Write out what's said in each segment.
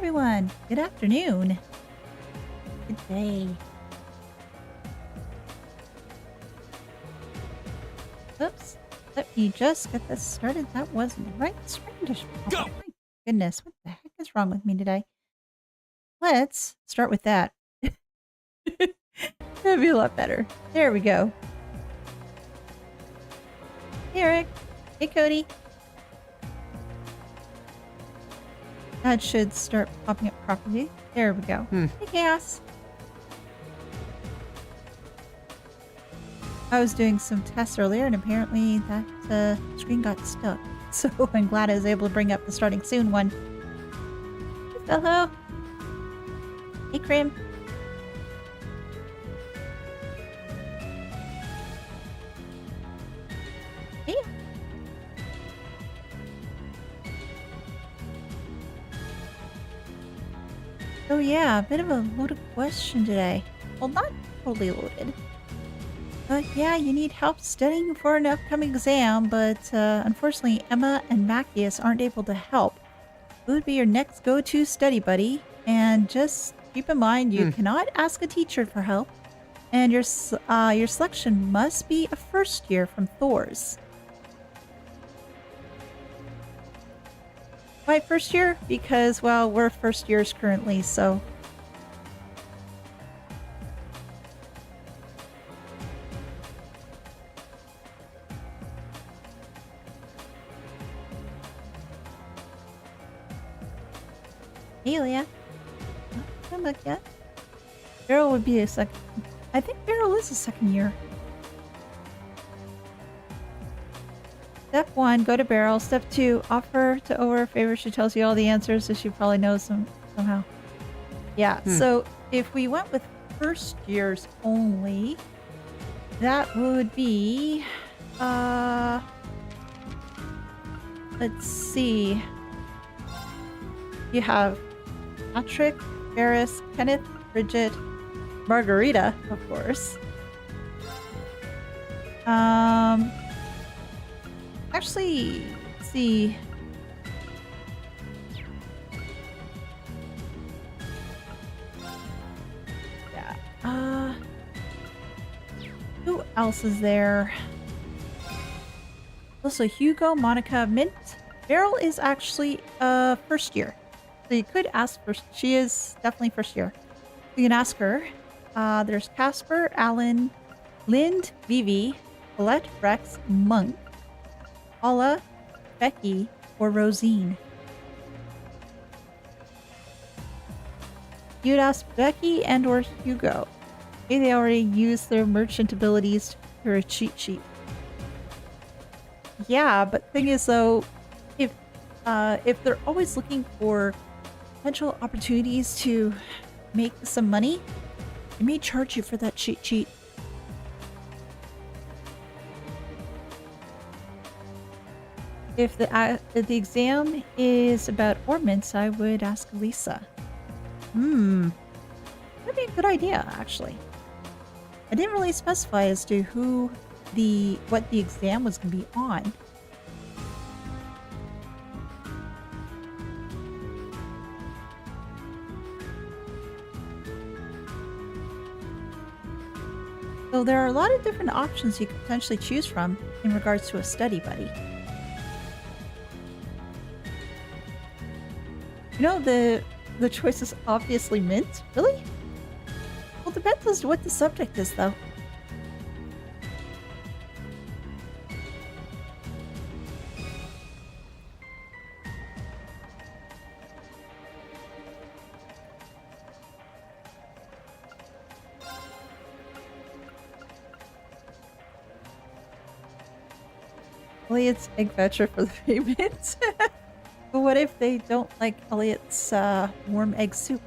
everyone. Good afternoon. Good day. Oops. Let me just get this started. That wasn't the right spring dish. Go! My goodness, what the heck is wrong with me today? Let's start with that. That'd be a lot better. There we go. Hey, Eric. Hey, Cody. That should start popping up properly. There we go. Hey, Chaos. I was doing some tests earlier, and apparently that screen got stuck. So I'm glad I was able to bring up the starting soon one. Hello. Hey, Crim. Hey. Oh yeah, a bit of a loaded question today. Well, not totally loaded. But yeah, you need help studying for an upcoming exam, but unfortunately Emma and Machias aren't able to help. Who would be your next go-to study buddy? And just keep in mind you cannot ask a teacher for help. And your selection must be a first year from Thors. Why first year? Because, well, we're first years currently, so... Hey, Leah. Oh, come back yet. Beryl would be a second... I think Beryl is a second year. Step 1, go to Beryl. Step 2, offer to owe her a favor. She tells you all the answers, so she probably knows them somehow. Yeah, so if we went with first years only, that would be... let's see. You have Patrick, Ferris, Kenneth, Bridget, Margarita, of course. Actually, let's see. Yeah. Who else is there? Also, Hugo, Monica, Mint. Beryl is actually first year. So you could ask first. She is definitely first year. You can ask her. There's Casper, Alan, Lind, Vivi, Colette, Rex, Monk, Paula, Becky, or Rosine. You'd ask Becky and or Hugo. Maybe they already used their merchant abilities for a cheat sheet. Yeah, but thing is though, if they're always looking for potential opportunities to make some money, they may charge you for that cheat sheet. If the exam is about ornaments, I would ask Lisa. That'd be a good idea, actually. I didn't really specify as to what the exam was going to be on. So there are a lot of different options you could potentially choose from in regards to a study buddy. You know, the choice is obviously Mint. Really? Well, depends as to what the subject is, though. Elliot's egg voucher for the payment. But what if they don't like Elliot's warm egg soup?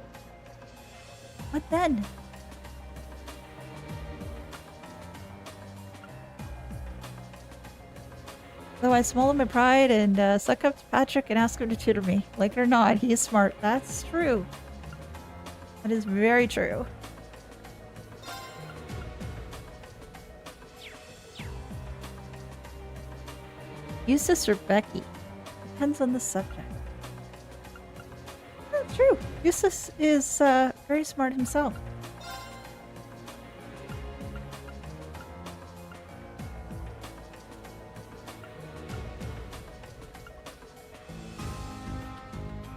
What then? Though I swallow my pride and suck up to Patrick and ask him to tutor me. Like it or not, he is smart. That's true. That is very true. Eustace or Becky? Depends on the subject. True. Eustace is very smart himself.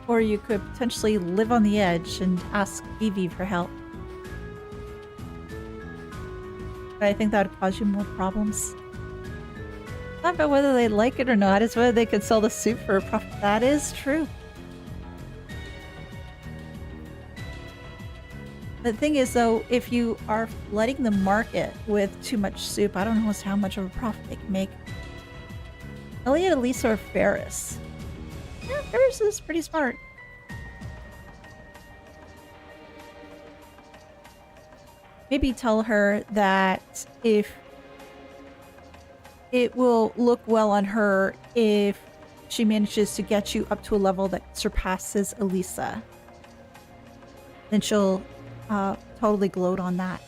Or you could potentially live on the edge and ask Vivi for help. But I think that would cause you more problems. Not about whether they like it or not, it's whether they could sell the soup for a profit. That is true. The thing is, though, if you are flooding the market with too much soup, I don't know how much of a profit they can make. Elliot, Elisa, or Ferris? Yeah, Ferris is pretty smart. Maybe tell her that if it will look well on her if she manages to get you up to a level that surpasses Elisa. Then she'll totally gloat on that.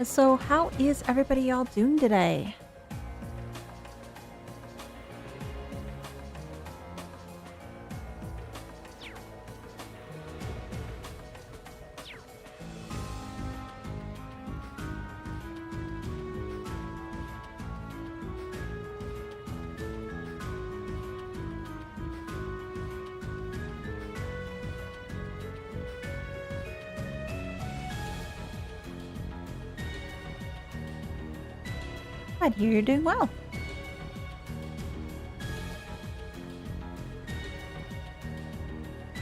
So how is everybody all doing today? Glad to hear you're doing well.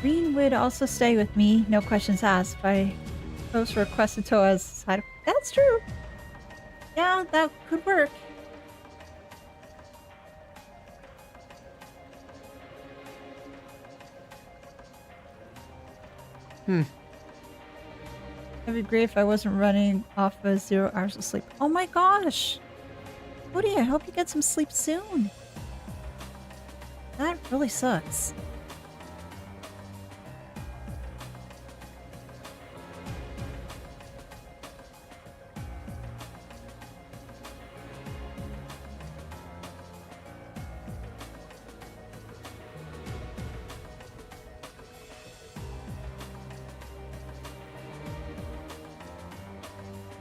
Green would also stay with me, no questions asked, by those requested to us side. That's true. Yeah, that could work. I would agree if I wasn't running off of 0 hours of sleep. Oh my gosh! Cody, I hope you get some sleep soon. That really sucks.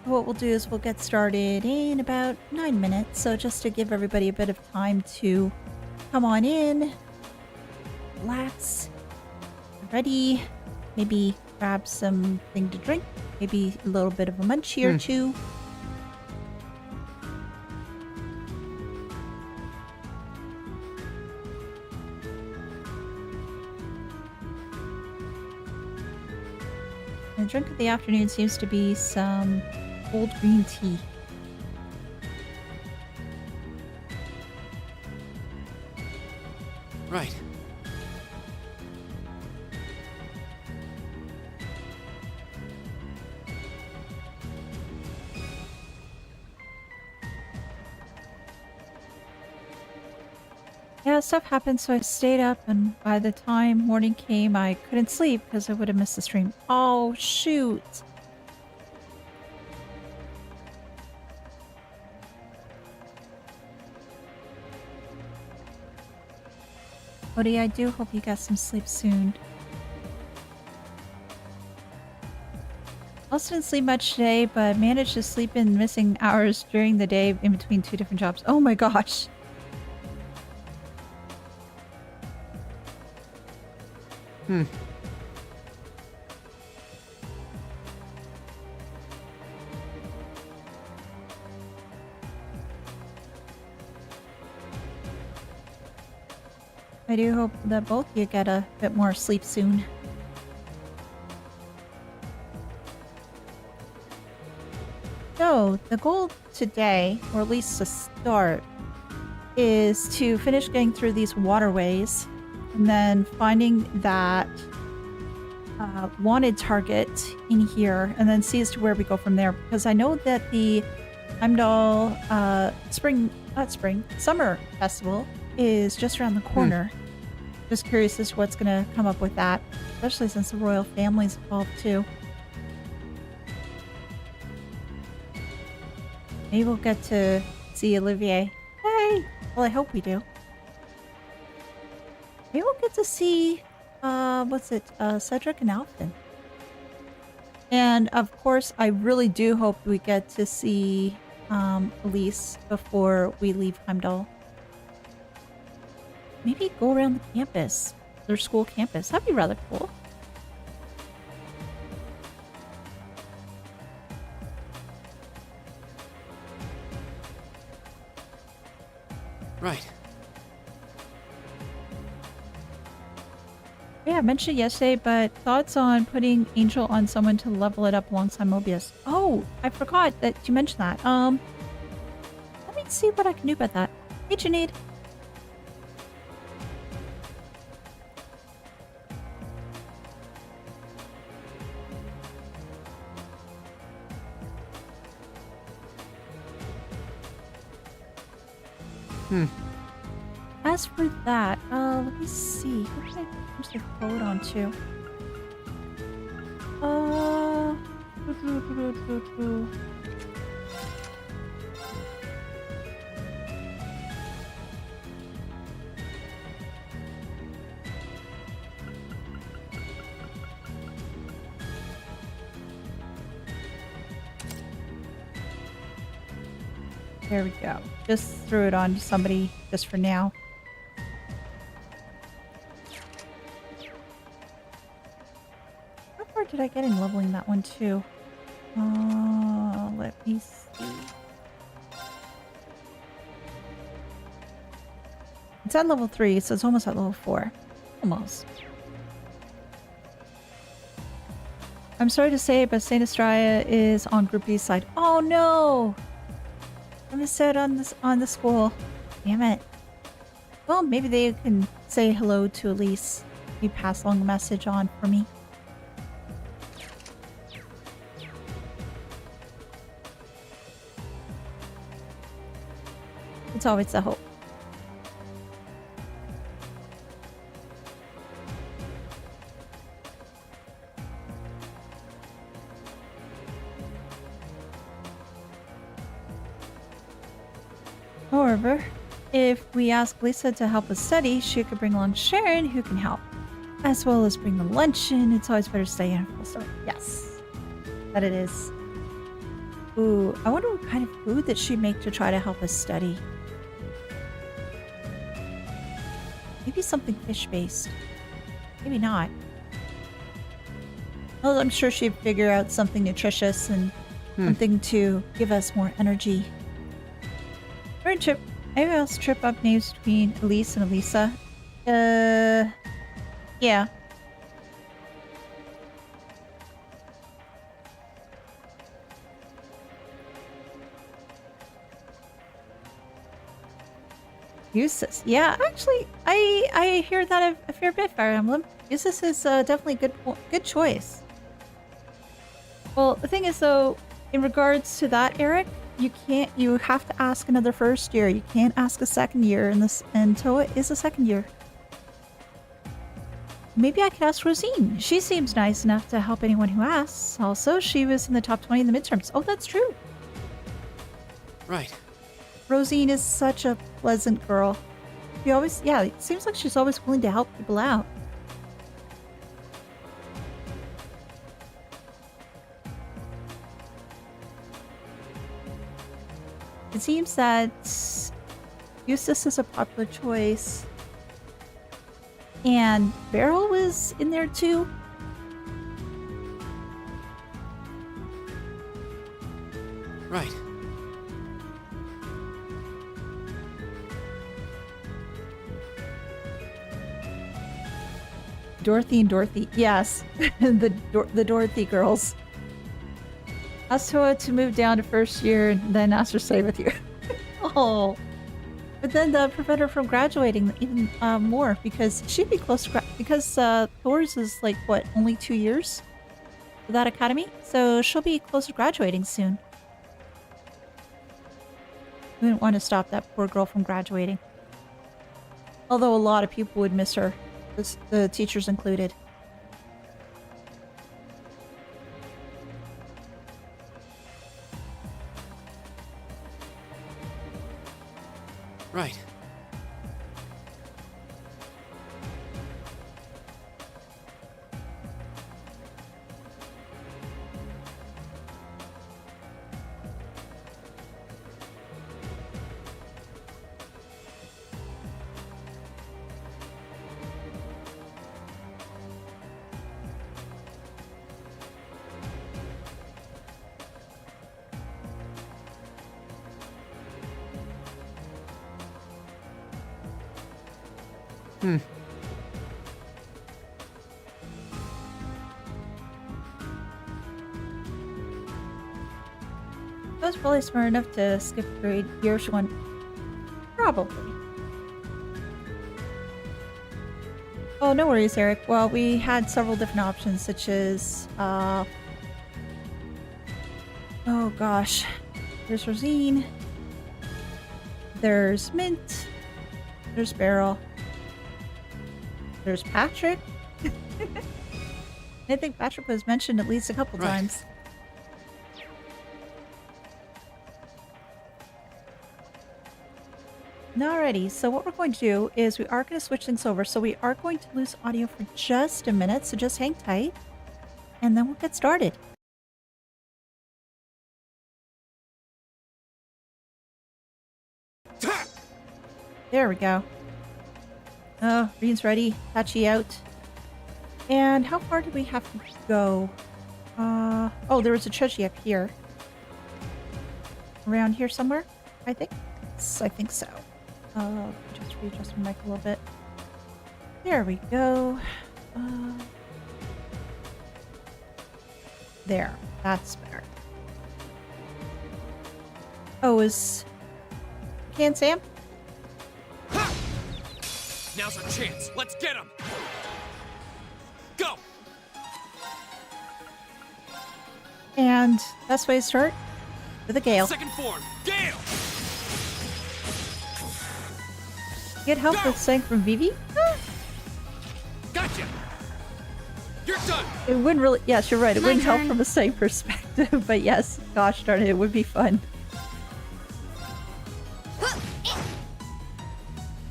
What we'll do is we'll get started in about 9 minutes. So just to give everybody a bit of time to come on in, relax, get ready, maybe grab something to drink, maybe a little bit of a munchie or two. And the drink of the afternoon seems to be some cold green tea. Right. Yeah, stuff happened, so I stayed up, and by the time morning came, I couldn't sleep because I would have missed the stream. Oh, shoot. Cody, I do hope you get some sleep soon. Also didn't sleep much today, but managed to sleep in missing hours during the day in between 2 different jobs. Oh my gosh. I do hope that both of you get a bit more sleep soon. So, the goal today, or at least to start, is to finish getting through these waterways and then finding that wanted target in here and then see as to where we go from there. Because I know that the Heimdallr summer festival is just around the corner. Just curious as to what's going to come up with that, especially since the royal family's involved too. Maybe we'll get to see Olivier. Hey! Well, I hope we do. Maybe we'll get to see, Cedric and Alvin. And of course, I really do hope we get to see Elise before we leave Heimdallr. Maybe go around the campus, their school campus. That'd be rather cool. Right. Yeah, I mentioned it yesterday, but thoughts on putting Angel on someone to level it up alongside Mobius. Oh, I forgot that you mentioned that. Let me see what I can do about that. Hey, Janine. As for that, let me see. Where did I use the code onto? There we go. Just threw it on to somebody just for now. How far did I get in leveling that one too? Let me see. It's at level 3, so it's almost at level 4. Almost. I'm sorry to say, but Saint Estrella is on Group B's side. Oh no! I missed out on the school. Damn it. Well, maybe they can say hello to Elise. You pass along a message on for me. It's always a hope. However, if we ask Lisa to help us study, she could bring along Sharon, who can help, as well as bring the luncheon. It's always better to stay in a full story. Yes, that it is. Ooh, I wonder what kind of food that she'd make to try to help us study. Maybe something fish-based. Maybe not. Well, I'm sure she'd figure out something nutritious and something to give us more energy. Road trip. Anyone else trip up names between Elise and Elisa? Yeah. Eustace. Yeah, actually, I hear that a fair bit, Fire Emblem. Eustace is definitely a good choice. Well, the thing is, though, in regards to that, Eric, you have to ask another first year. You can't ask a second year, and Toa is a second year. Maybe I could ask Rosine. She seems nice enough to help anyone who asks. Also, she was in the top 20 in the midterms. Oh, that's true. Right. Rosine is such a pleasant girl. She always, yeah, it seems like she's always willing to help people out. It seems that Eustace is a popular choice. And Beryl was in there too. Right. Dorothy and Dorothy. Yes. the Dorothy girls. Ask Toa to move down to first year and then ask her to stay with you. Oh. But then prevent her from graduating even more because she'd be close to because Thors is like what, only 2 years for that academy, so she'll be close to graduating soon. We didn't want to stop that poor girl from graduating. Although a lot of people would miss her, the teachers included. Right. I was probably smart enough to skip grade years one. Probably. Oh, no worries, Eric. Well, we had several different options, such as, oh gosh. There's Rosine. There's Mint. There's Beryl. There's Patrick. I think Patrick was mentioned at least a couple times. Alrighty, so what we're going to do is we are going to switch things over. So we are going to lose audio for just a minute, so just hang tight. And then we'll get started. There we go. Oh, Reen's ready. Patchy out. And how far do we have to go? Oh, there was a treasure up here. Around here somewhere, I think. Yes, I think so. Just readjust my mic a little bit. There we go. There. That's better. Oh, is... Can Sam? Now's our chance. Let's get him. Go. And best way to start with a gale. Second form. Gale. Get help with saying from Vivi? Gotcha. You're done. It wouldn't really. Yes, you're right. It wouldn't help from a saying perspective, but yes, gosh darn it, it would be fun.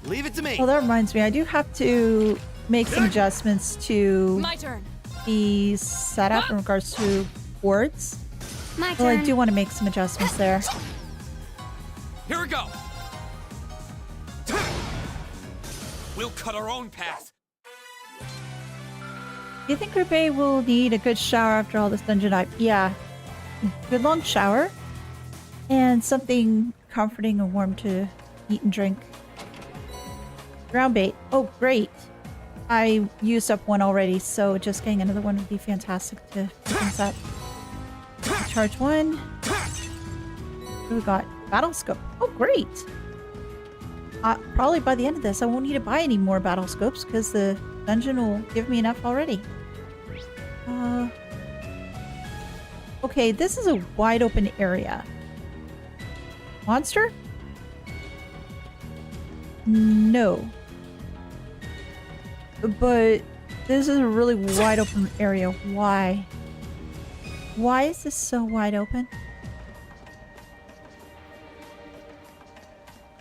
Leave it to me. Well, that reminds me, I do have to make some adjustments to My turn. the setup in regards to boards. My Well, I turn. do want to make some adjustments there. Here we go. We'll cut our own path. Do you think Group A will need a good shower after all this dungeon dive? Yeah. Good long shower. And something comforting and warm to eat and drink. Ground bait. Oh, great. I used up one already, so just getting another one would be fantastic to pick things up. Charge one. What do we got? Battle scope. Oh, great. Probably by the end of this, I won't need to buy any more battle scopes because the dungeon will give me enough already. Okay, this is a wide open area. Monster? No. But this is a really wide open area. Why? Why is this so wide open?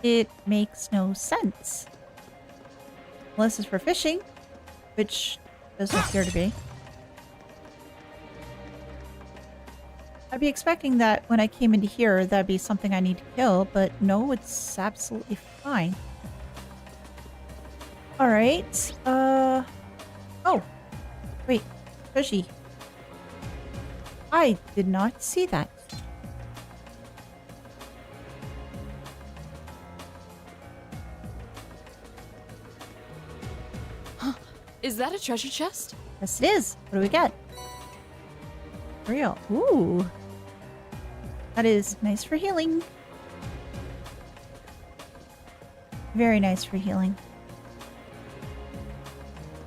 It makes no sense. Unless it's for fishing, which doesn't appear to be. I'd be expecting that when I came into here, that'd be something I need to kill, but no, it's absolutely fine. Alright, oh! Wait, Tushy. I did not see that. Is that a treasure chest? Yes, it is. What do we get? Real. Ooh. That is nice for healing. Very nice for healing.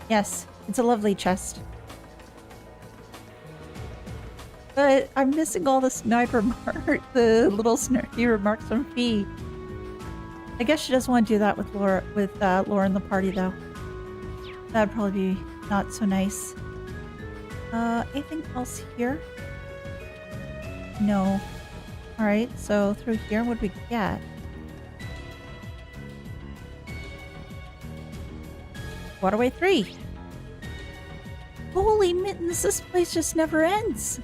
Yes, it's a lovely chest. But I'm missing all the sniper the little sniper marks from Fie. I guess she doesn't want to do that with Laura, Laura in the party, though. That'd probably be not so nice. Anything else here? No. Alright, so through here, what do we get? Waterway 3. Holy mittens, this place just never ends.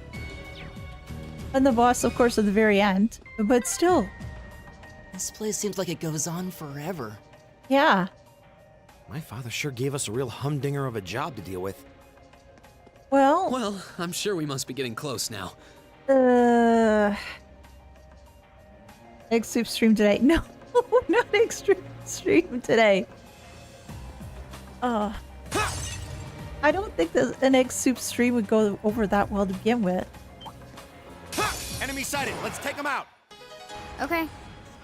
And the boss, of course, at the very end. But still. This place seems like it goes on forever. Yeah. My father sure gave us a real humdinger of a job to deal with. Well... Well, I'm sure we must be getting close now. Egg soup stream today. No, not egg stream today. I don't think that an egg soup stream would go over that well to begin with. Enemy sighted. Let's take them out. Okay.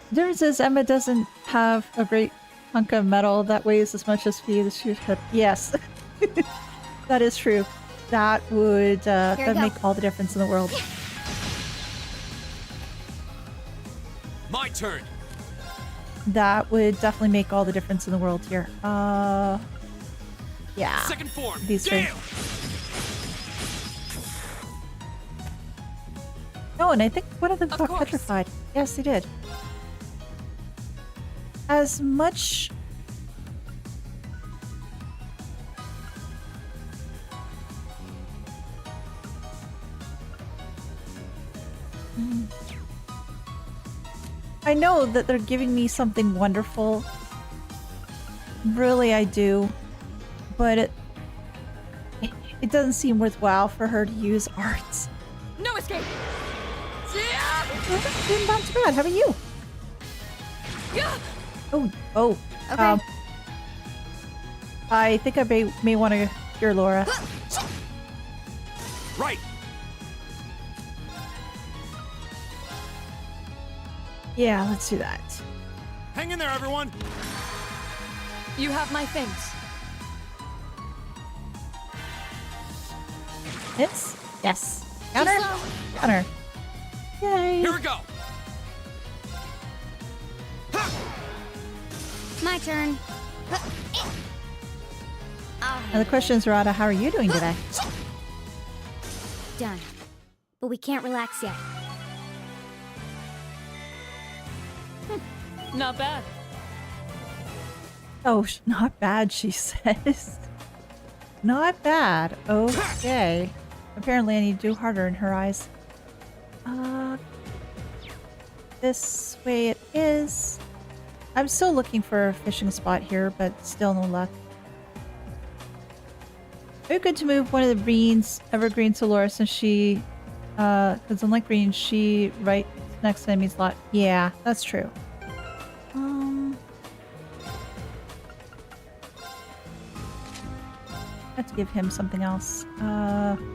The difference is Emma doesn't have a great hunk of metal that weighs as much as Fie. Yes, that is true. That would that'd make all the difference in the world. My turn. That would definitely make all the difference in the world here. Yeah. Second form. These three. Gale! Oh, and I think one of them got course. petrified. Yes, they did. As much... I know that they're giving me something wonderful. Really, I do. But it doesn't seem worthwhile for her to use arts. No escape! Not too bad. How about you? Oh. Okay. I think I may want to cure Laura. Right. Yeah, let's do that. Hang in there, everyone. You have my things. Hits? Yes. Counter? Counter. Yay. Here we go. My turn. Now the question is, Rada, how are you doing today? Done. But we can't relax yet. Not bad. Oh, not bad, she says. Not bad. Okay. Apparently I need to do harder in her eyes. This way it is. I'm still looking for a fishing spot here, but still no luck. Very good to move one of the greens, evergreens to Laura, since she, because unlike green, she right next to enemy's lot. Yeah, that's true. I have to give him something else. I'll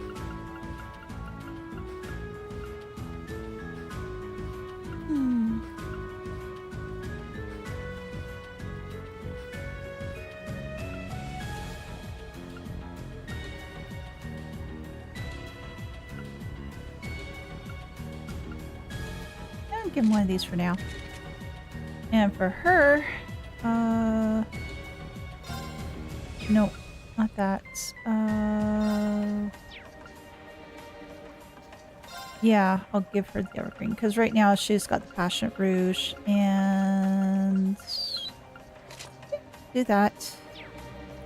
give him one of these for now. And for her, no, not that. Yeah, I'll give her the evergreen because right now she's got the Passionate Rouge and do that.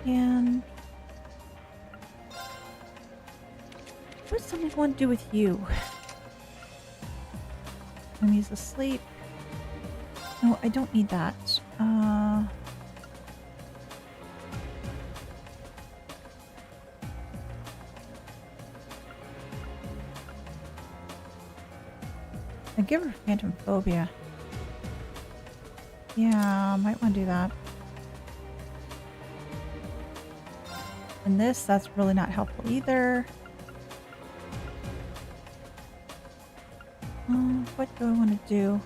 And what does somebody want to do with you? And he's asleep. No, I don't need that. I give her phantom phobia. Yeah, might want to do that. And this, that's really not helpful either. What do I want to do?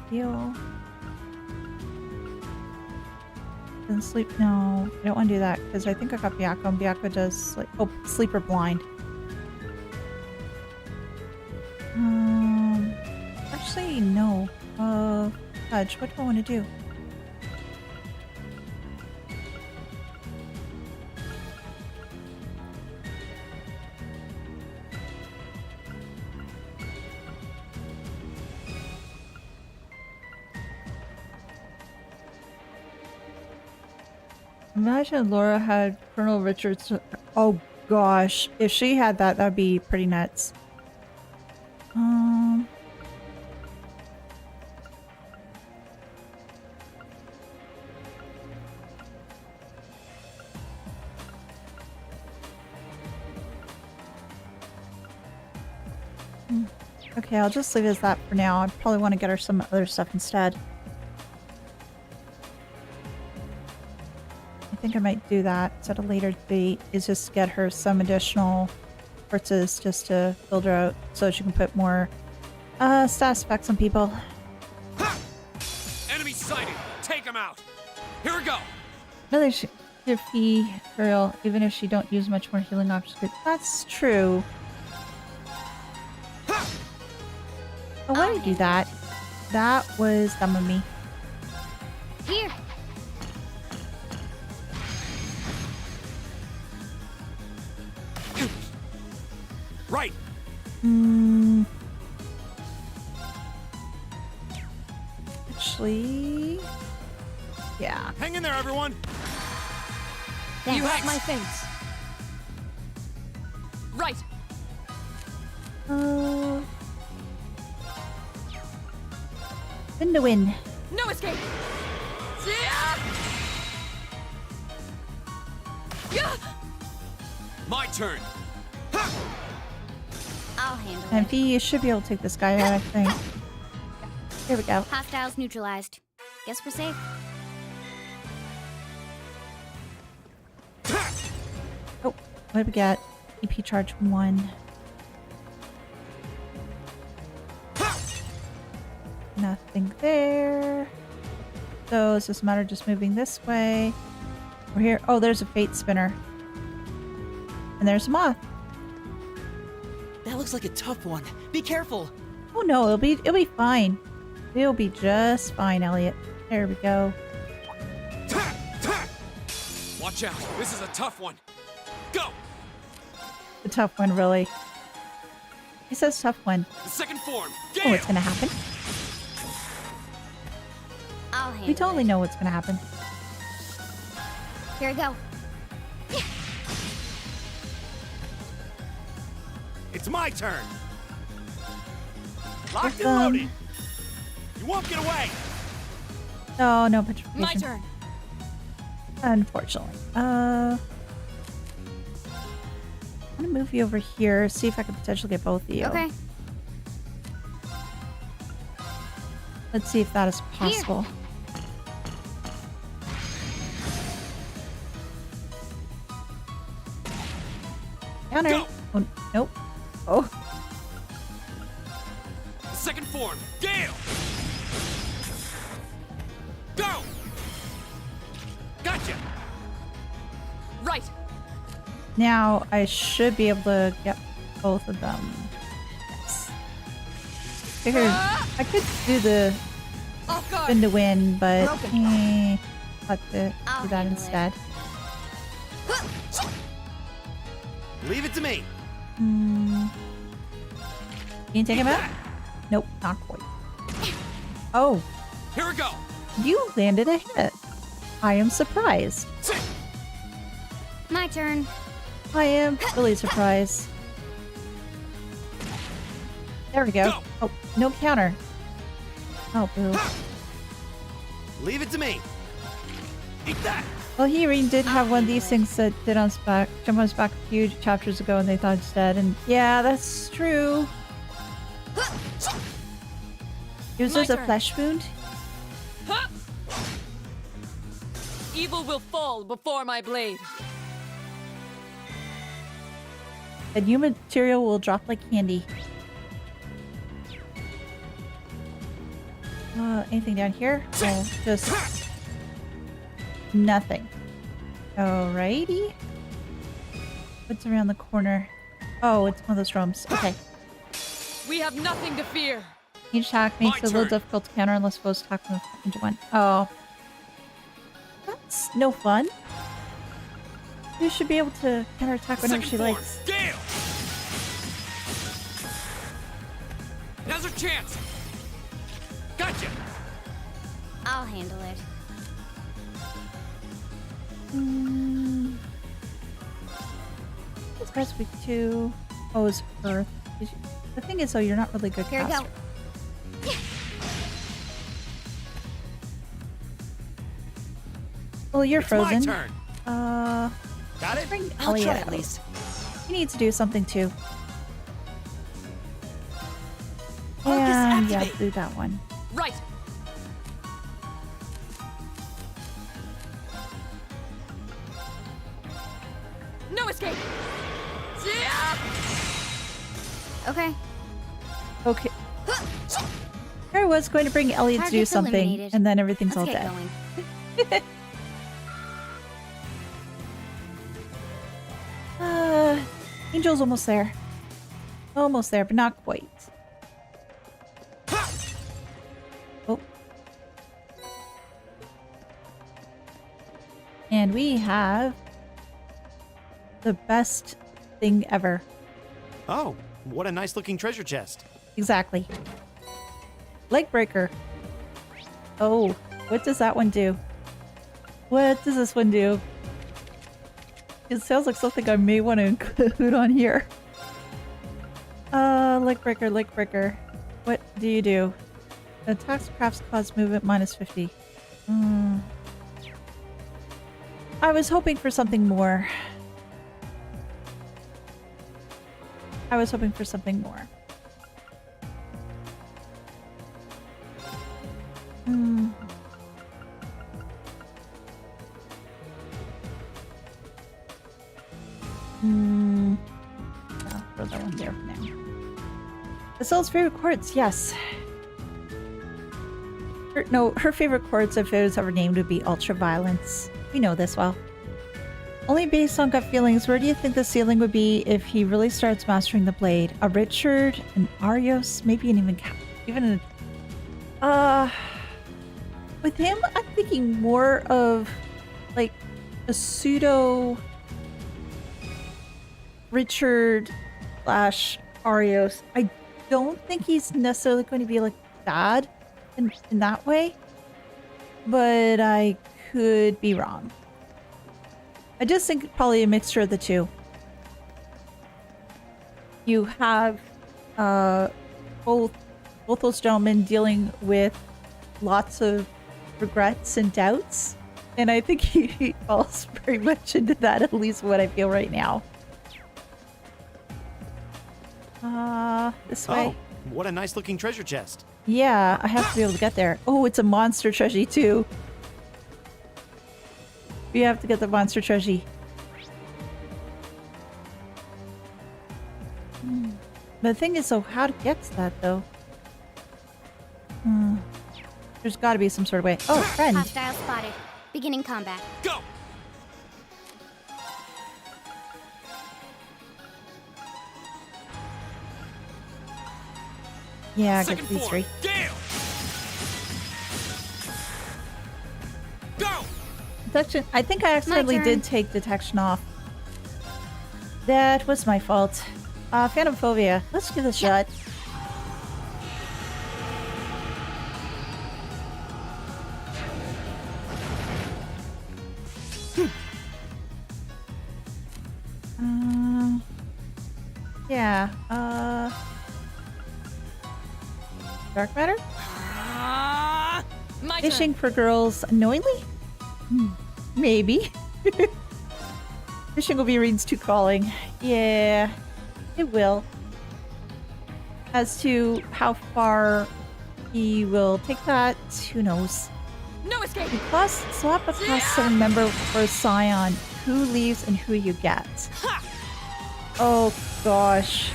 deal. Then sleep. No, I don't want to do that because I think I got Byakko, and Byakko does like sleep or blind. Actually, no. Fudge, what do I want to do? Imagine Laura had Colonel Richards. Oh gosh, if she had that, that'd be pretty nuts. Okay, I'll just leave it as that for now. I probably want to get her some other stuff instead. I think I might do that at a later date, is just get her some additional horses just to build her out so she can put more status effects on people. Ha! Enemy sighted! Take him out! Here we go! Really, your Fie girl, even if she don't use much more healing options. That's true. Oh, why did I do that? That was dumb of me. Here. Right! Actually... yeah. Hang in there, everyone! Thanks. You have my things. Right. Win to win. No escape. Yeah. Yeah. My turn! I'll handle And it. Fie, you should be able to take this guy out, I think. Here we go. Hostiles neutralized. Guess we're safe. Oh, what did we get? EP charge 1. Nothing there. So it's just a matter of just moving this way. We're here. Oh, there's a fate spinner. And there's a moth. That looks like a tough one. Be careful. Oh no, it'll be fine. It'll be just fine, Elliot. There we go. Watch out! This is a tough one! Go! The tough one, really. He says tough one. The second form! Oh, Gale! it's gonna happen. I'll handle We totally it. know what's gonna happen. Here we go. It's my turn! Locked and Awesome. loaded! You won't get away! Oh, no petrification. My turn. Unfortunately. I'm gonna move you over here, see if I can potentially get both of you. Okay. Let's see if that is possible. Counter. Go. Oh, nope. Oh, The second form! Gale! Go! Gotcha! Right. now I should be able to get both of them. Yes. Figured I could do the Off guard. win to win, but Broken. let's do I'll that handle it. instead. Leave it to me! Can you take him out? Nope, not quite. Oh, Here we go! you landed a hit. I am surprised. My turn. I am really surprised. There we go. Go. Oh, no counter. Oh, boo. Leave it to me! Eat that! Well, he already did have one of these things that did on his back, jump on his back a few chapters ago, and they thought it's dead. And yeah, that's true. It was My just a turn. flesh wound. Huh. Evil will fall before my blade. And new material will drop like candy. Anything down here? Oh, just nothing. Alrighty. What's around the corner? Oh, it's one of those drums. Okay. We have nothing to fear. Each attack makes it a little turn. difficult to counter unless foes attack from into one. Oh. That's no fun. You should be able to counterattack whenever Second she form, likes. Gale! Now's our chance! Gotcha! I'll handle it. It's best week 2. Oh, it's Earth. The thing is, though, you're not really good Here we caster. go. Well, you're It's frozen. my turn! Got it? Bring I'll Elliot try out. at least. He needs to do something too. Focus And yeah, activate. do that one. Right. No escape. Yeah. Okay. Okay. I was going to bring Elliot to do Target's something, eliminated. and then everything's Let's all get dead. going. Angel's almost there. Almost there, but not quite. Oh. And we have the best thing ever. Oh, what a nice looking treasure chest. Exactly. Leg breaker. Oh, what does that one do? What does this one do? It sounds like something I may want to include on here. Leg breaker, leg breaker. What do you do? Attacks crafts cause movement minus 50. I was hoping for something more. I was hoping for something more. I'll throw that one there for now. Estelle favorite quartz, yes. Her favorite quartz, if it was ever named, would be ultraviolence. We know this well. Only based on gut feelings, where do you think the ceiling would be if he really starts mastering the blade? A Richard, an Arios, maybe an even with him, I'm thinking more of like a pseudo Richard / Arios. I don't think he's necessarily going to be like bad in that way, but I could be wrong. I just think probably a mixture of the two. You have both those gentlemen dealing with lots of regrets and doubts, and I think he falls very much into that, at least what I feel right now. This way. Oh, what a nice looking treasure chest. Yeah, I have to be able to get there. Oh, it's a monster treasure too. We have to get the monster treasure. But the thing is, so how to get to that though? There's got to be some sort of way. Oh, friend. Hostile spotted. Beginning combat. Go! Yeah, get Second these form, three. Gale! Go! Detection. I think I accidentally turn. did take detection off. That was my fault. Phantom phobia. Let's give this a shot. Yeah. Dark matter? My Fishing turn. for girls unknowingly? Maybe. Fishing will be reads to crawling. Yeah, it will. As to how far he will take that, who knows? No escape. You swap a class 7 member for a scion. Who leaves and who you get? Oh gosh.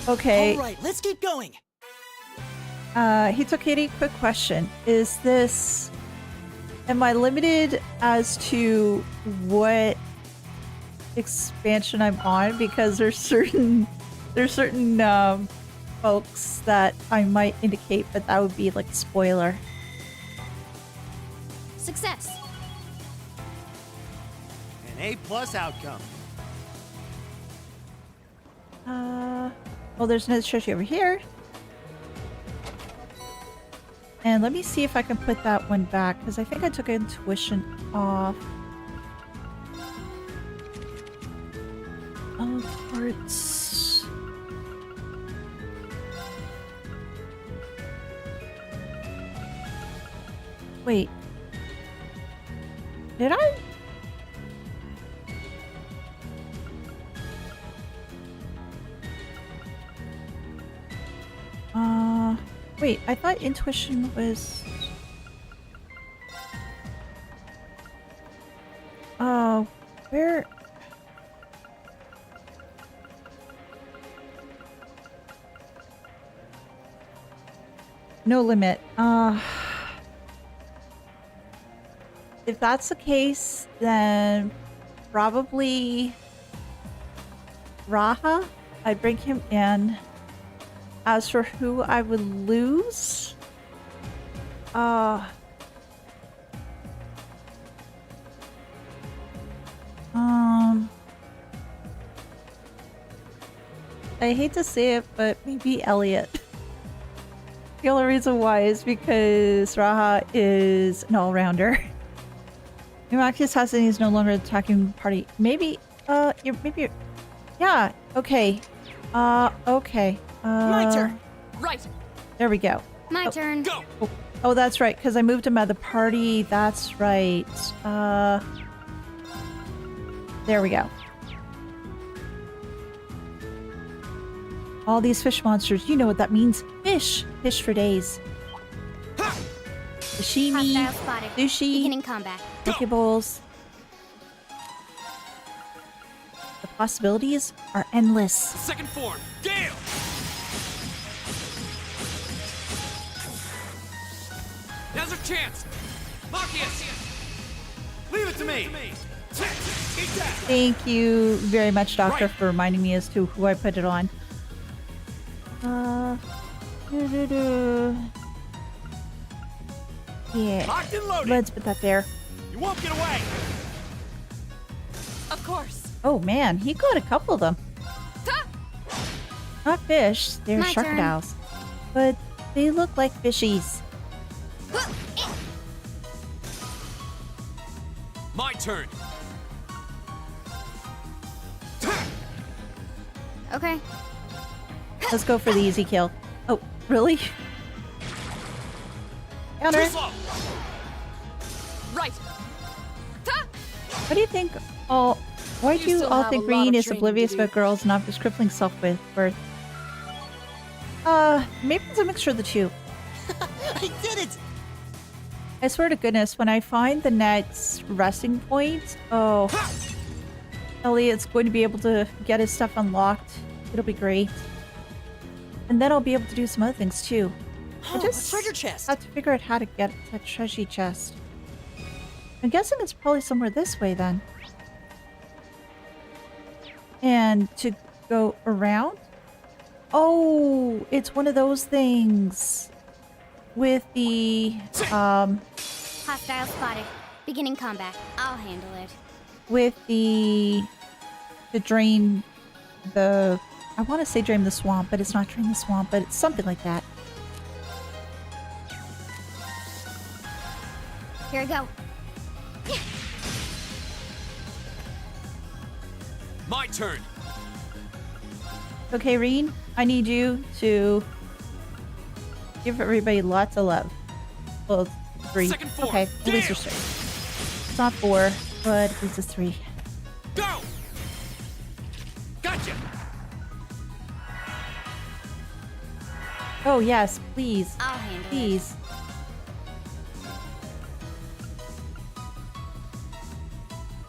Okay. All right, let's keep going. Hitokiri, quick question. Is this... Am I limited as to what expansion I'm on? Because there's certain folks that I might indicate, but that would be like a spoiler. Success. An A+ outcome. Well, there's another treasure over here. And let me see if I can put that one back, because I think I took intuition off. Oh, parts. Wait. Did I? Wait, I thought intuition was... Oh, where... No limit. If that's the case, then probably Raha. I'd bring him in. As for who I would lose, I hate to say it, but maybe Elliot. The only reason why is because Raha is an all-rounder. Machias has and he's no longer attacking party. Maybe, yeah, okay. Okay. My turn. Right. There we go. My turn. Go! Oh, that's right, because I moved him out of the party. That's right. There we go. All these fish monsters, you know what that means. Fish! Fish for days. Sashimi, Hostile spotted. sushi, Beginning combat. poke bowls. The possibilities are endless. Second form, Gale! Now's our chance! Machias! Leave it to me. Eat that! Thank you very much, Doctor, Right. for reminding me as to who I put it on. Yeah, Locked and loaded. let's put that there. You won't get away. Of course. Oh man, he got a couple of them. Ta! Not fish, they're My turn. crocodiles. But they look like fishies. My turn! Okay. Let's go for the easy kill. Oh, really? Counter. Too slow! Right. Ta! What do you think? Oh, why do You you still all have think a lot Green of is training oblivious to do. about girls and offers crippling self-worth? Maybe it's a mixture of the two. I did it! I swear to goodness, when I find the next resting point, oh, Elliot's going to be able to get his stuff unlocked. It'll be great. And then I'll be able to do some other things too. Oh, a treasure chest! Have to figure out how to get that treasure chest. I'm guessing it's probably somewhere this way then. And to go around? Oh, it's one of those things with the Hostile spotted. Beginning combat. I'll handle it. with the to drain the I want to say drain the swamp, but it's not drain the swamp, but it's something like that. Here I go. My turn! Okay, Reen, I need you to give everybody lots of love. Well, it's 3. Second form, Okay, at least there's 3. It's not 4, but at least it's 3. Go! Gotcha! Oh yes, please, I'll handle it. please.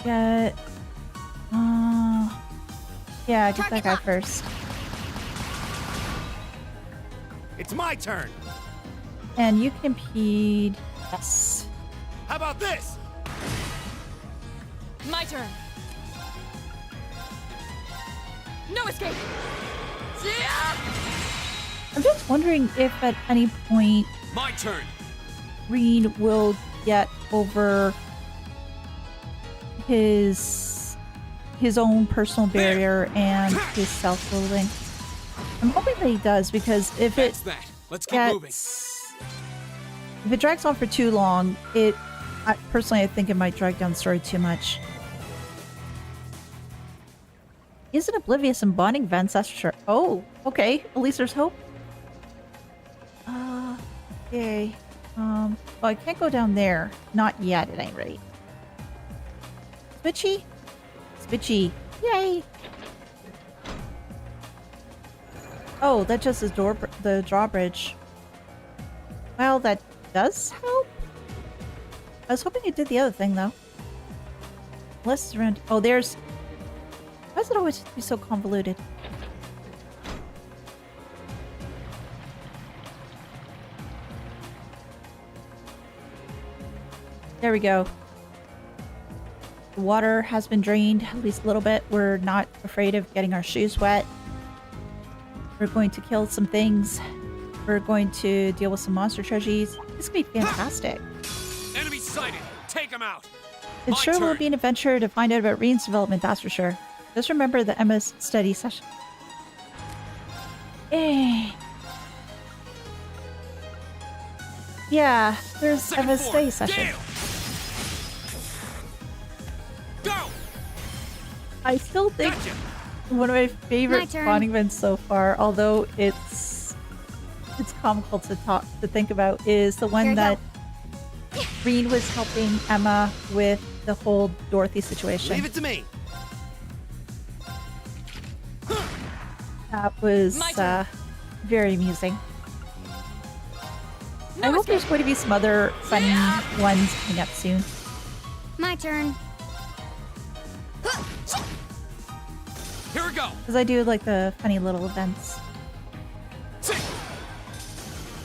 Get, yeah, get that guy first. It's my turn. And you can impede. Yes. How about this? My turn. No escape. Yeah! I'm just wondering if at any point My turn. Reed will get over his own personal barrier and his self-loathing. I'm hoping that he does, because if That's it that. Let's keep moving. if it drags on for too long, personally I think it might drag down the story too much. Isn't oblivious in bonding events, that's for sure. Oh, okay. At least there's hope. Okay. Well, I can't go down there. Not yet, at any rate. Switchy? Switchy. Yay! Oh, that just is the drawbridge. Well, that does help. I was hoping it did the other thing, though. Unless it's around... Oh, there's... Why does it always be so convoluted? There we go. The water has been drained, at least a little bit. We're not afraid of getting our shoes wet. We're going to kill some things. We're going to deal with some monster treasures. This could be fantastic. Enemy sighted. Take him out. It My sure will turn. be an adventure to find out about Reen's development, that's for sure. Just remember the Emma's study session. Eh. Yeah, there's Second Emma's form. study session. Gale. Go. I still think Gotcha. one of my My favorite turn. spawning events so far, although it's comical to think about, is the Here one you that Reen was helping Emma with the whole Dorothy situation. Leave it to me. That was My turn. very amusing. No I hope escape. there's going to be some other funny ones coming up soon. My turn. Here we go. Because I do like the funny little events.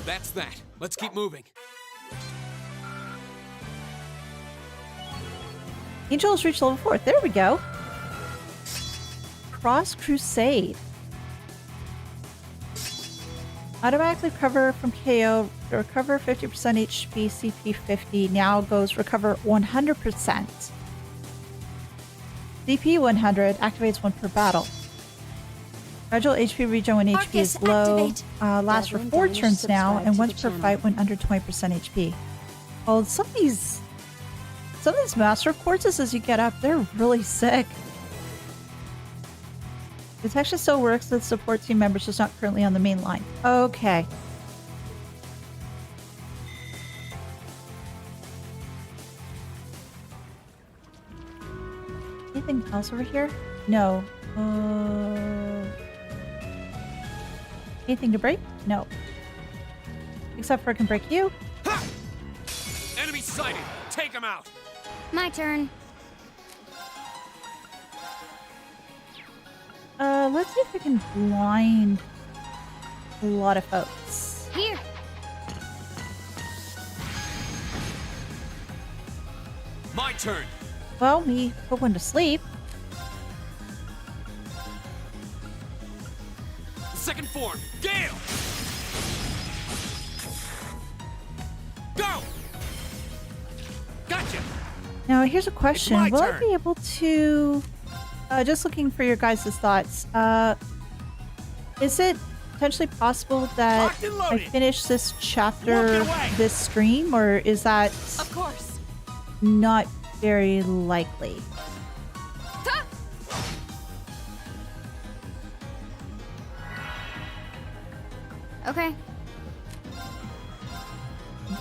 That's that. Let's keep moving. Angel's reached level 4. There we go. Cross Crusade. Automatically recover from KO. Recover 50% HP, CP 50. Now goes recover 100%. CP 100 activates one per battle. Gradual HP regen when HP Arcus, is low. activate. Lasts for Devlin 4 Danish turns now, subscribe and to once the per channel. fight when under 20% HP. Well, some of these master courses as you get up, they're really sick. Detection still works with support team members just not currently on the main line. Okay. Anything else over here? No. Anything to break? No. Except for I can break you. Ha! Enemy sighted. Take him out. My turn. Let's see if we can blind a lot of folks. Here. My turn. Well, we put one to sleep. Second form. Gale. Go. Gotcha. Now, here's a question. my Will I turn. be able to... just looking for your guys' thoughts. Is it potentially possible that Locked and I loaded. finish this chapter Walk it away. this stream, or is that Of course. not very likely? Ta! Okay.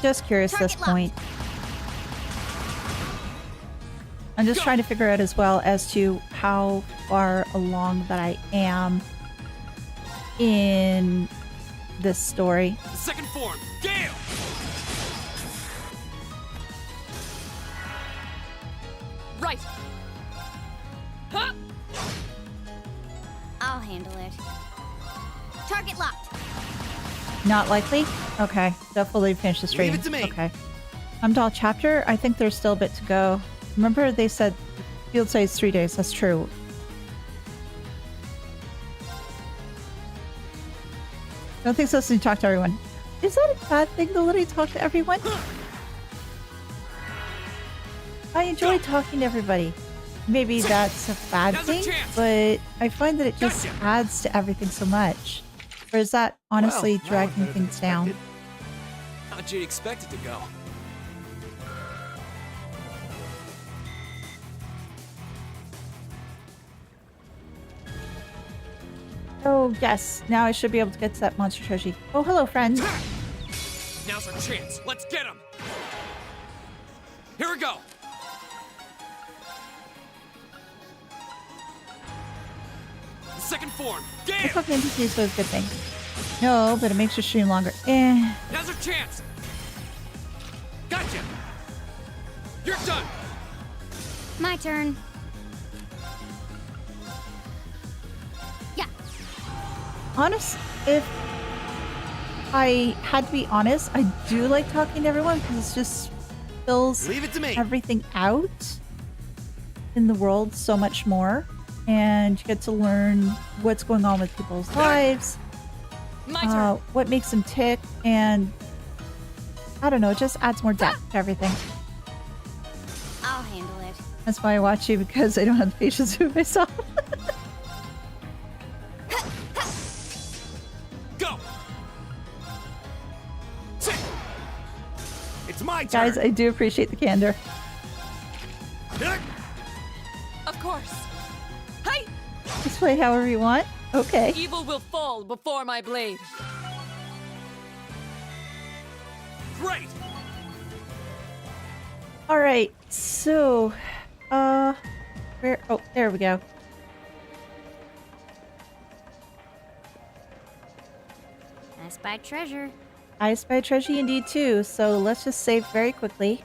Just curious at this Target locked. point. I'm just Go. trying to figure out as well as to how far along that I am in this story. Second form. Gale. Right. Huh? I'll handle it. Target locked. Not likely? Okay, definitely finish the stream. Leave it to me. Okay. Heimdallr chapter, I think there's still a bit to go. Remember they said field size 3 days. That's true. Don't think so since you talk to everyone. Is that a bad thing to literally talk to everyone? I enjoy talking to everybody. Maybe that's a bad Now's our thing, chance. but I find that it just Gotcha. adds to everything so much. Or is that honestly Well, that dragging went better than things down? expected. How'd you expect it to go? Oh, yes. Now I should be able to get to that monster treasure. Oh, hello, friend. Now's our chance. Let's get him. Here we go. The second form. I Damn! thought the NPCs was a good thing. No, but it makes your stream longer. Eh. Now's our chance. Gotcha. You're done. My turn. Yeah. Honest, if I had to be honest, I do like talking to everyone because it just fills Leave it to me. everything out in the world so much more. And you get to learn what's going on with people's lives, My turn. what makes them tick, and I don't know, it just adds more depth to everything. I'll handle it. That's why I watch you, because I don't have the patience with myself. Go. Sit. It's my turn. Guys, I do appreciate the candor. Of course. Hey! Just play however you want. Okay. Evil will fall before my blade. Great. All right. So, where? Oh, there we go. I spy treasure. I spy treasure indeed too. So let's just save very quickly.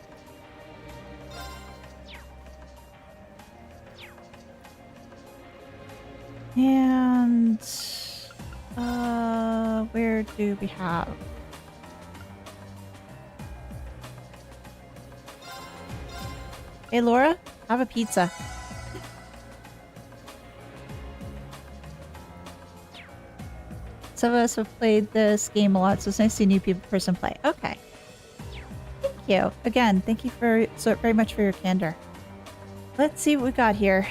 And where do we have? Hey Laura, have a pizza. Some of us have played this game a lot, so it's nice to see a new person play. Okay. Thank you. Again, thank you very much for your candor. Let's see what we got here.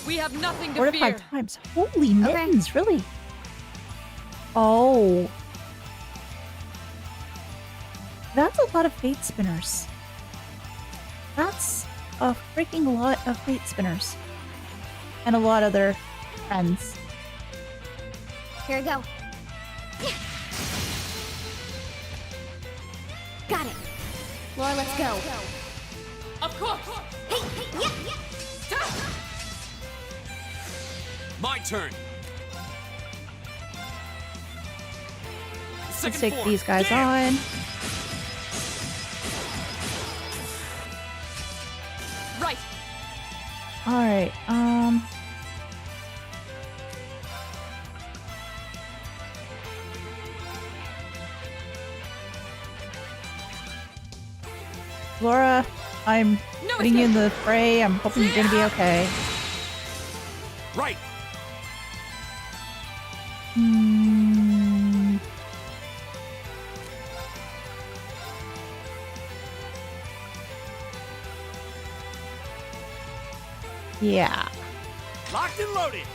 We have nothing to 4 to fear. 5 times. Holy mittens, really? Oh. That's a lot of fate spinners. That's a freaking lot of fate spinners. And a lot of their friends. Here we go. Got it. Laura, let's go. Of course. My turn. Let's Second take form. these guys Damn! on. Right. Alright, Laura, I'm No putting you in escape. the fray. I'm hoping you're gonna be okay. Right. Hmm. Yeah. Locked and loaded.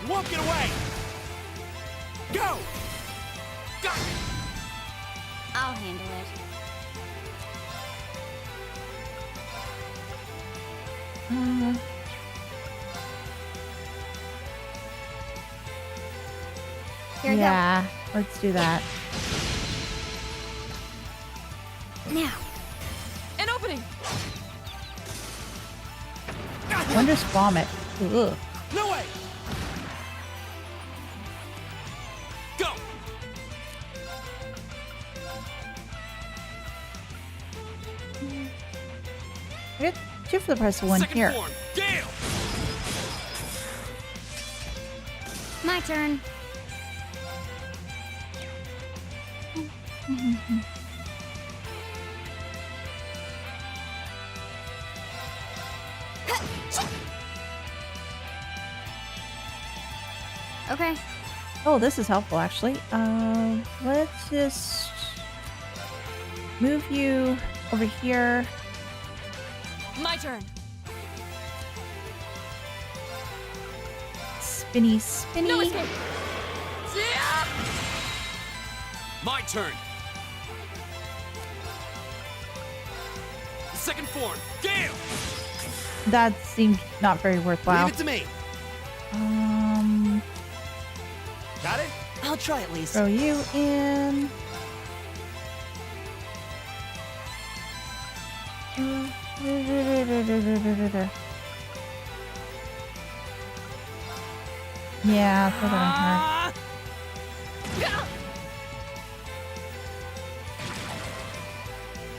You won't get away. Go. Got it. I'll handle it. Here we Yeah, let's do that. go. Now. An opening. Wondrous vomit. Ugh. No way. Go. I get 2 for the price of 1 Second here. form. Gale. My turn. Okay. Oh, this is helpful, actually. Let's just move you over here. My turn. Spinny, spinny. No escape. My turn. Second form. Gale. That seemed not very worthwhile. Leave it to me. Got it? I'll try at least. Throw you in. Yeah, throw that on her.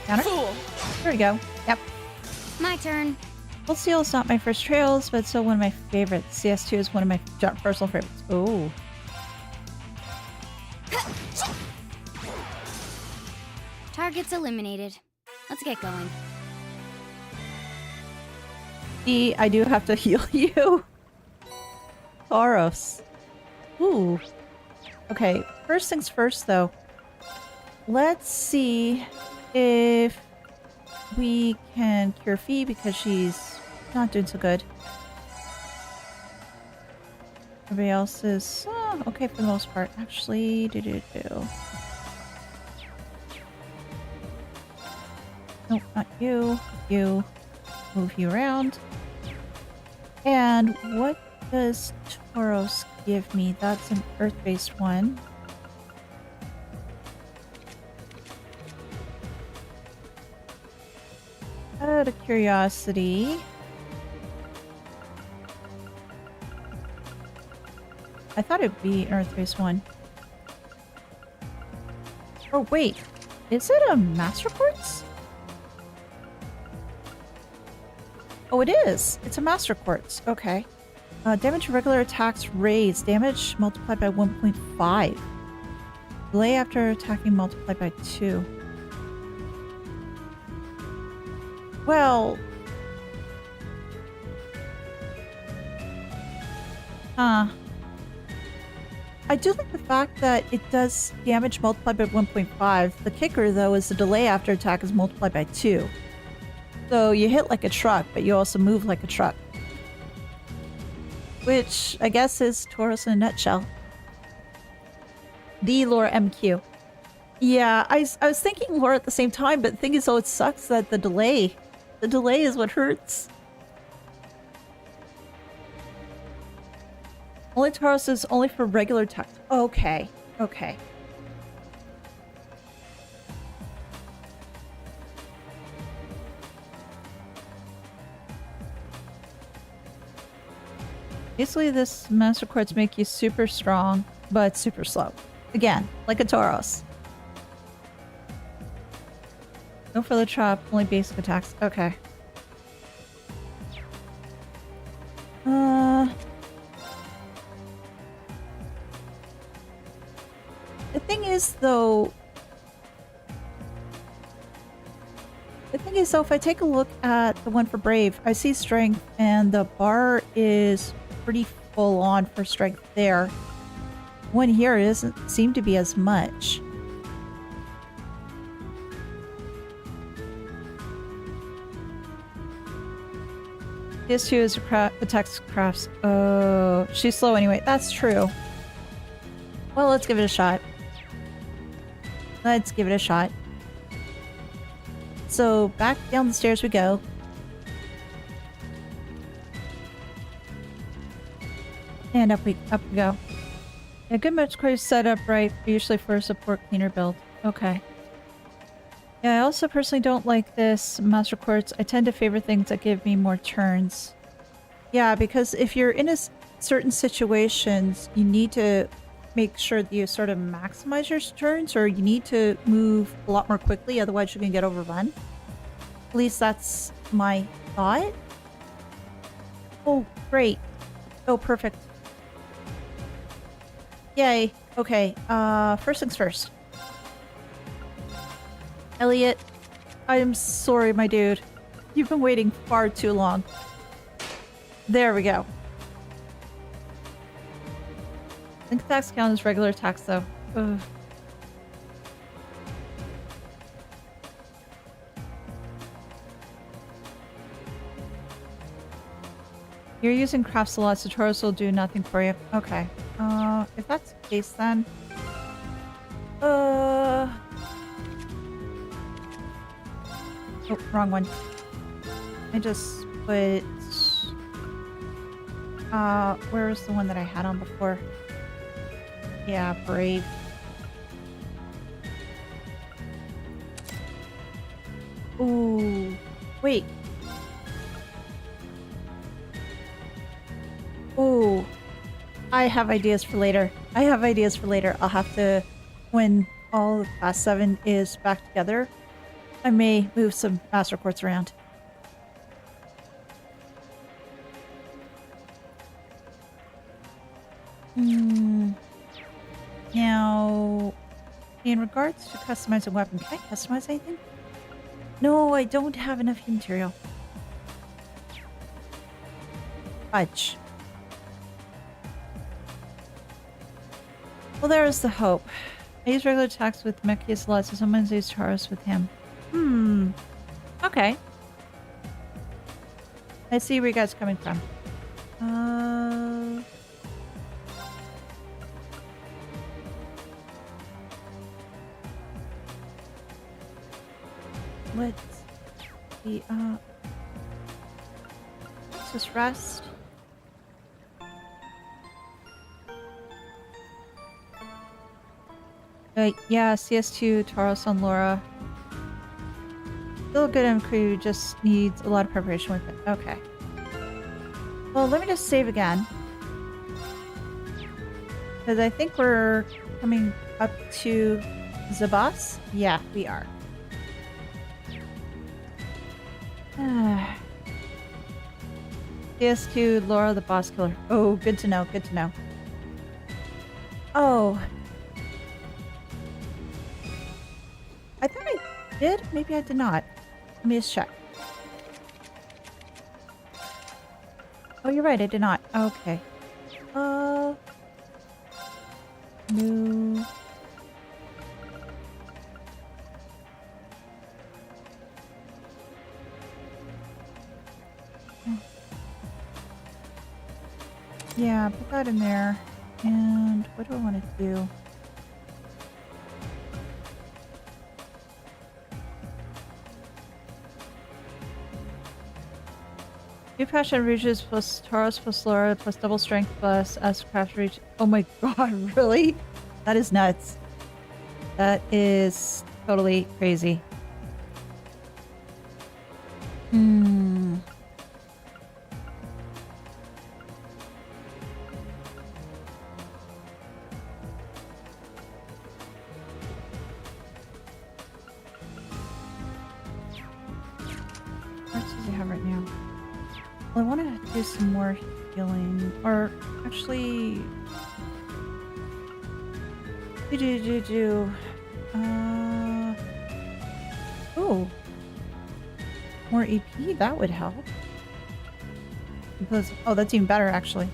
Counter? Fool. There we go. Yep. My turn. Cold Steel is not my first Trails, but it's still one of my favorites. CS2 is one of my personal favorites. Oh. Target's eliminated. Let's get going. I do have to heal you. Thors. Ooh. Okay, first things first though. Let's see if we can cure Fie because she's not doing so good. Everybody else is okay for the most part. Actually, Nope, not you. You. Move you around. And what does Thors give me? That's an earth-based one. Out of curiosity, I thought it'd be an earth-based one. Oh wait, is it a Master Quartz? Oh, it is. It's a Master Quartz. Okay. Damage to regular attacks raised. Damage multiplied by 1.5. Delay after attacking multiplied by 2. Well... I do like the fact that it does damage multiplied by 1.5. The kicker, though, is the delay after attack is multiplied by 2. So you hit like a truck, but you also move like a truck. Which, I guess, is Thors in a nutshell. The Laura MQ. Yeah, I was thinking Laura at the same time, but the thing is, though, it sucks that the delay is what hurts. Only Thors is only for regular attacks. Okay, okay. Basically, this Master Quartz make you super strong, but super slow. Again, like a Thors. No further trap, only basic attacks. Okay. The thing is, though, if I take a look at the one for Brave, I see strength, and the bar is pretty full on for strength there. One here doesn't seem to be as much. This too is attacks crafts. Oh, she's slow anyway. That's true. Well, let's give it a shot. Let's give it a shot. So back down the stairs we go. And up we go. A good match core is set up right, usually for a support cleaner build. Okay. Yeah, I also personally don't like this Master Quartz. I tend to favor things that give me more turns. Yeah, because if you're in certain situations, you need to make sure that you sort of maximize your turns, or you need to move a lot more quickly, otherwise you're going to get overrun. At least that's my thought. Oh, great. Oh, perfect. Yay. Okay, first things first. Elliot, I am sorry, my dude. You've been waiting far too long. There we go. Link attacks count as regular attacks, though. Ugh. You're using crafts a lot, so Thors will do nothing for you. Okay. If that's the case, then... Oh, wrong one. I just put... where was the one that I had on before? Yeah, Brave. Ooh. Wait. Ooh. I have ideas for later. I'll have to... When all of Class 7 is back together, I may move some Master Quartz around. Now, in regards to customizing weapon, can I customize anything? No, I don't have enough heat material. Fudge. Well, there is the hope. I use regular attacks with Machias a lot, so sometimes I use Thors with him. Okay. I see where you guys are coming from. Let's see, let's just rest. Yeah, CS2, Thors and Laura. Still good and crew, just needs a lot of preparation with it. Okay. Well, let me just save again. Because I think we're coming up to the boss. Yeah, we are. CS2, Laura the boss killer. Oh, good to know, good to know. Oh. I thought I did? Maybe I did not. Let me just check. Oh, you're right, I did not. Okay. No. Yeah, put that in there. And what do I want to do? New passion reaches plus Thors plus Laura plus double strength plus S craft reach. Oh my god, really? That is nuts. That is totally crazy. What does he have right now? Well, I want to do some more healing, or actually, oh, more EP, that would help. Because, oh, that's even better, actually.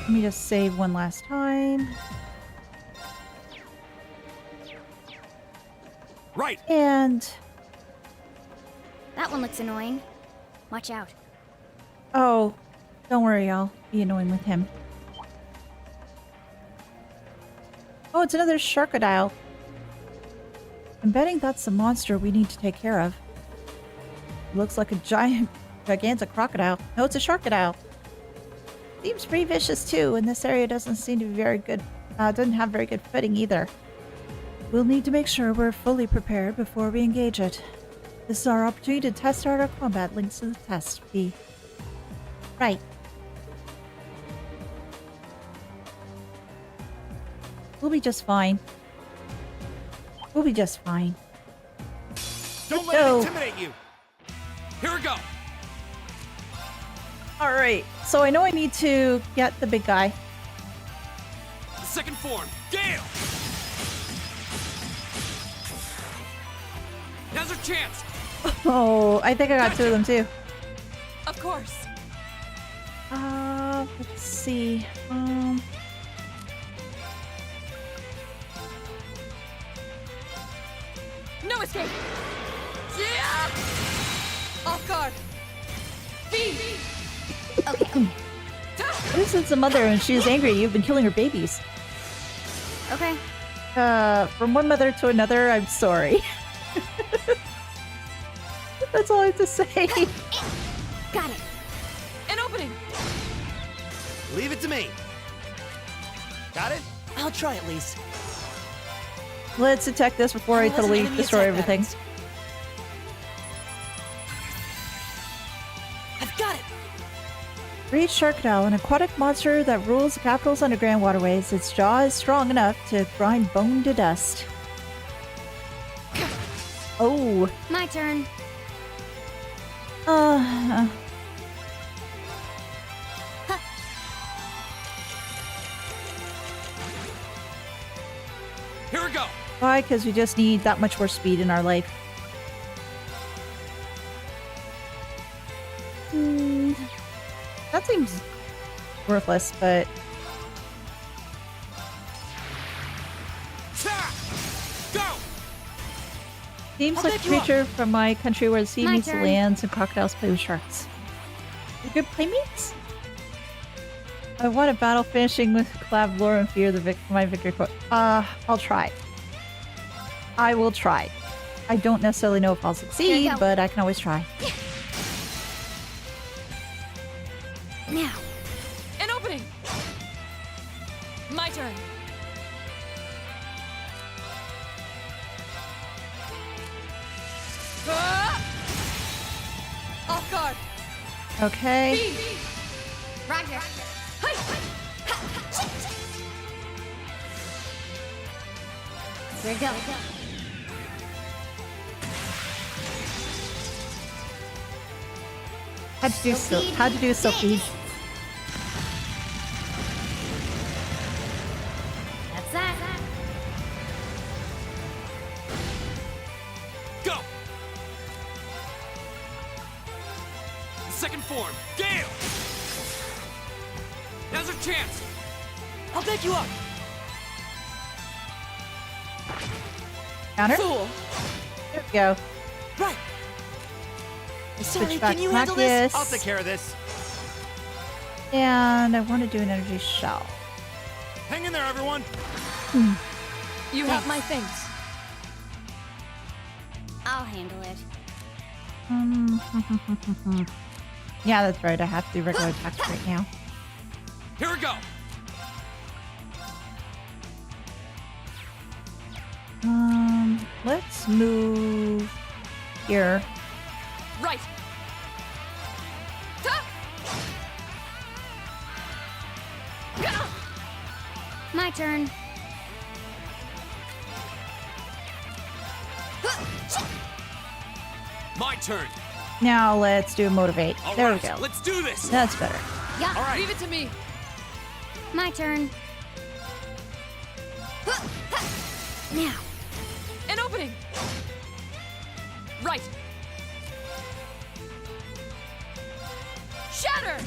Let me just save one last time. Right. And that one looks annoying. Watch out. Oh, don't worry, I'll be annoying with him. Oh, it's another Sharkadile. I'm betting that's the monster we need to take care of. It looks like a gigantic crocodile. No, it's a Sharkadile. Seems pretty vicious too, and this area doesn't seem to be very good. Doesn't have very good footing either. We'll need to make sure we're fully prepared before we engage it. This is our opportunity to test out our combat links to the test, Fie. Right. We'll be just fine. We'll be just fine. Don't let it intimidate you. Here we go. All right. So I know I need to get the big guy. The second form, Gale! Now's our chance! Oh, I think I got two of them too. Of course. Let's see. No escape. Yeah! Off guard. Fie! Okay. This is the mother, and she is angry. You've been killing her babies. Okay. From one mother to another, I'm sorry. That's all I have to say. Got it. An opening. Leave it to me. Got it? I'll try at least. Let's attack this before I Analyze totally enemy destroy attack everything. patterns. I've got it. Great Sharkadile, an aquatic monster that rules the capital's underground waterways. Its jaw is strong enough to grind bone to dust. Oh. My turn. Here we go! Why? Because we just need that much more speed in our life. That seems worthless, but Go! seems I'll like a back you up. creature from my country where the sea My meets the turn. lands and crocodiles play with sharks. They're good playmates? I want a battle finishing with collab Laura and Fear my victory quote. I'll try. I will try. I don't necessarily know if I'll Here succeed, you go. but I can always try. Now. An opening. My turn. Off guard. Okay. Fie! Roger. Here we go. Had to do Silky. That's that. Go! The second form, Gale! Now's our chance! I'll back you up. Counter. Fool. There we go. Right. Sorry, Switch back can you to handle this? Machias. I'll take care of this. And I want to do an energy shell. Hang in there, everyone. You have my thanks. I'll handle it. Yeah, that's right. I have to do regular attacks right now. Here we go! Let's move here. Right. My turn. My turn! Now let's do motivate. All There right, we go. let's do this! That's better. Yeah. All right. Leave it to me. My turn. Now. An opening. Right. Shatter.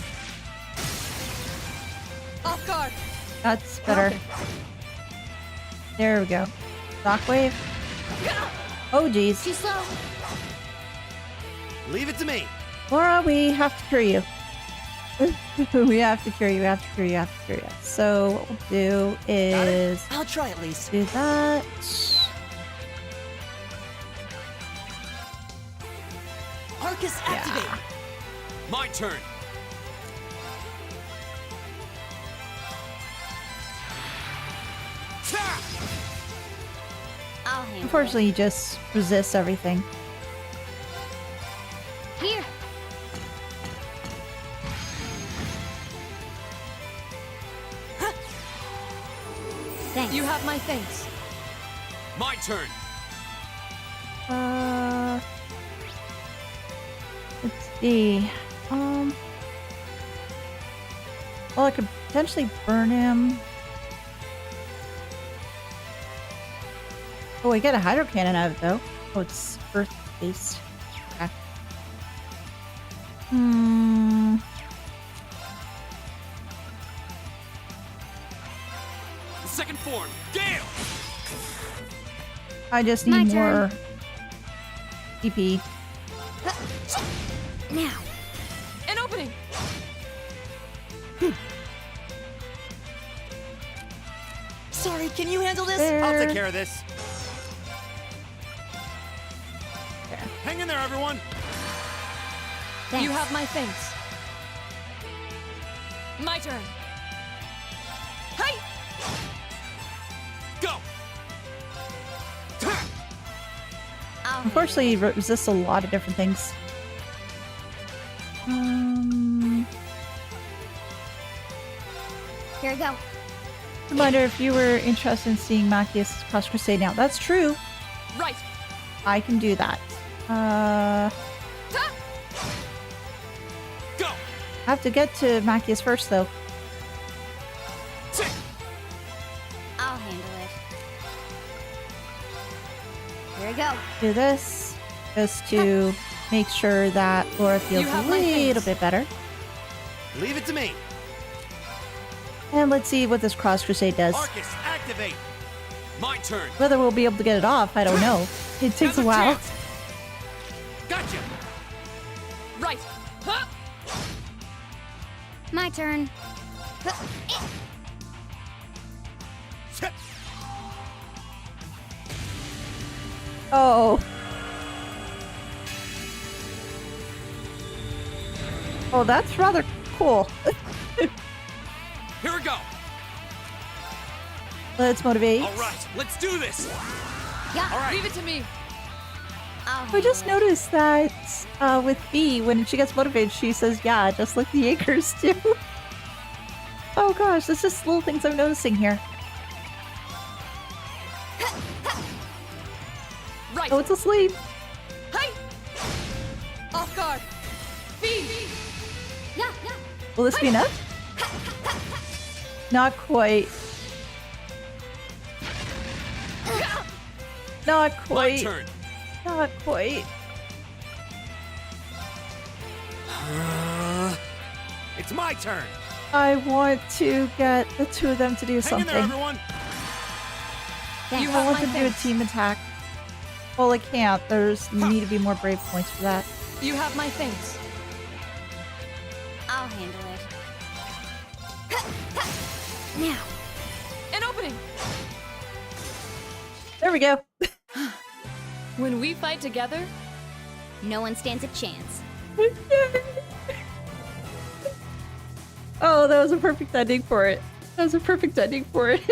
Off guard. That's better. There we go. Shockwave. Oh, geez. Too slow. Leave it to me. Laura, we have to cure you. We have to cure you. We have to cure you. We have to cure you. So what we'll do is I'll try at least. do that. Arcus activate. My turn! I'll handle Unfortunately, you just resist everything. it. Here. Thanks. You have my thanks. My turn! Let's see. Well, I could potentially burn him. Oh, I get a hydro cannon out of it, though. Oh, it's earth-based. Okay. Second form, Gale! I just My need turn. more DP. Now. An opening. Sorry, can you handle this? There. I'll take care of this. There. Hang in there, everyone. Thanks. You have my thanks. My turn. Hey! Go! I'll Unfortunately, it resists a lot of different things. Here we go. Reminder, if you were interested in seeing Machias' Cross Crusade now, that's true. Right. I can do that. Go! I have to get to Machias first, though. Sit! I'll handle it. Here we go. Do this just to make sure that Laura feels You a have my little thanks. bit better. Leave it to me. And let's see what this Cross Crusade does. Arcus, activate. My turn! Whether we'll be able to get it off, I don't know. It takes a Now's while. chance. Gotcha! Right. Huh? My turn. Sit. Oh. Oh, that's rather cool. Here we go! Let's motivate. All right, let's do this! Yeah. All right, Leave it to me. I'll I just handle it. noticed that with Fie, when she gets motivated, she says, yeah, just like the Acres do. Oh gosh, there's just little things I'm noticing here. Right. Oh, it's asleep. Hey! Off guard. Fie! Yeah, yeah. Will this be enough? Not quite. Not my quite. turn! Not quite. It's my turn. I want to get the two of them to do Hang in something. there, everyone. Thanks. You I have want my them to do a thanks. team attack. Well, I can't. There's need to be more brave points for that. You have my thanks. I'll handle it. Now. An opening. There we go. When we fight together, No one stands a chance. Oh, that was a perfect ending for it. That was a perfect ending for it.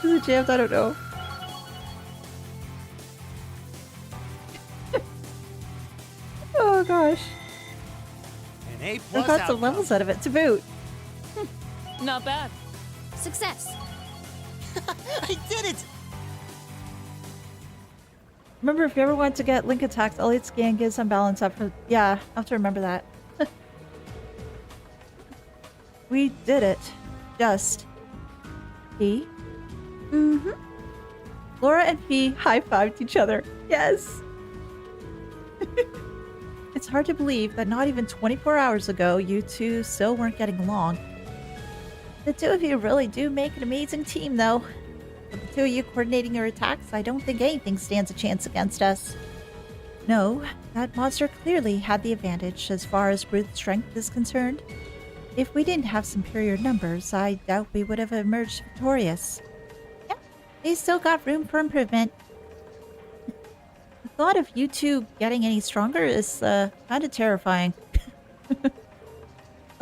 Is it jammed? I don't know. Oh gosh. An A I plus got some outcome. levels out of it to boot. not bad. Success. I did it! Remember, if you ever want to get link attacks, Elliot scan gives some balance up for. Yeah, I'll have to remember that. We did it. Just. Fie? Mm-hmm. Laura and Fie high-fived each other. Yes! It's hard to believe that not even 24 hours ago, you two still weren't getting along. The two of you really do make an amazing team, though. With the two of you coordinating your attacks, I don't think anything stands a chance against us. No, that monster clearly had the advantage as far as brute strength is concerned. If we didn't have superior numbers, I doubt we would have emerged victorious. Yeah, they still got room for improvement. The thought of you two getting any stronger is, kind of terrifying.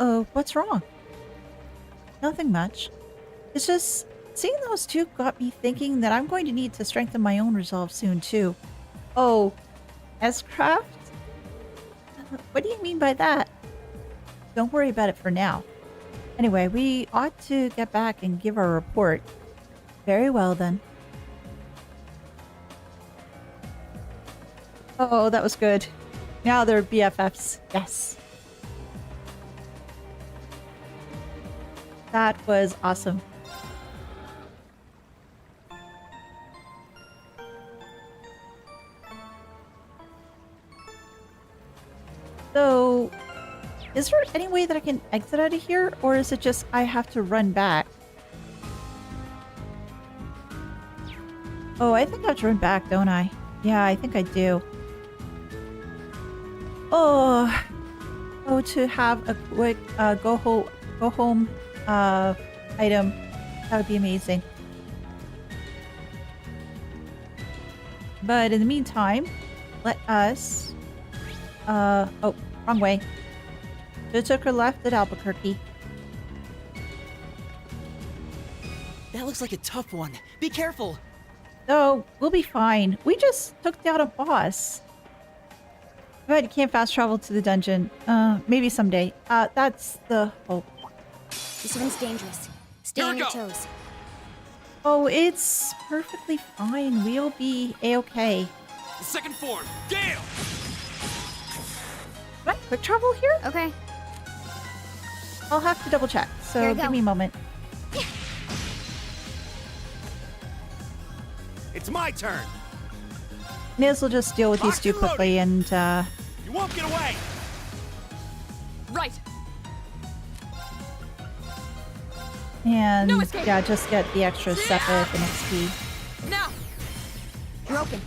Oh, what's wrong? Nothing much. It's just, seeing those two got me thinking that I'm going to need to strengthen my own resolve soon, too. Oh, S-Craft? What do you mean by that? Don't worry about it for now. Anyway, we ought to get back and give our report. Very well, then. Oh, that was good. Now they're BFFs. Yes. That was awesome. So, is there any way that I can exit out of here? Or is it just I have to run back? Oh, I think I have to run back, don't I? Yeah, I think I do. Oh, to have a quick go home item. That would be amazing. But in the meantime, let us... oh, wrong way. Just took her left at Albuquerque. That looks like a tough one. Be careful. Oh, we'll be fine. We just took down a boss. But you can't fast travel to the dungeon. Maybe someday. That's the hope. This one's dangerous. Stay Here on we your go. toes. Oh, it's perfectly fine. We'll be a-okay. The second form, Gale! Can I quick travel here? Okay. I'll have to double check. Here So we give go. me a moment. It's my turn. May as well just deal with these two Locked and quickly and You won't get away. Right. and No escape. yeah, just get the extra step of an XP. Now. You're open.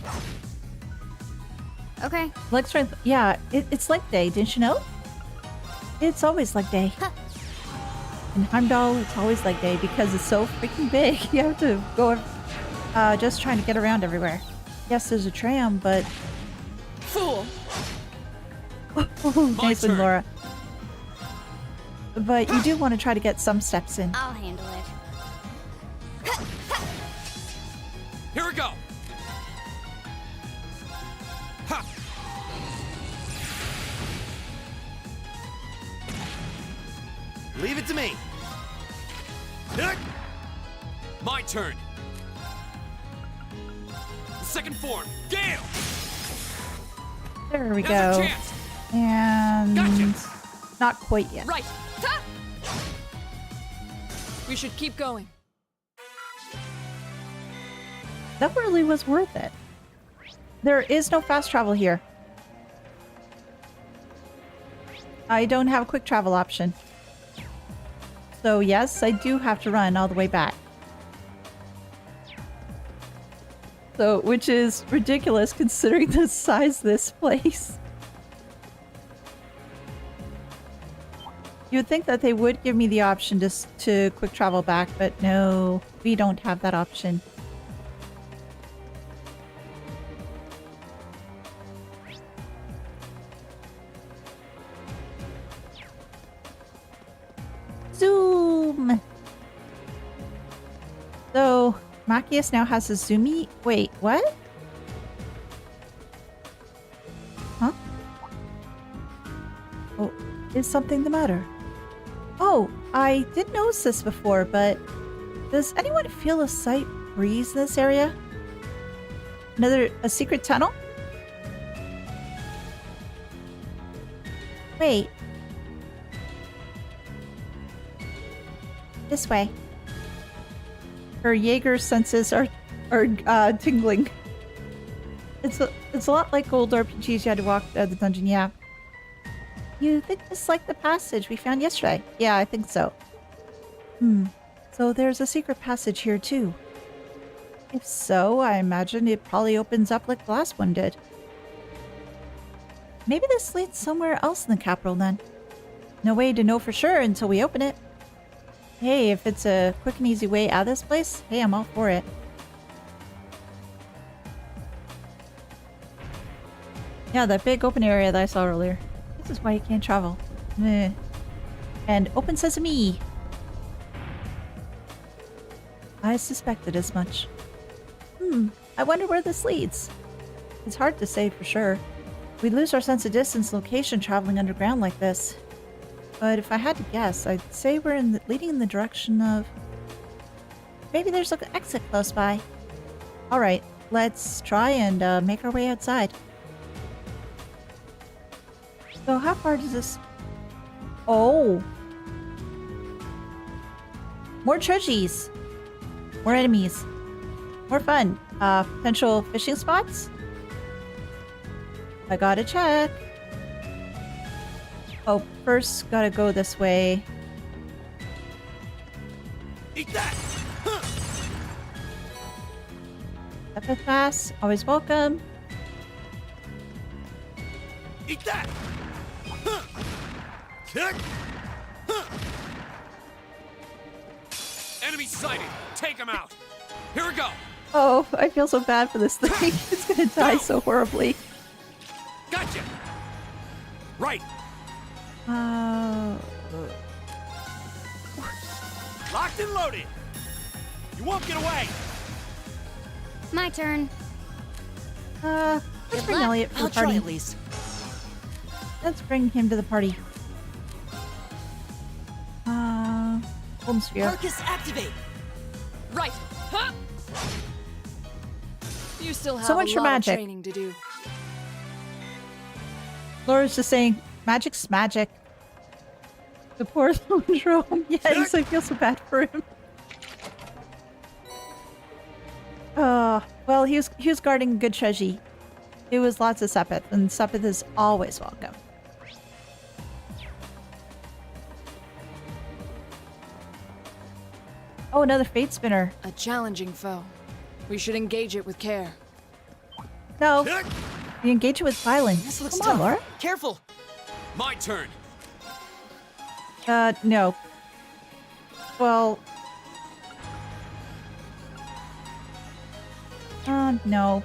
Okay. Leg strength, yeah, it's leg day, didn't you know? It's always leg day. Huh. In Heimdallr, it's always leg day because it's so freaking big. You have to go just trying to get around everywhere. Yes, there's a tram, but... Fool. Nice one, turn. Laura. But you do want to try to get some steps in. I'll handle it. Here we go! Ha! Leave it to me. My turn! The second form, Gale! There we Now's go. your chance! And... Gotcha. not quite yet. Right. Ta! We should keep going. That really was worth it. There is no fast travel here. I don't have a quick travel option. So yes, I do have to run all the way back. So, which is ridiculous considering the size of this place. You would think that they would give me the option just to quick travel back, but no, we don't have that option. Zoom! So, Machias now has a zoomy... Wait, what? Huh? Oh, is something the matter? Oh, I did notice this before, but does anyone feel a slight breeze in this area? A secret tunnel? Wait. This way. Her Jaeger senses are tingling. It's a lot like old RPGs you had to walk the dungeon, yeah. You think this is like the passage we found yesterday? Yeah, I think so. So there's a secret passage here too. If so, I imagine it probably opens up like the last one did. Maybe this leads somewhere else in the capital then. No way to know for sure until we open it. Hey, if it's a quick and easy way out of this place, hey, I'm all for it. Yeah, that big open area that I saw earlier. This is why you can't travel. Meh. And open sesame! I suspected as much. I wonder where this leads. It's hard to say for sure. We lose our sense of distance and location traveling underground like this. But if I had to guess, I'd say we're leading in the direction of... Maybe there's an exit close by. Alright, let's try and make our way outside. So how far does this... Oh! More treasures. More enemies. More fun. Potential fishing spots? I gotta check. Oh, first gotta go this way. Eat that! Huh. Epic pass, always welcome. Eat that! Huh. Kick! Huh. Enemy sighted! Take him out! Here we go! Oh, I feel so bad for this thing. It's gonna die so horribly. Gotcha! Right! Locked and loaded! You won't get away! My turn. Let's Good bring luck. Elliot to the I'll try party. at least. Let's bring him to the party. Golden sphere. Arcus, activate! Right. Huh? You still have So much a for lot magic. of training to do. Laura's just saying, magic's magic. The poor Thondrome. Yes, I feel so bad for him. Well, he was guarding good treasure. It was lots of Sepith, and Sepith is always welcome. Oh, another fate spinner. A challenging foe. We should engage it with care. No, Kick! you engage it with violence. This looks Come tough. on, Laura. Careful! My turn! No. Well... no.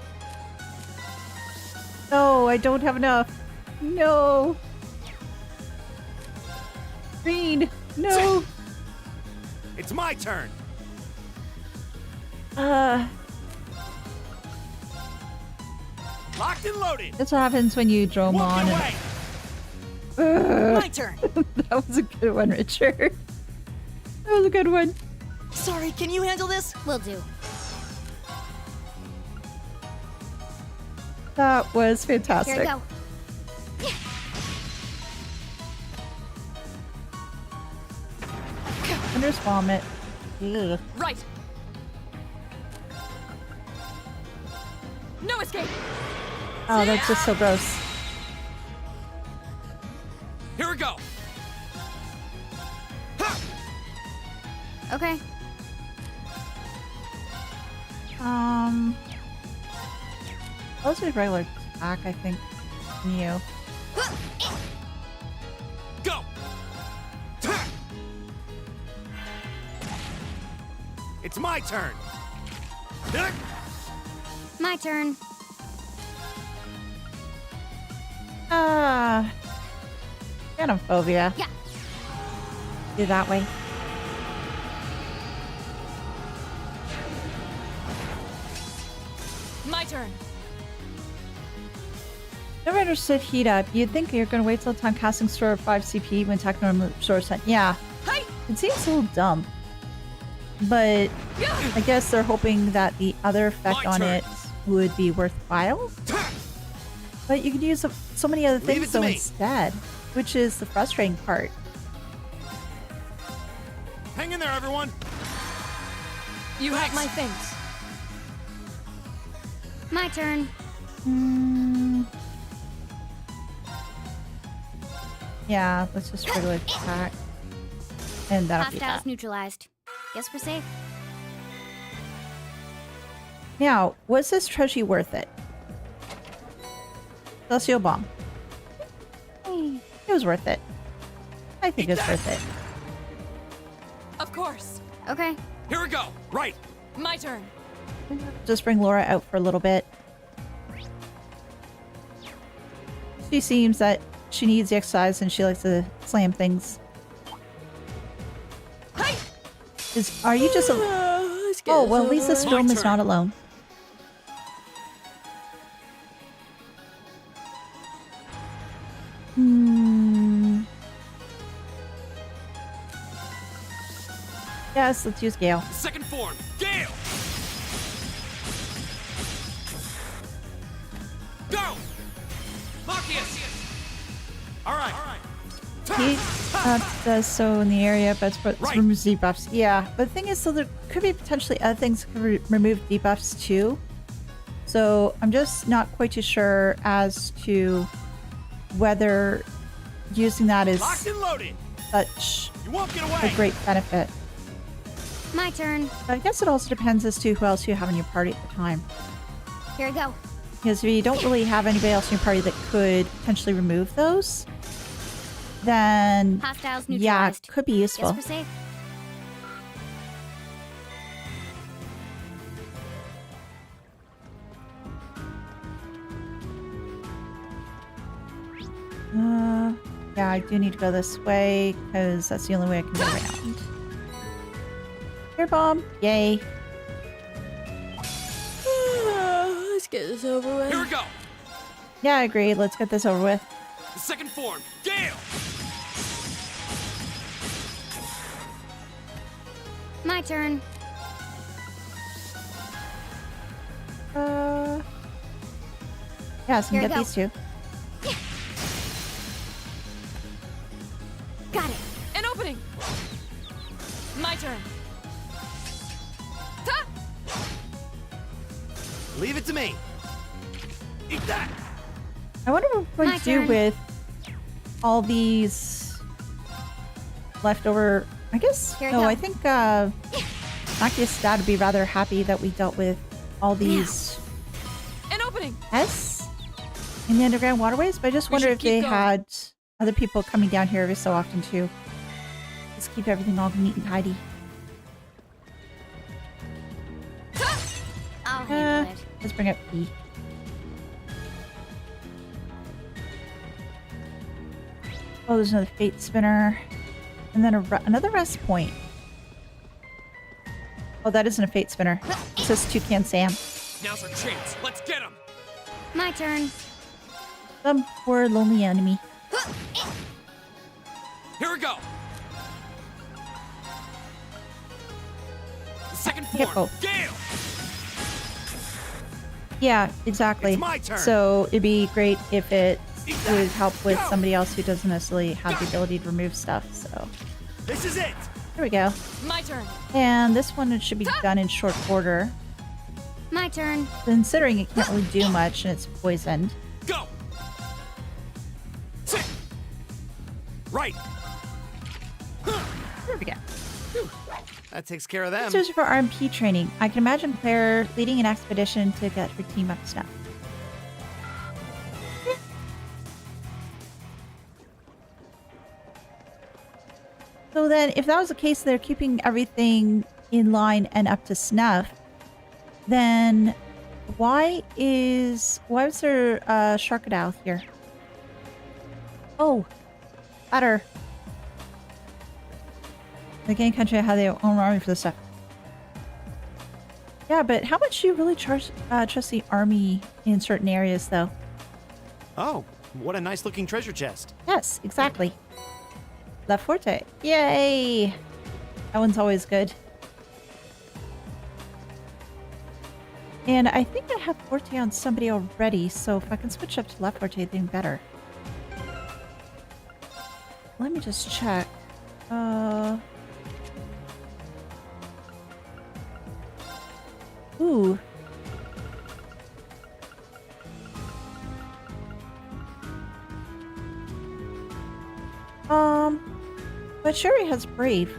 No, I don't have enough. No. Green, no. It's my turn! Locked and loaded! That's what happens when you drone Won't on. get away! My turn! That was a good one, Richard. That was a good one. Sorry, can you handle this? Will do. That was Here fantastic. we go. Thunder's vomit. Ugh. Right. No escape. Oh, that's just so gross. Here we go! Okay. Those are regular attack, I think. From you. Go! It's my turn! Kick! My turn. Phobia. Yeah. Do that way. My turn. Never understood heat up. You'd think you're gonna wait till time casting store 5 CP when attack normal store set. Yeah. Hey! It seems a little dumb. But I guess they're hoping that the other effect My on turn. it would be worthwhile. But you could use so many other Leave things it to though me. instead, which is the frustrating part. Hang in there, everyone! You have my thanks. My turn. Yeah, let's just regular attack. And that'll be Hostiles that. neutralized. Guess we're safe. Now, was this treasure worth it? Celestial Bomb. It was worth it. I think it's worth it. Of course. Okay. Here we go! Right! My turn. Just bring Laura out for a little bit. She seems that she needs the exercise and she likes to slam things. Hey! Are you just a... Oh, well, at least this My storm is turn. not alone. Yes, let's use Gale. Second form! Gale! Go! Machias! Alright! he does so in the area, but it Right. removes debuffs. Yeah, but the thing is, so there could be potentially other things that could remove debuffs too. So I'm just not quite too sure as to whether using that is Locked and loaded. such You won't get a away. great benefit. My turn. But I guess it also depends as to who else you have in your party at the time. Here we go. Because if you don't really have anybody else in your party that could potentially remove those, then Hostiles yeah, neutralized. it could be Guess useful. we're safe. Yeah, I do need to go this way because that's the only way I can get around. Air bomb, yay! Let's get this over with. Here we go. Yeah, I agree. Let's get this over with. The second form. Gale. My turn. Yeah, so we Here can we get go. these two. Got it. An opening. My turn. Ta! Leave it to me. Eat that. I wonder what we're My going to do turn. with all these leftover. I guess. Here we No, go. I think Machias' dad would be rather happy that we dealt with all these An opening. pests in the underground waterways. But I just We wonder should if they keep going. had other people coming down here every so often too. Just keep everything all neat and tidy. I'll handle it. Let's bring up Fie. Oh, there's another fate spinner. And then another rest point. Oh, that isn't a fate spinner. It says Toucan Sam. Now's our chance. Let's get him. My turn. Some poor lonely enemy. Here we go. The second Yeah, form. oh. Gale. Yeah, exactly. It's my turn. So it'd be great if it Eat that. would help with Go. somebody else who doesn't necessarily have the ability to remove stuff. So This is it. there we go. My turn. And this one should be done in short order, My turn. considering it can't really do much and it's poisoned. Go. Sit. Right. There we go. That takes care of them. These are for RMP training. I can imagine Claire leading an expedition to get her team up to snuff. So then, if that was the case, they're keeping everything in line and up to snuff, then why was there a Sharkadile here? Oh, better. The game country had their own army for this stuff. Yeah, but how much do you really trust the army in certain areas, though? Oh, what a nice looking treasure chest. Yes, exactly. La Forte. Yay! That one's always good. And I think I have Forte on somebody already, so if I can switch up to La Forte, then better. Let me just check. Ooh. But Sherry has Brave. It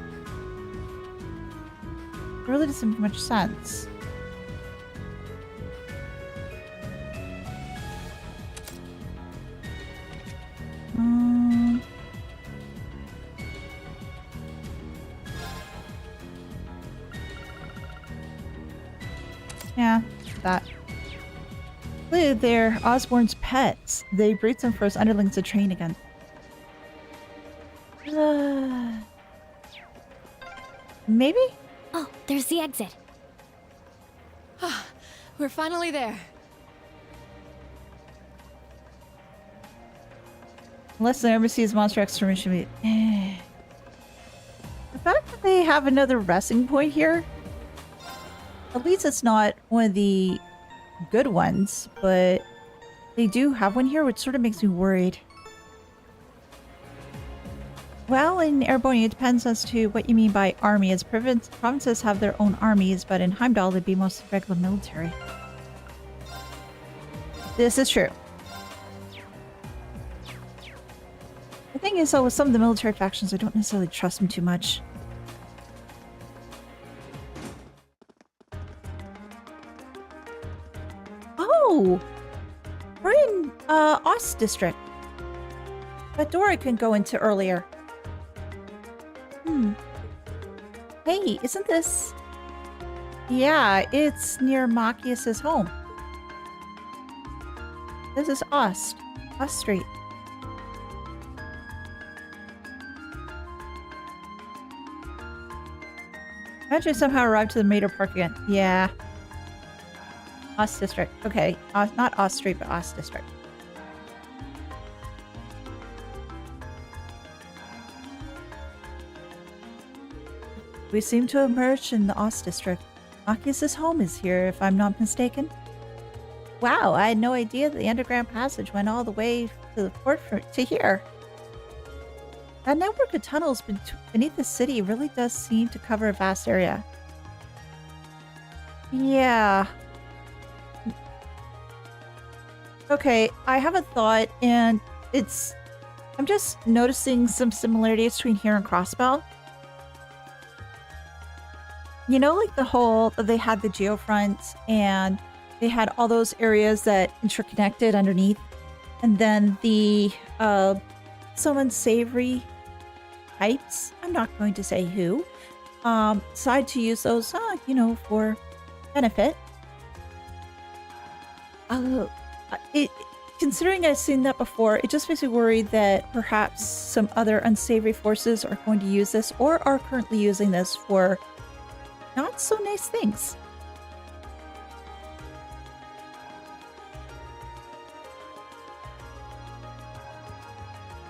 really doesn't make much sense. Yeah, that. Look, they're Osborne's pets. They breed them for his underlings to train again. Maybe? Oh, there's the exit. We're finally there. Unless the overseas monster extermination. The fact that they have another resting point here, at least it's not one of the good ones, but they do have one here, which sort of makes me worried. Well, in Erebonia, it depends as to what you mean by army, as provinces have their own armies, but in Heimdallr, they'd be mostly regular military. This is true. The thing is, though, with some of the military factions, I don't necessarily trust them too much. Oh! We're in, Ost District. That door I couldn't go into earlier. Hey, isn't this... Yeah, it's near Machias' home. This is Ost Street. Imagine I somehow arrived to the Mater Park again. Yeah. Ost District. Okay. Not Ost Street, but Ost District. We seem to have emerged in the Ost District. Machias' home is here, if I'm not mistaken. Wow, I had no idea that the underground passage went all the way to the port to here. That network of tunnels beneath the city really does seem to cover a vast area. Yeah. Okay, I have a thought, and I'm just noticing some similarities between here and Crossbell. You know, like they had the geofront, and they had all those areas that interconnected underneath, and then the some unsavory types, I'm not going to say who, decide to use those, for benefit. Considering I've seen that before, it just makes me worried that perhaps some other unsavory forces are going to use this, or are currently using this for not so nice things.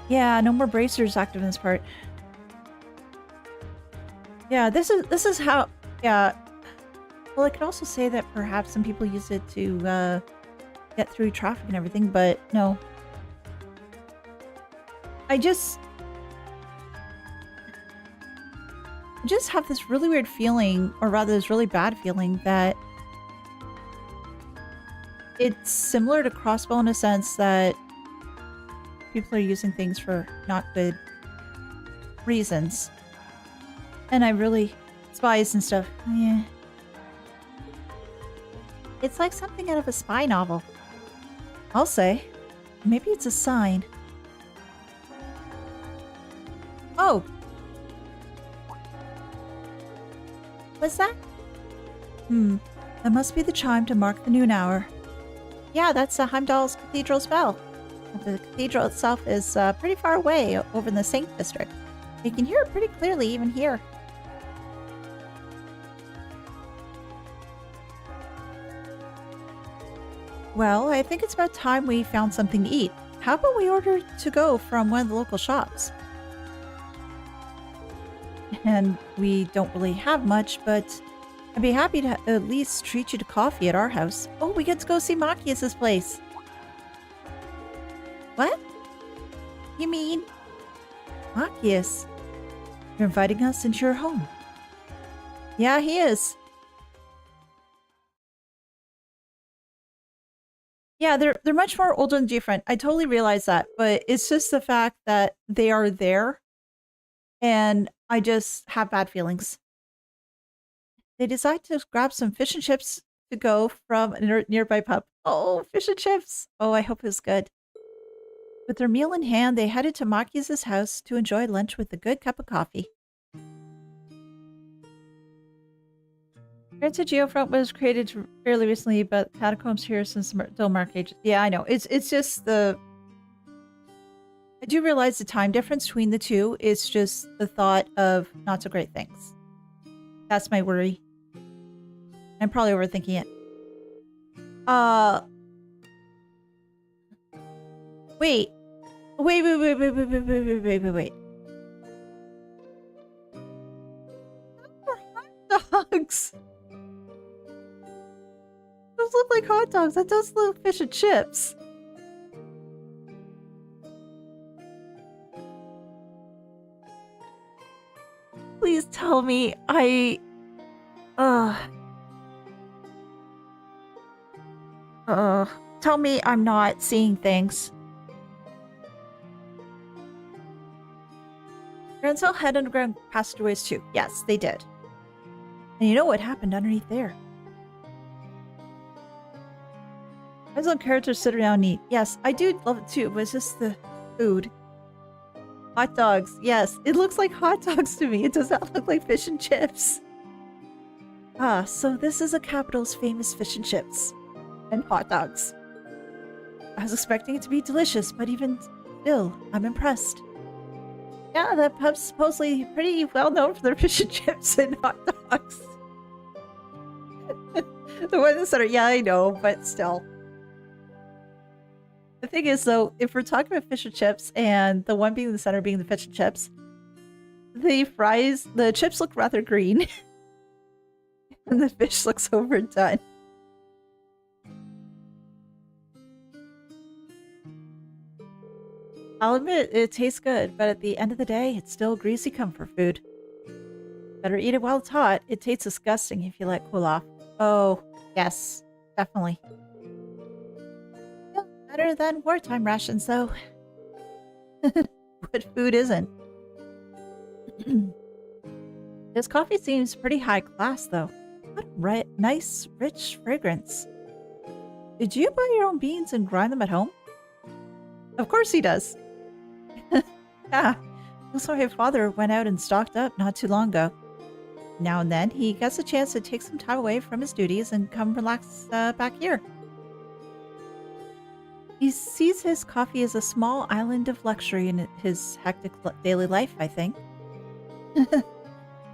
Yeah, no more bracers active in this part. Yeah, this is how. Yeah. Well, I could also say that perhaps some people use it to get through traffic and everything, but no. I just have this really weird feeling, or rather this really bad feeling, that it's similar to Crossbow in a sense that people are using things for not good reasons. And I really... spies and stuff. Yeah. It's like something out of a spy novel. I'll say. Maybe it's a sign. Oh! What's that? That must be the chime to mark the noon hour. Yeah, that's Heimdallr's cathedral's bell. The cathedral itself is pretty far away over in the Saint District. You can hear it pretty clearly even here. Well, I think it's about time we found something to eat. How about we order to go from one of the local shops? And we don't really have much, but I'd be happy to at least treat you to coffee at our house. Oh, we get to go see Machias' place. What? You mean... Machias? You're inviting us into your home. Yeah, he is. Yeah, they're much more older and different. I totally realize that, but it's just the fact that they are there, and I just have bad feelings. They decide to grab some fish and chips to go from a nearby pub. Oh, fish and chips! Oh, I hope it's good. With their meal in hand, they headed to Machias' house to enjoy lunch with a good cup of coffee. Granted, Geofront was created fairly recently, but catacombs here since the Mark Age. Yeah, I know. It's just the... I do realize the time difference between the two is just the thought of not so great things. That's my worry. I'm probably overthinking it. Wait. Wait. Hot dogs! Those look like hot dogs. That does look fish and chips. Please tell me tell me I'm not seeing things. Granzel had underground passageways too. Yes, they did. And you know what happened underneath there? Granzel characters sit around and eat. Yes, I do love it too, but it's just the food. Hot dogs. Yes, it looks like hot dogs to me. It does not look like fish and chips. Ah, so this is the capital's famous fish and chips. And hot dogs. I was expecting it to be delicious, but even still, I'm impressed. Yeah, that pub's supposedly pretty well known for their fish and chips and hot dogs. The one in the center, yeah, I know, but still. The thing is, though, if we're talking about fish and chips, and the one being in the center being the fish and chips, the chips look rather green. And the fish looks overdone. I'll admit, it tastes good, but at the end of the day, it's still greasy comfort food. Better eat it while it's hot. It tastes disgusting if you let it cool off. Oh, yes, definitely. Still better than wartime rations, though. What food isn't? This coffee seems pretty high class, though. What a nice, rich fragrance. Did you buy your own beans and grind them at home? Of course he does. Yeah, looks like my father went out and stocked up not too long ago. Now and then, he gets a chance to take some time away from his duties and come relax back here. He sees his coffee as a small island of luxury in his hectic daily life, I think.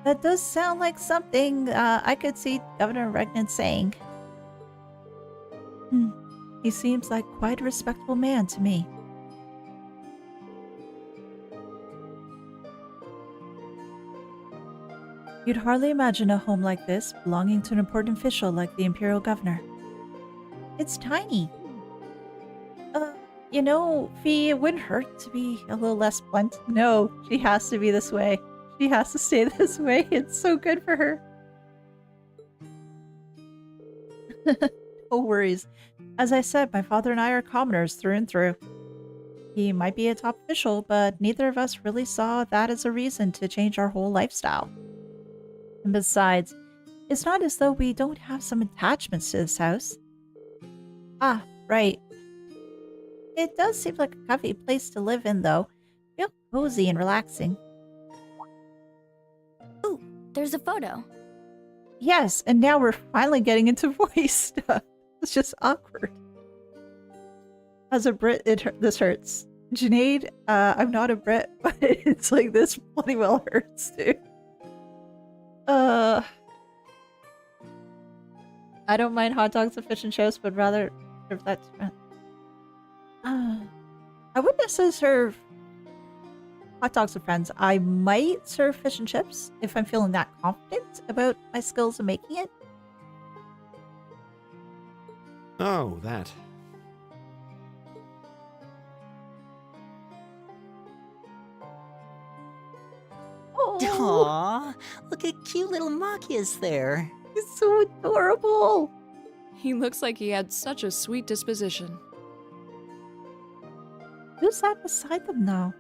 That does sound like something I could see Governor Regnant saying. He seems like quite a respectable man to me. You'd hardly imagine a home like this belonging to an important official like the Imperial Governor. It's tiny. You know, Fie, it wouldn't hurt to be a little less blunt. No, she has to be this way. She has to stay this way. It's so good for her. No worries. As I said, my father and I are commoners through and through. He might be a top official, but neither of us really saw that as a reason to change our whole lifestyle. And besides, it's not as though we don't have some attachments to this house. Ah, right. It does seem like a comfy place to live in, though. Real cozy and relaxing. Ooh, there's a photo. Yes, and now we're finally getting into voice stuff. It's just awkward. As a Brit, this hurts. Junaid, I'm not a Brit, but it's like this bloody well hurts too. I don't mind hot dogs and fish and chips, but rather serve that to I wouldn't necessarily serve hot dogs with friends. I might serve fish and chips if I'm feeling that confident about my skills in making it. Oh, that. Aww, look at cute little Machias there. It's so adorable. He looks like he had such a sweet disposition. Who's that beside them now?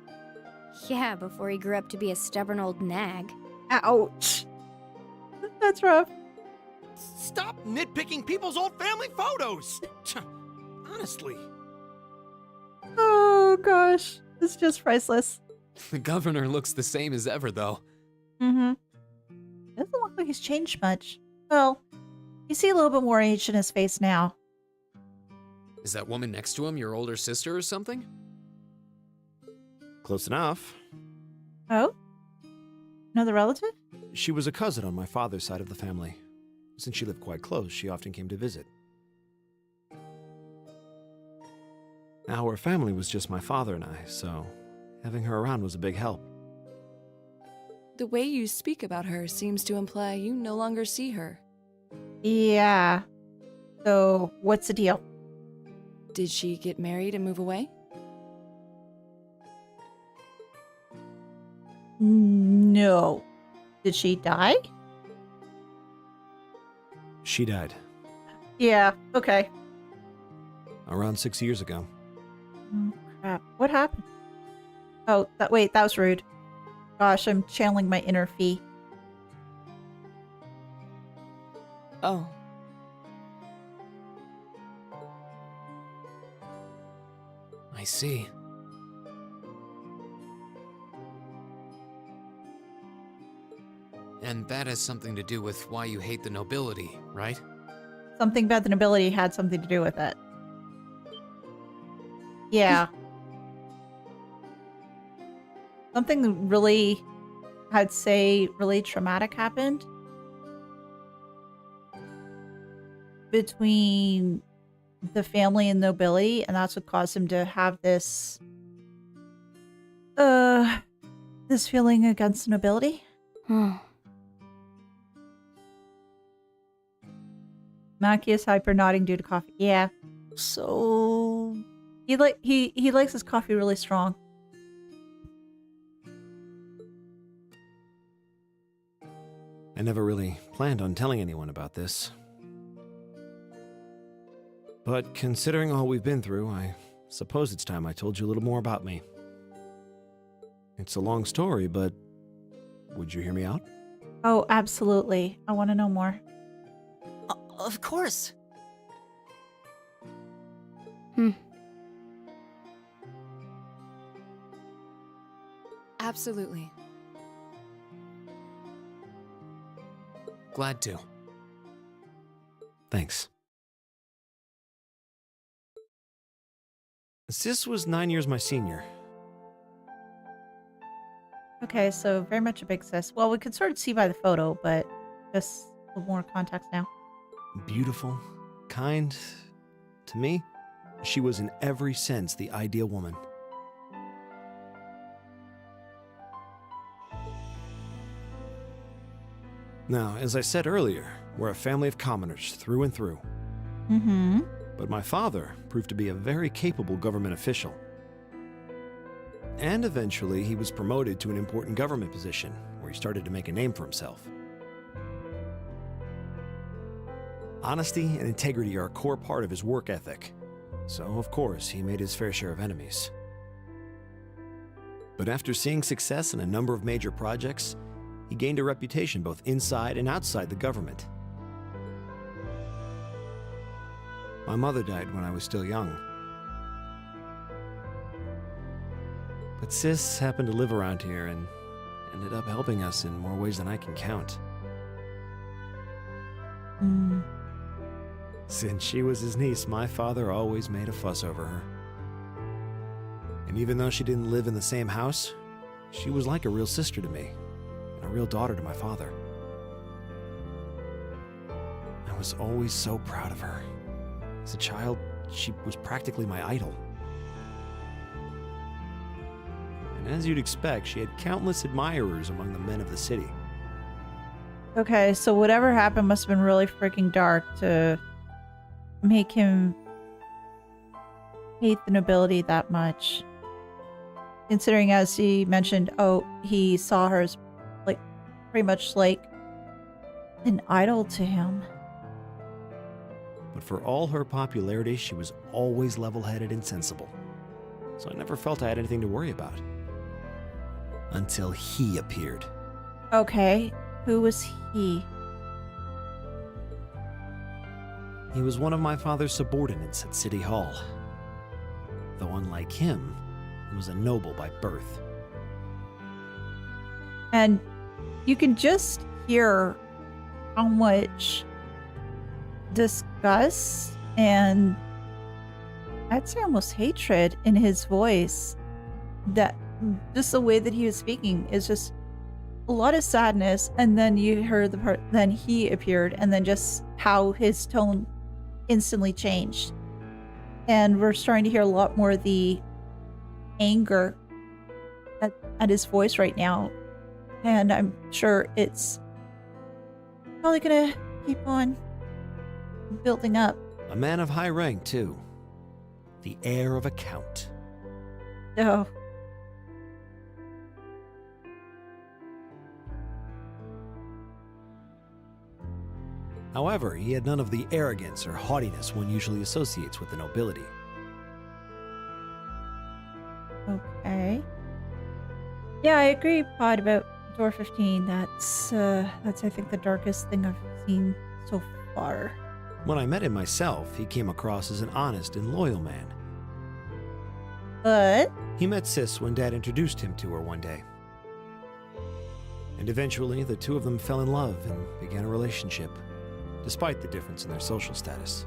Yeah, before he grew up to be a stubborn old nag. Ouch. That's rough. Stop nitpicking people's old family photos! Honestly. Oh gosh. It's just priceless. The governor looks the same as ever, though. Mm-hmm. Doesn't look like he's changed much. Well, you see a little bit more age in his face now. Is that woman next to him your older sister or something? Close enough. Oh? Another relative? She was a cousin on my father's side of the family. Since she lived quite close, she often came to visit. Our family was just my father and I, so having her around was a big help. The way you speak about her seems to imply you no longer see her. Yeah. So, what's the deal? Did she get married and move away? No. Did she die? She died Yeah, okay. around 6 years ago. Oh, crap. What happened? Oh, that was rude. Gosh, I'm channeling my inner Fie. Oh. I see. And that has something to do with why you hate the nobility, right? Something about the nobility had something to do with it. Yeah. Something really, I'd say, really traumatic happened between the family and nobility, and that's what caused him to have this this feeling against the nobility. Machias hyper nodding due to coffee. Yeah. So... He likes his coffee really strong. I never really planned on telling anyone about this. But considering all we've been through, I suppose it's time I told you a little more about me. It's a long story, but would you hear me out? Oh, absolutely. I want to know more. Of course. Absolutely. Glad to. Thanks. Sis was 9 years my senior. Okay, so very much a big sis. Well, we could sort of see by the photo, but just a little more context now. Beautiful, kind. To me, she was in every sense the ideal woman. Now, as I said earlier, we're a family of commoners through and through. Mm-hmm. But my father proved to be a very capable government official. And eventually, he was promoted to an important government position, where he started to make a name for himself. Honesty and integrity are a core part of his work ethic. So, of course, he made his fair share of enemies. But after seeing success in a number of major projects, he gained a reputation both inside and outside the government. My mother died when I was still young. But Sis happened to live around here and ended up helping us in more ways than I can count. Since she was his niece, my father always made a fuss over her. And even though she didn't live in the same house, she was like a real sister to me, and a real daughter to my father. I was always so proud of her. As a child, she was practically my idol. And as you'd expect, she had countless admirers among the men of the city. Okay, so whatever happened must have been really freaking dark to make him hate the nobility that much. Considering, as he mentioned, oh, he saw her as like pretty much like an idol to him. But for all her popularity, she was always level-headed and sensible. So I never felt I had anything to worry about. Until he appeared. Okay, who was he? He was one of my father's subordinates at City Hall. Though unlike him, he was a noble by birth. And you can just hear how much disgust and I'd say almost hatred in his voice. That just the way that he was speaking is just a lot of sadness, and then you heard the part, then he appeared, and then just how his tone instantly changed. And we're starting to hear a lot more of the anger at his voice right now. And I'm sure it's probably gonna keep on building up. A man of high rank, too. The heir of a count. Oh. However, he had none of the arrogance or haughtiness one usually associates with the nobility. Okay. Yeah, I agree, Pod, about door 15. That's I think the darkest thing I've seen so far. When I met him myself, he came across as an honest and loyal man. But He met Sis when Dad introduced him to her one day. And eventually, the two of them fell in love and began a relationship, despite the difference in their social status.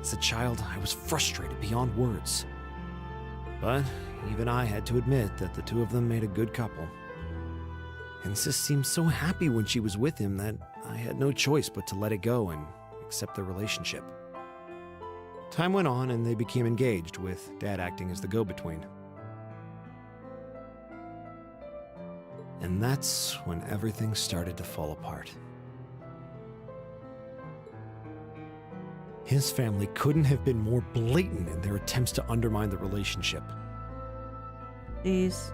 As a child, I was frustrated beyond words. But even I had to admit that the two of them made a good couple. And Sis seemed so happy when she was with him that I had no choice but to let it go and accept their relationship. Time went on and they became engaged, with Dad acting as the go-between. And that's when everything started to fall apart. His family couldn't have been more blatant in their attempts to undermine the relationship. these.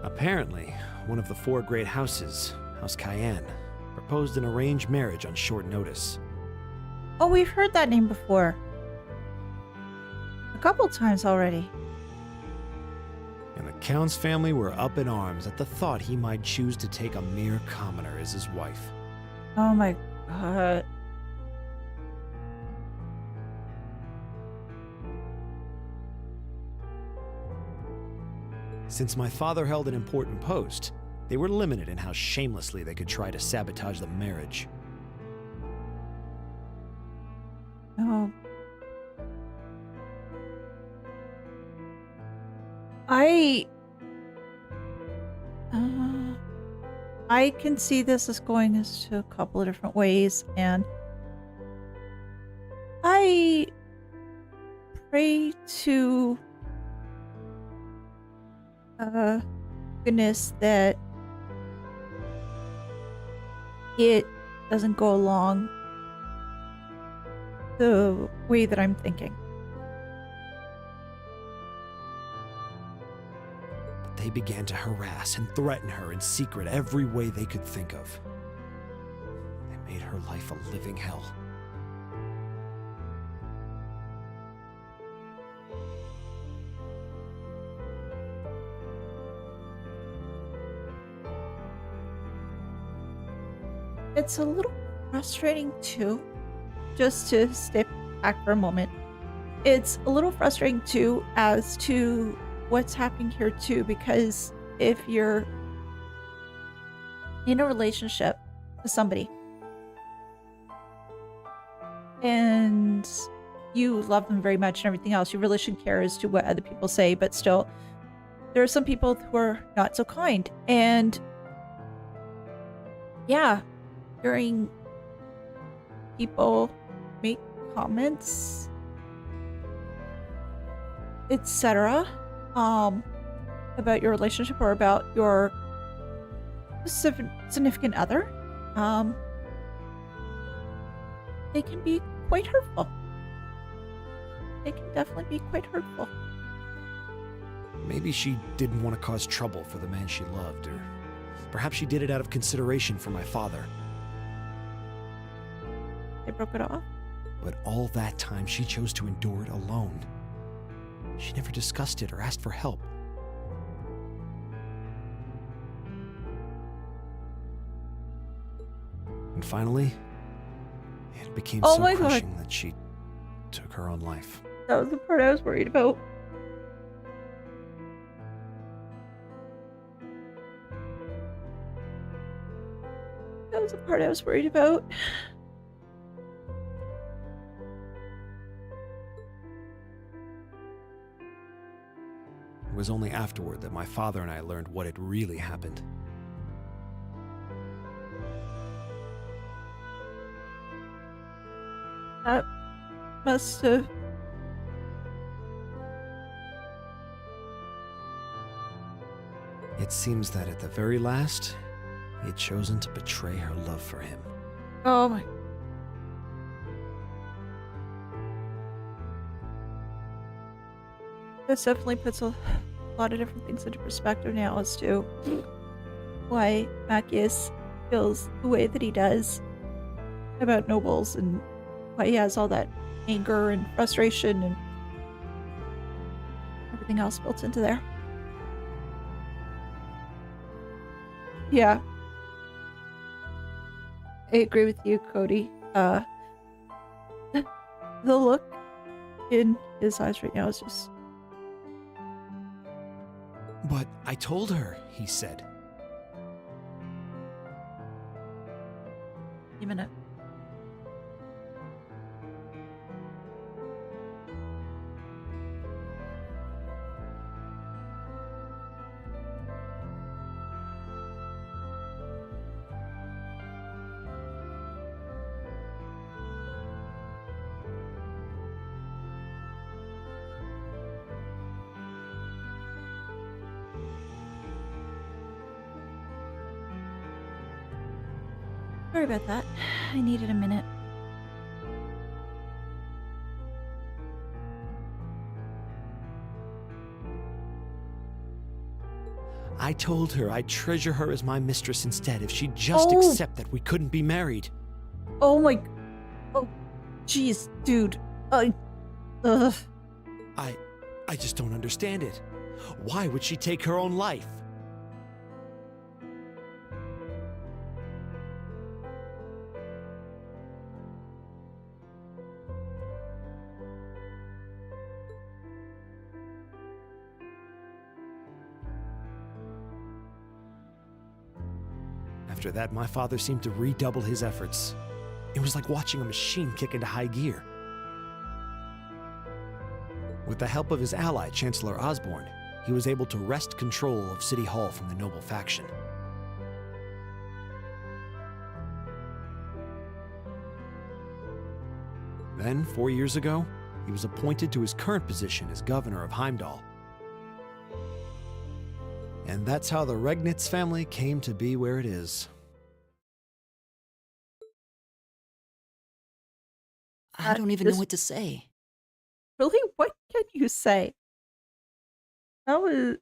Apparently, one of the four great houses, House Cayenne, proposed an arranged marriage on short notice. Oh, we've heard that name before. A couple times already. And the Count's family were up in arms at the thought he might choose to take a mere commoner as his wife. Oh my god. Since my father held an important post, they were limited in how shamelessly they could try to sabotage the marriage. Oh. I can see this as going as to a couple of different ways, and I pray to goodness that it doesn't go along the way that I'm thinking. They began to harass and threaten her in secret every way they could think of. They made her life a living hell. It's a little frustrating too, just to step back for a moment. It's a little frustrating too as to what's happening here too, because if you're in a relationship with somebody and you love them very much and everything else, you really shouldn't care as to what other people say, but still, there are some people who are not so kind. And yeah, hearing people make comments, etc., about your relationship or about your significant other, they can be quite hurtful. They can definitely be quite hurtful. Maybe she didn't want to cause trouble for the man she loved, or perhaps she did it out of consideration for my father. They broke it off. But all that time, she chose to endure it alone. She never discussed it or asked for help. And finally, it became Oh so my God. crushing that she took her own life. That was the part I was worried about. That was the part I was worried about. It was only afterward that my father and I learned what had really happened. That must have... It seems that at the very last, he had chosen to betray her love for him. Oh my... This definitely puts a a lot of different things into perspective now as to why Machias feels the way that he does about nobles and why he has all that anger and frustration and everything else built into there. Yeah. I agree with you, Cody. The look in his eyes right now is just... But I told her, he said. a minute. Sorry about that. I needed a minute. I told her I'd treasure her as my mistress instead if she'd just Oh. accept that we couldn't be married. Oh my... Oh, jeez, dude. Ugh. I just don't understand it. Why would she take her own life? After that, my father seemed to redouble his efforts. It was like watching a machine kick into high gear. With the help of his ally, Chancellor Osborne, he was able to wrest control of City Hall from the noble faction. Then, 4 years ago, he was appointed to his current position as governor of Heimdallr. And that's how the Regnitz family came to be where it is. I don't even know what to say. Really? What can you say? That was...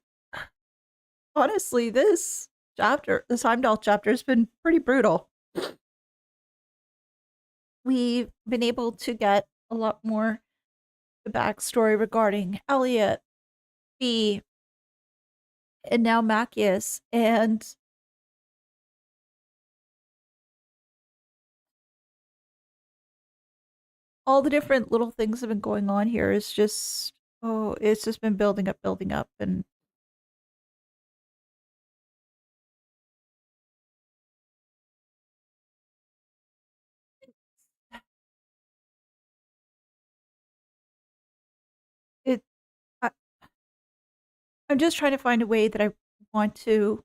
Honestly, this Heimdallr chapter has been pretty brutal. We've been able to get a lot more backstory regarding Elliot, Fie, and now Machias, and all the different little things that have been going on here is just, oh, it's just been building up, and it, I, I'm just trying to find a way that I want to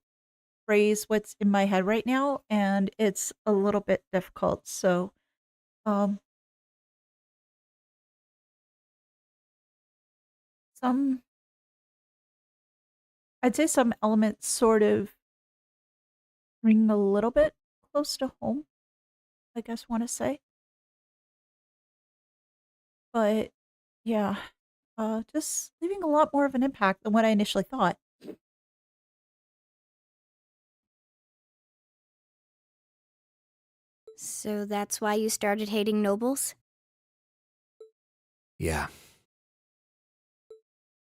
phrase what's in my head right now, and it's a little bit difficult, so, um, some, I'd say some elements sort of ring a little bit close to home, I guess want to say. But yeah, just leaving a lot more of an impact than what I initially thought. So that's why you started hating nobles? Yeah.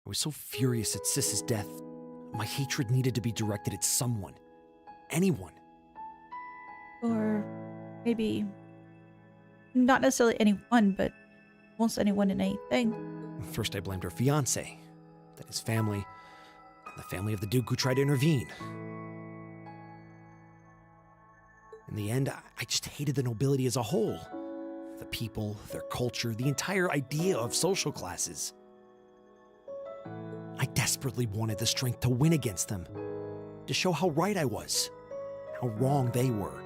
I was so furious at Sis's death. My hatred needed to be directed at someone. Anyone. Or maybe not necessarily anyone, but almost anyone and anything. First, I blamed her fiancé, then his family, and the family of the Duke who tried to intervene. In the end, I just hated the nobility as a whole. The people, their culture, the entire idea of social classes. I desperately wanted the strength to win against them, to show how right I was, how wrong they were.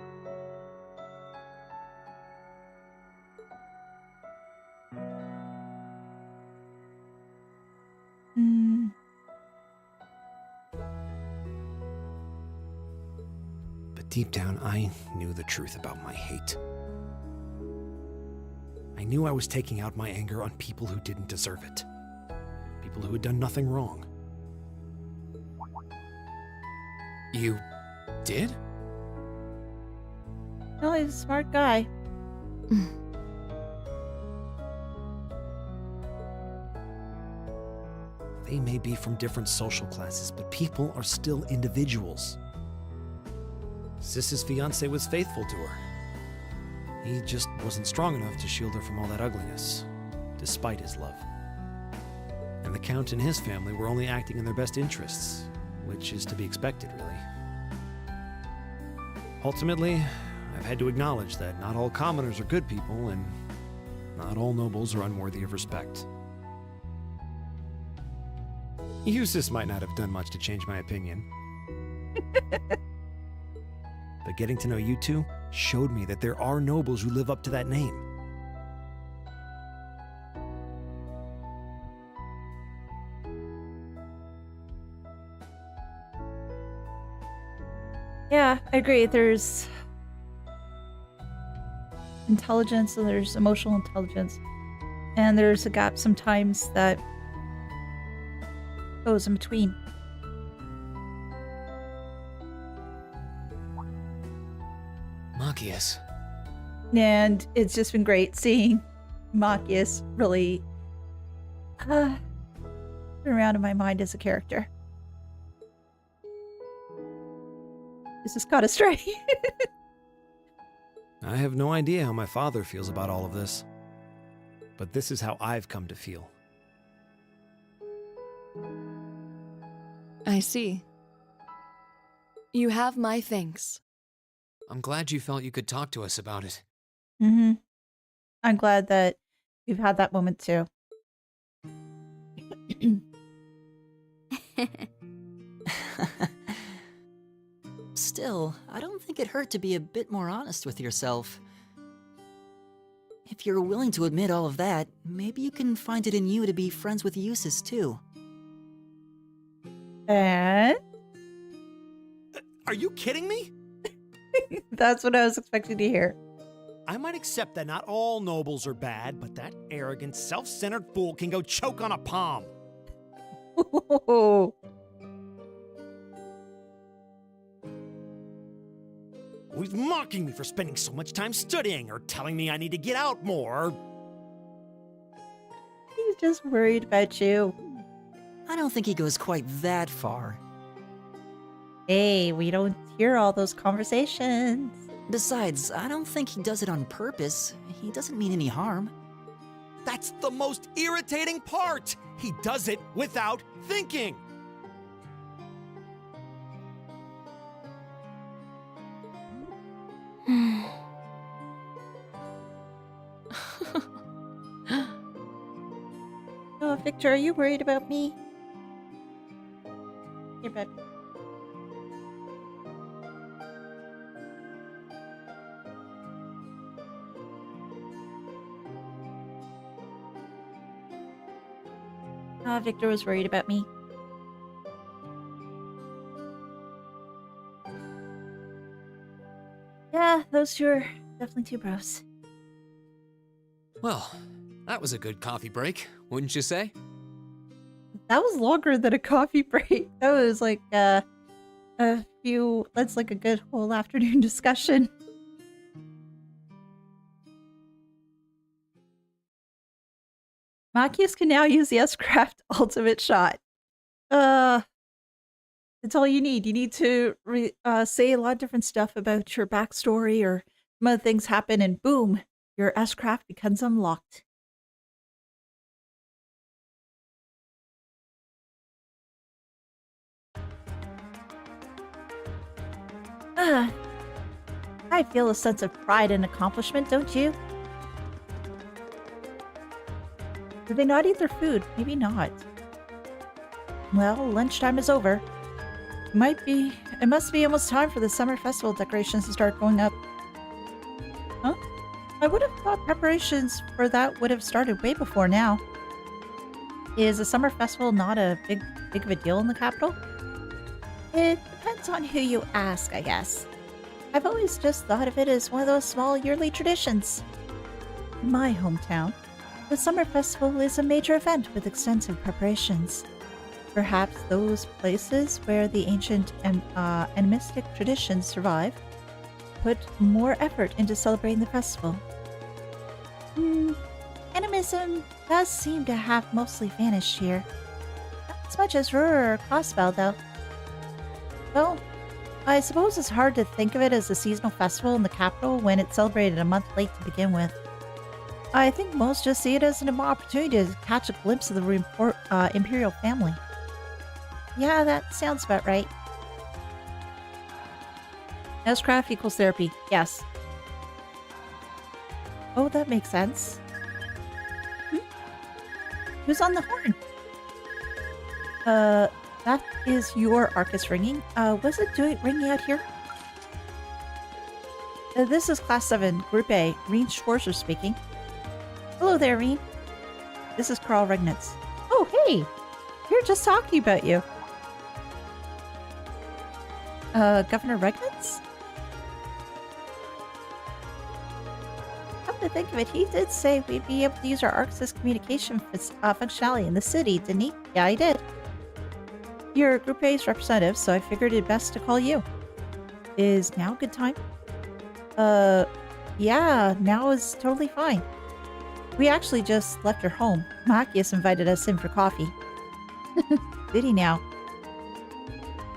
Mm, But deep down, I knew the truth about my hate. I knew I was taking out my anger on people who didn't deserve it. People who had done nothing wrong. You did? No, he's a smart guy. They may be from different social classes, but people are still individuals. Sis's fiancé was faithful to her. He just wasn't strong enough to shield her from all that ugliness, despite his love. And the Count and his family were only acting in their best interests, which is to be expected, really. Ultimately, I've had to acknowledge that not all commoners are good people, and not all nobles are unworthy of respect. Eustace might not have done much to change my opinion. But getting to know you two showed me that there are nobles who live up to that name. Yeah, I agree. There's intelligence and there's emotional intelligence. And there's a gap sometimes that goes in between. Machias. And it's just been great seeing Machias really turn around in my mind as a character. This is caught astray. I have no idea how my father feels about all of this, but this is how I've come to feel. I see. You have my thanks. I'm glad you felt you could talk to us about it. Mm-hmm. I'm glad that you've had that moment too. Still, I don't think it hurt to be a bit more honest with yourself. If you're willing to admit all of that, maybe you can find it in you to be friends with Eustace too. And Are you kidding me? that's what I was expecting to hear. I might accept that not all nobles are bad, but that arrogant, self-centered fool can go choke on a palm. He's mocking me for spending so much time studying, or telling me I need to get out more. He's just worried about you. I don't think he goes quite that far. Hey, we don't hear all those conversations. Besides, I don't think he does it on purpose. He doesn't mean any harm. That's the most irritating part. He does it without thinking. Oh, Victor, are you worried about me? Here, babe. Victor was worried about me. Yeah, those two are definitely two bros. Well, that was a good coffee break, wouldn't you say? That was longer than a coffee break. That was like a few, that's like a good whole afternoon discussion. Machias can now use the S-Craft ultimate shot. It's all you need. You need to say a lot of different stuff about your backstory or some other things happen and boom, your S-Craft becomes unlocked. I feel a sense of pride and accomplishment, don't you? Did they not eat their food? Maybe not. Well, lunchtime is over. It must be almost time for the summer festival decorations to start going up. Huh? I would have thought preparations for that would have started way before now. Is the summer festival not a big of a deal in the capital? It depends on who you ask, I guess. I've always just thought of it as one of those small yearly traditions. In my hometown, the summer festival is a major event with extensive preparations. perhaps those places where the ancient and animistic traditions survive put more effort into celebrating the festival. Animism does seem to have mostly vanished here. Not as much as Ruhr or Crossbell, though. Well, I suppose it's hard to think of it as a seasonal festival in the capital when it's celebrated a month late to begin with. I think most just see it as an opportunity to catch a glimpse of the imperial family. Yeah, that sounds about right. Craft equals therapy. Yes. Oh, that makes sense. Who's on the horn? That is your Arcus ringing. Was it ringing out here? This is Class 7, Group A. Reen Schwarzer speaking. Hello there, Reen. This is Carl Regnitz. Oh, hey! We were just talking about you. Governor Regnitz? Come to think of it, he did say we'd be able to use our Arcus communication functionality in the city, didn't he? Yeah, he did. You're Group A's representative, so I figured it best to call you. Is now a good time? Yeah, now is totally fine. We actually just left her home. Machias invited us in for coffee. Did he now?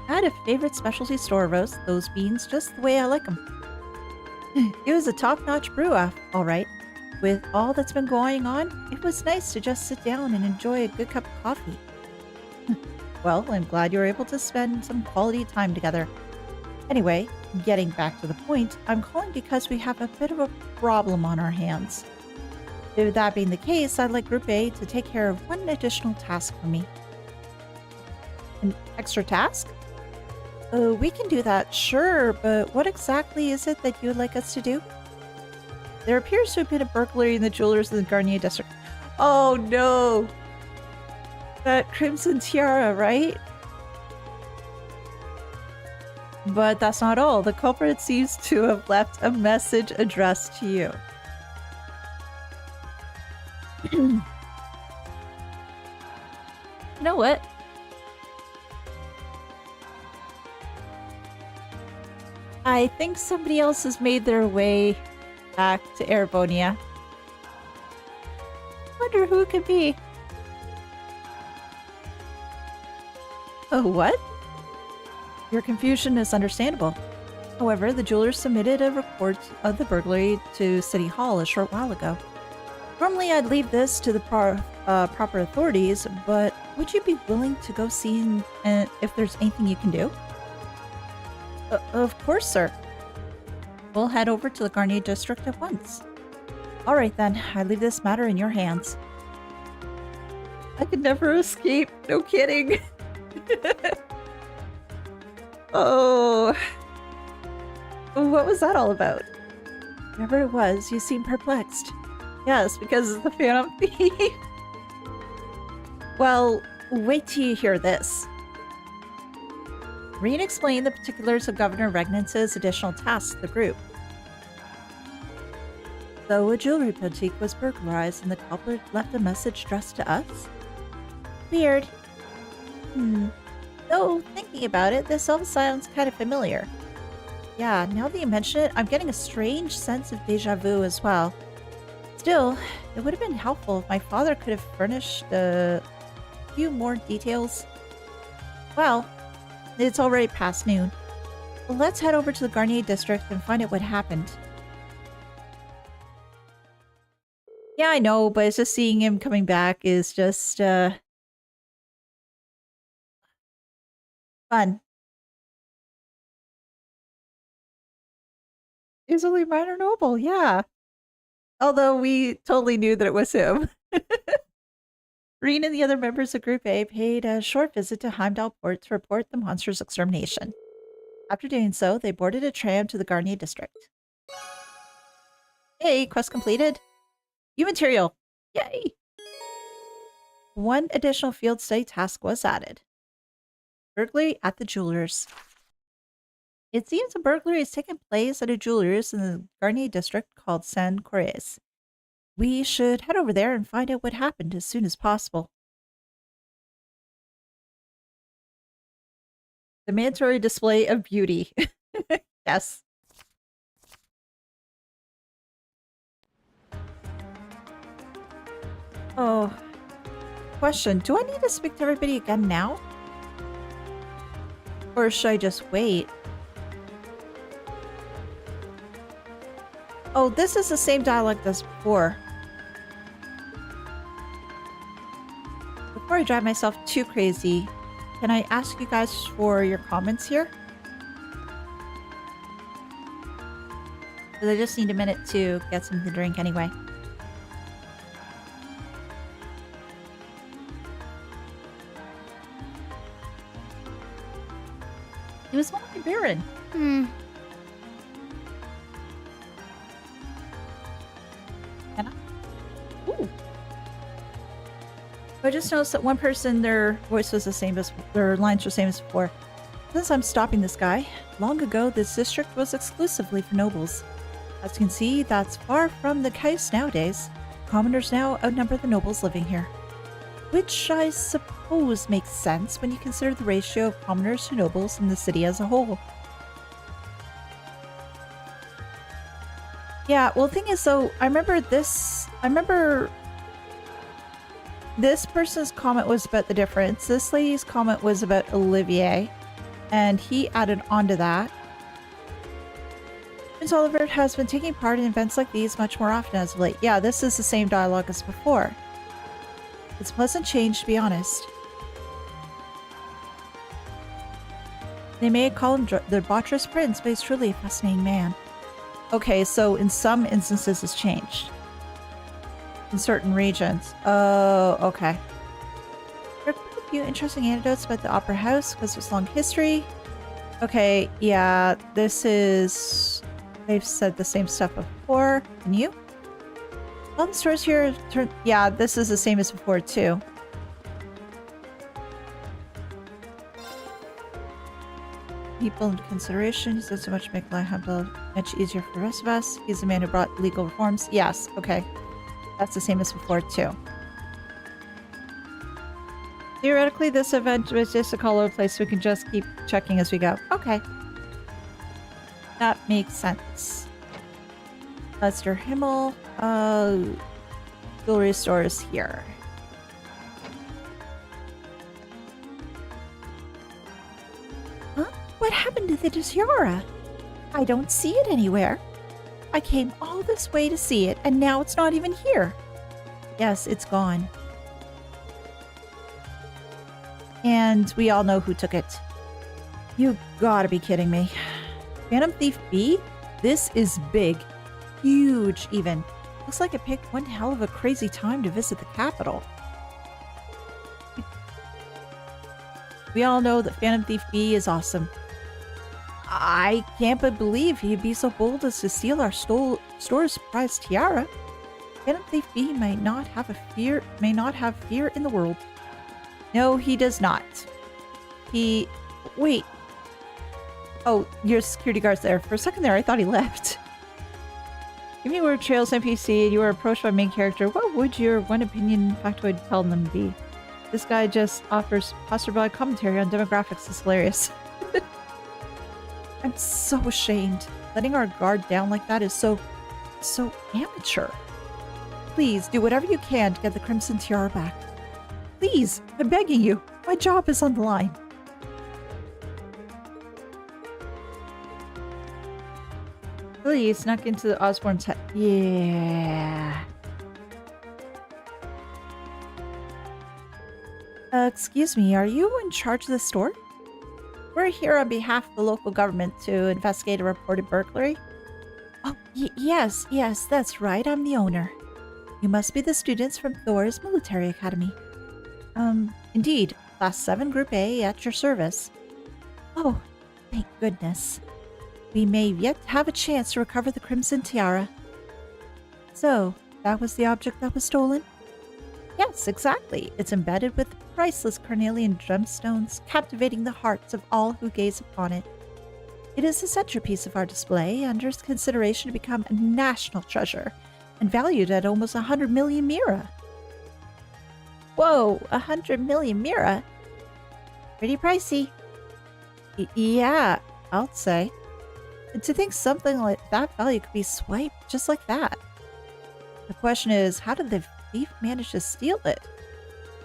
I had a favorite specialty store roast, those beans just the way I like them. It was a top-notch brew, all right. With all that's been going on, it was nice to just sit down and enjoy a good cup of coffee. Well, I'm glad you were able to spend some quality time together. Anyway, getting back to the point, I'm calling because we have a bit of a problem on our hands. With that being the case, I'd like Group A to take care of one additional task for me. An extra task? We can do that, sure, but what exactly is it that you would like us to do? There appears to have been a burglary in the jewelers in the Garnier district. Oh no! That Crimson Tiara, right? But that's not all. The culprit seems to have left a message addressed to you. You know what? I think somebody else has made their way back to Erebonia. Wonder who it could be. Oh, what? Your confusion is understandable. However, the jewelers submitted a report of the burglary to City Hall a short while ago. Normally, I'd leave this to the proper authorities, but would you be willing to go see if there's anything you can do? Of course, sir. We'll head over to the Garnier district at once. All right, then. I leave this matter in your hands. I could never escape. No kidding. Oh. What was that all about? Whatever it was, you seem perplexed. Yes, because of the Phantom Thief. Well, wait till you hear this. Reen explained the particulars of Governor Regnitz's additional tasks to the group. So a jewelry boutique was burglarized and the culprit left a message addressed to us? Weird. Though, thinking about it, this all sounds kind of familiar. Yeah, now that you mention it, I'm getting a strange sense of deja vu as well. Still, it would have been helpful if my father could have furnished a few more details. Well, it's already past noon. Let's head over to the Garnier district and find out what happened. Yeah, I know, but it's just seeing him coming back is just, fun. He's only minor noble, yeah. Although we totally knew that it was him. Reen and the other members of Group A paid a short visit to Heimdallr port to report the monster's extermination. After doing so, they boarded a tram to the Garnier district. Hey, quest completed. New material. Yay! One additional field study task was added. Burglary at the jewelers. It seems a burglary has taken place at a jeweler's in the Garnier district called Saint Corres. We should head over there and find out what happened as soon as possible. The mandatory display of beauty. Yes. Oh. Question. Do I need to speak to everybody again now? Or should I just wait? Oh, this is the same dialogue as before. Before I drive myself too crazy, can I ask you guys for your comments here? Because I just need a minute to get something to drink anyway. It was only Baron. Hmm. Can I? Ooh. I just noticed that one person, their voice was the same as their lines were the same as before. Since I'm stopping this guy, long ago this district was exclusively for nobles. As you can see, that's far from the case nowadays. Commoners now outnumber the nobles living here. Which I suppose makes sense when you consider the ratio of commoners to nobles in the city as a whole. Yeah, well the thing is though, I remember this person's comment was about the difference. This lady's comment was about Olivier, and he added on to that. Prince Oliver has been taking part in events like these much more often as of late. Yeah, this is the same dialogue as before. It's a pleasant change, to be honest. They may call him the debaucherous prince, but he's truly a fascinating man. Okay, so in some instances it's changed. In certain regions. Oh, okay. There are quite a few interesting anecdotes about the Opera House because there's a long history. Okay, yeah, this is... They've said the same stuff before. And you? All the stores here turn... Yeah, this is the same as before, too. People into consideration. He said so much to make life much easier for the rest of us. He's the man who brought legal reforms. Yes, okay. That's the same as before, too. Theoretically, this event was just a call over place, so we can just keep checking as we go. Okay. That makes sense. Lester Himmel. Jewelry store is here. Huh? What happened to the tiara? I don't see it anywhere. I came all this way to see it, and now it's not even here. Yes, it's gone. And we all know who took it. You gotta be kidding me. Phantom Thief B? This is big. Huge, even. Looks like it picked one hell of a crazy time to visit the capital. We all know that Phantom Thief B is awesome. I can't but believe he'd be so bold as to steal our store's prized tiara. Phantom Thief B may not have fear in the world. No, he does not. Wait. Oh, your security guard's there. For a second there, I thought he left. Give me word trails NPC and you were approached by main character. What would your one opinion factoid tell them to be? This guy just offers passerby commentary on demographics. Is hilarious. I'm so ashamed. Letting our guard down like that is so amateur. Please do whatever you can to get the Crimson Tiara back. Please, I'm begging you. My job is on the line. Please snuck into the Osborne's head. Yeah. Excuse me, are you in charge of the store? We're here on behalf of the local government to investigate a reported burglary. Oh, yes, that's right. I'm the owner. You must be the students from Thors Military Academy. Indeed. Class 7 Group A at your service. Oh, thank goodness. We may yet have a chance to recover the Crimson Tiara. So, that was the object that was stolen? Yes, exactly. It's embedded with priceless carnelian gemstones, captivating the hearts of all who gaze upon it. It is the centerpiece of our display, under consideration to become a national treasure, and valued at almost 100 million mira. Whoa, 100 million mira? Pretty pricey. Yeah, I'll say. And to think something like that value could be swiped just like that. The question is, how did the thief manage to steal it?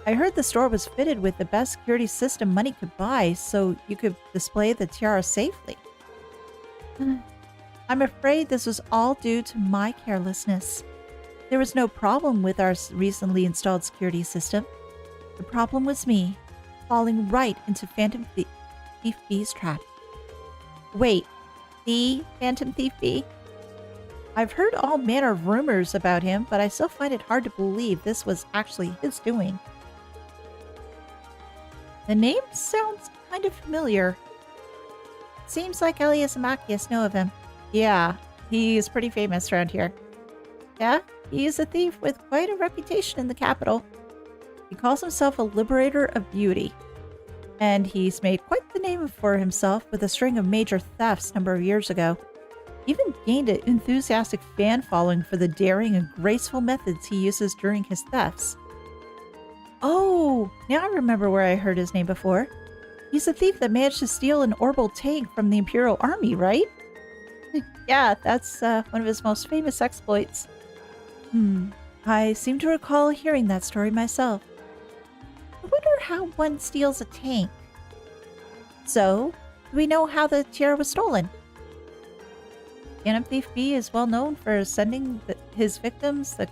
I heard the store was fitted with the best security system money could buy, so you could display the tiara safely. I'm afraid this was all due to my carelessness. There was no problem with our recently installed security system. The problem was me, falling right into Phantom Thief B's trap. Wait, the Phantom Thief B? I've heard all manner of rumors about him, but I still find it hard to believe this was actually his doing. The name sounds kind of familiar. Seems like Elehayyme and Machias know of him. Yeah, he's pretty famous around here. Yeah, he is a thief with quite a reputation in the capital. He calls himself a liberator of beauty. And he's made quite the name for himself with a string of major thefts a number of years ago. Even gained an enthusiastic fan following for the daring and graceful methods he uses during his thefts. Oh, now I remember where I heard his name before. He's a thief that managed to steal an orbital tank from the Imperial Army, right? Yeah, that's one of his most famous exploits. I seem to recall hearing that story myself. I wonder how one steals a tank. So, do we know how the tiara was stolen? Phantom Thief B is well known for sending his victims the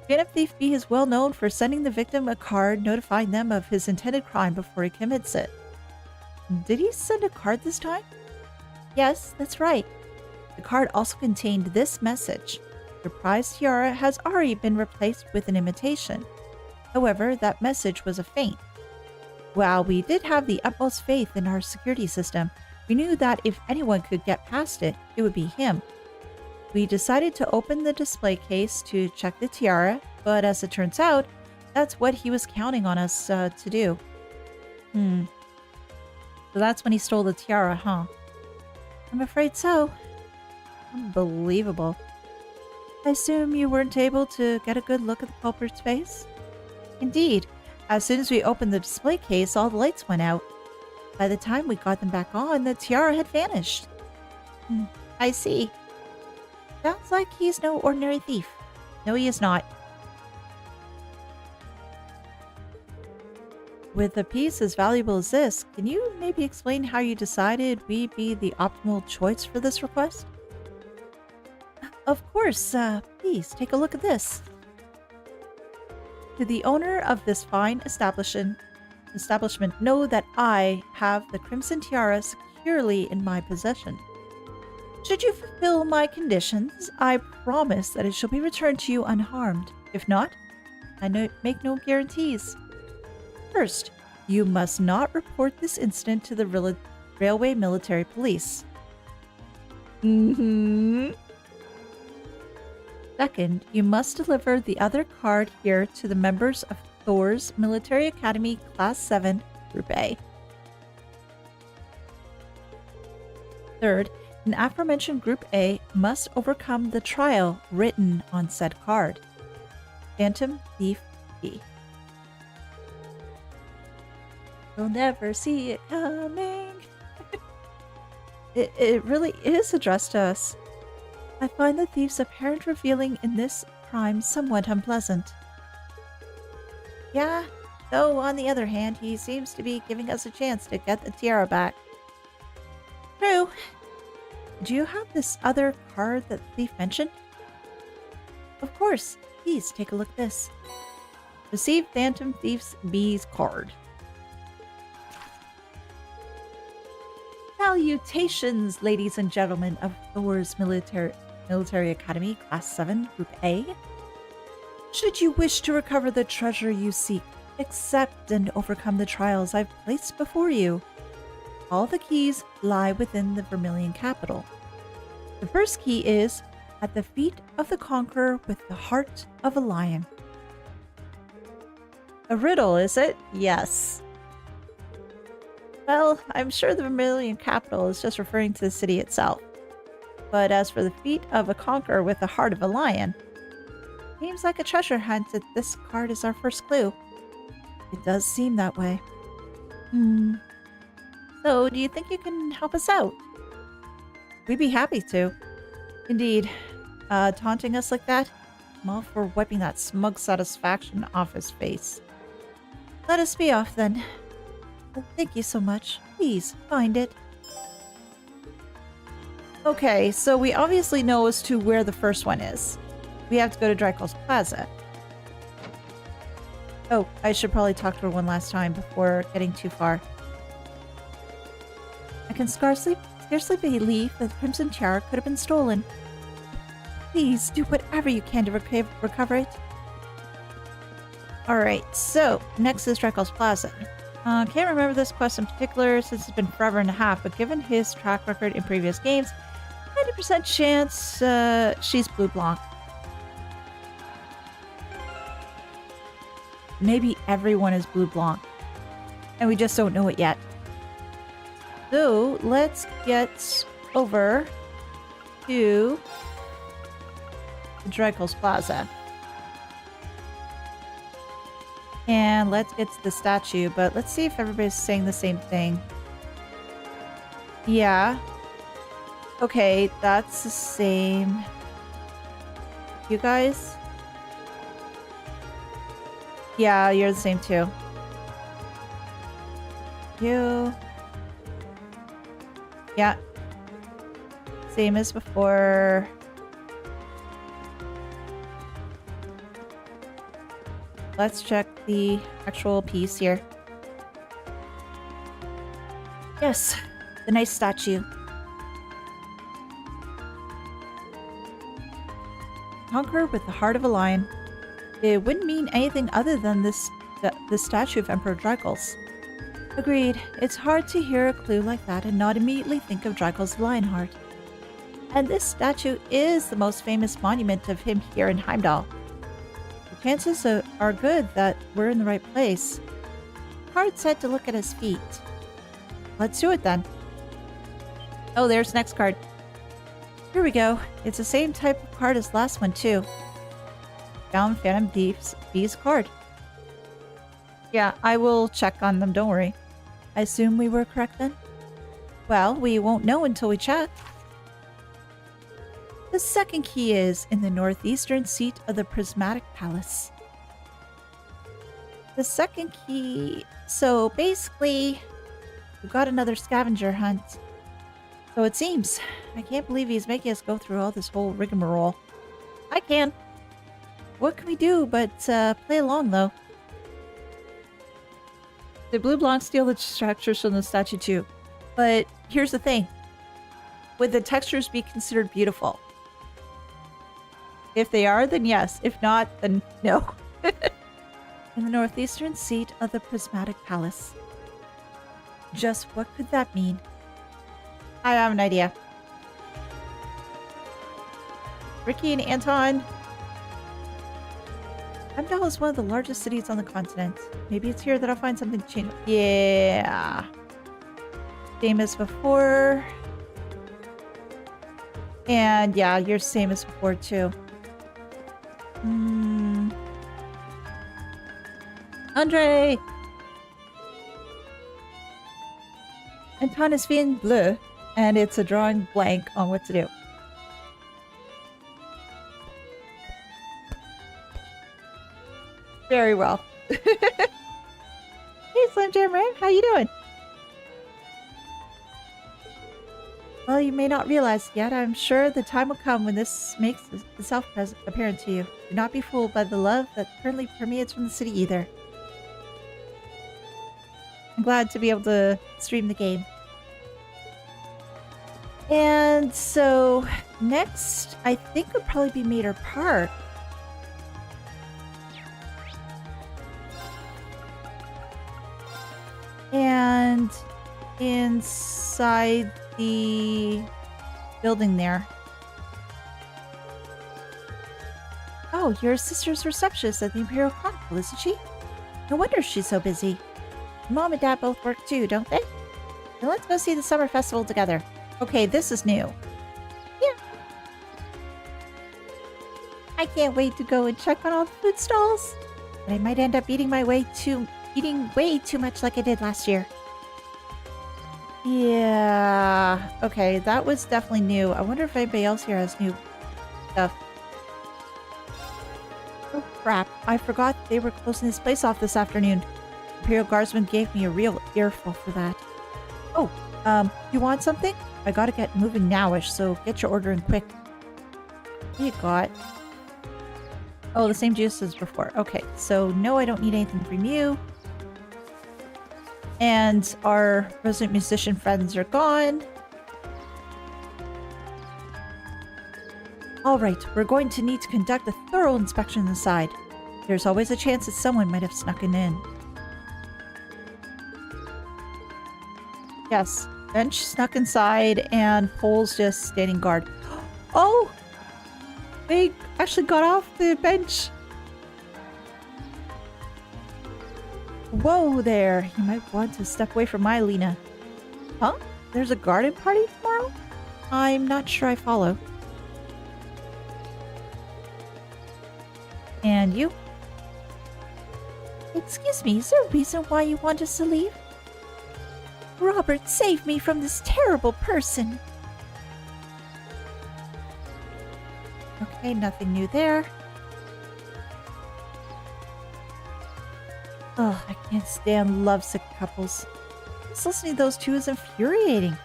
Phantom Thief B is well known for sending the victim a card notifying them of his intended crime before he commits it. Did he send a card this time? Yes, that's right. The card also contained this message. Your prized tiara has already been replaced with an imitation. However, that message was a feint. While we did have the utmost faith in our security system, we knew that if anyone could get past it, it would be him. We decided to open the display case to check the tiara, but as it turns out, that's what he was counting on us to do. So that's when he stole the tiara, huh? I'm afraid so. Unbelievable. I assume you weren't able to get a good look at the culprit's face? Indeed. As soon as we opened the display case, all the lights went out. By the time we got them back on, the tiara had vanished. I see. Sounds like he's no ordinary thief. No, he is not. With a piece as valuable as this, can you maybe explain how you decided we'd be the optimal choice for this request? Of course, please take a look at this. To the owner of this fine establishment, know that I have the Crimson Tiara securely in my possession. Should you fulfill my conditions, I promise that it shall be returned to you unharmed. If not, I make no guarantees. First, you must not report this incident to the Railway Military Police. Second, you must deliver the other card here to the members of Thors Military Academy Class 7, Group A. Third, an aforementioned Group A must overcome the trial written on said card. Phantom Thief B. You'll never see it coming. It really is addressed to us. I find the thief's apparent revealing in this crime somewhat unpleasant. Yeah, though on the other hand, he seems to be giving us a chance to get the tiara back. True. Do you have this other card that the thief mentioned? Of course. Please take a look at this. Receive Phantom Thief B's card. Salutations, ladies and gentlemen of Thors Military Academy Class 7, Group A. Should you wish to recover the treasure you seek, accept and overcome the trials I've placed before you. All the keys lie within the Vermilion capital. The first key is at the feet of the conqueror with the heart of a lion. A riddle, is it? Yes. Well, I'm sure the Vermilion capital is just referring to the city itself. But as for the feet of a conqueror with the heart of a lion, seems like a treasure hunt that this card is our first clue. It does seem that way. So, do you think you can help us out? We'd be happy to. Indeed. Taunting us like that? I'm all for wiping that smug satisfaction off his face. Let us be off then. Well, thank you so much. Please, find it. Okay, so we obviously know as to where the first one is. We have to go to Drykel's Plaza. Oh, I should probably talk to her one last time before getting too far. I can scarcely believe that the Crimson Tiara could have been stolen. Please do whatever you can to recover it. Alright, so next is Drykel's Plaza. Can't remember this quest in particular since it's been forever and a half, but given his track record in previous games, 90% chance she's Blue Blanc. Maybe everyone is Blue Blanc, and we just don't know it yet. So let's get over to Drykel's Plaza. And let's get to the statue, but let's see if everybody's saying the same thing. Yeah. Okay, that's the same. You guys? Yeah, you're the same too. You. Yeah. Same as before. Let's check the actual piece here. Yes, the nice statue. Conquer with the heart of a lion. It wouldn't mean anything other than the statue of Emperor Drykel's. Agreed. It's hard to hear a clue like that and not immediately think of Drykel's Lionheart. And this statue is the most famous monument of him here in Heimdallr. The chances are good that we're in the right place. Card said to look at his feet. Let's do it then. Oh, there's the next card. Here we go. It's the same type of card as last one too. Found Phantom Thief's card. Yeah, I will check on them, don't worry. I assume we were correct then? Well, we won't know until we check. The second key is in the northeastern seat of the Prismatic Palace. The second key... So basically, we've got another scavenger hunt. So it seems. I can't believe he's making us go through all this whole rigmarole. I can. What can we do but play along, though? The Blue Blanc steal the textures from the statue too. But here's the thing. Would the textures be considered beautiful? If they are, then yes. If not, then no. In the northeastern seat of the Prismatic Palace. Just what could that mean? I have an idea. Ricky and Anton. Heimdallr is one of the largest cities on the continent. Maybe it's here that I'll find something to change. Yeah. Same as before. And yeah, you're same as before too. Andre! Anton is feeling bleu, and it's a drawing blank on what to do. Very well. Hey, Slim Jim Ram, how you doing? Well, you may not realize yet. I'm sure the time will come when this makes itself apparent to you. Do not be fooled by the love that currently permeates from the city either. I'm glad to be able to stream the game. And so next, I think would probably be Mater Park. And inside the building there. Oh, your sister's receptionist at the Imperial Chronicle, isn't she? No wonder she's so busy. Mom and Dad both work too, don't they? Then let's go see the summer festival together. Okay, this is new. Yeah. I can't wait to go and check on all the food stalls. But I might end up eating my way to eating way too much like I did last year. Yeah. Okay, that was definitely new. I wonder if anybody else here has new stuff. Oh crap, I forgot they were closing this place off this afternoon. Imperial Guardsman gave me a real earful for that. Oh, you want something? I gotta get moving nowish, so get your order in quick. What do you got? Oh, the same juice as before. Okay, so no, I don't need anything from you. And our resident musician friends are gone. Alright, we're going to need to conduct a thorough inspection inside. There's always a chance that someone might have snuck in. Yes, bench snuck inside and poles just standing guard. Oh! They actually got off the bench. Whoa there. You might want to step away from my Lena. Huh? There's a garden party tomorrow? I'm not sure I follow. And you? Excuse me, is there a reason why you want us to leave? Robert, save me from this terrible person. Okay, nothing new there. Oh, I can't stand lovesick couples. Just listening to those two is infuriating.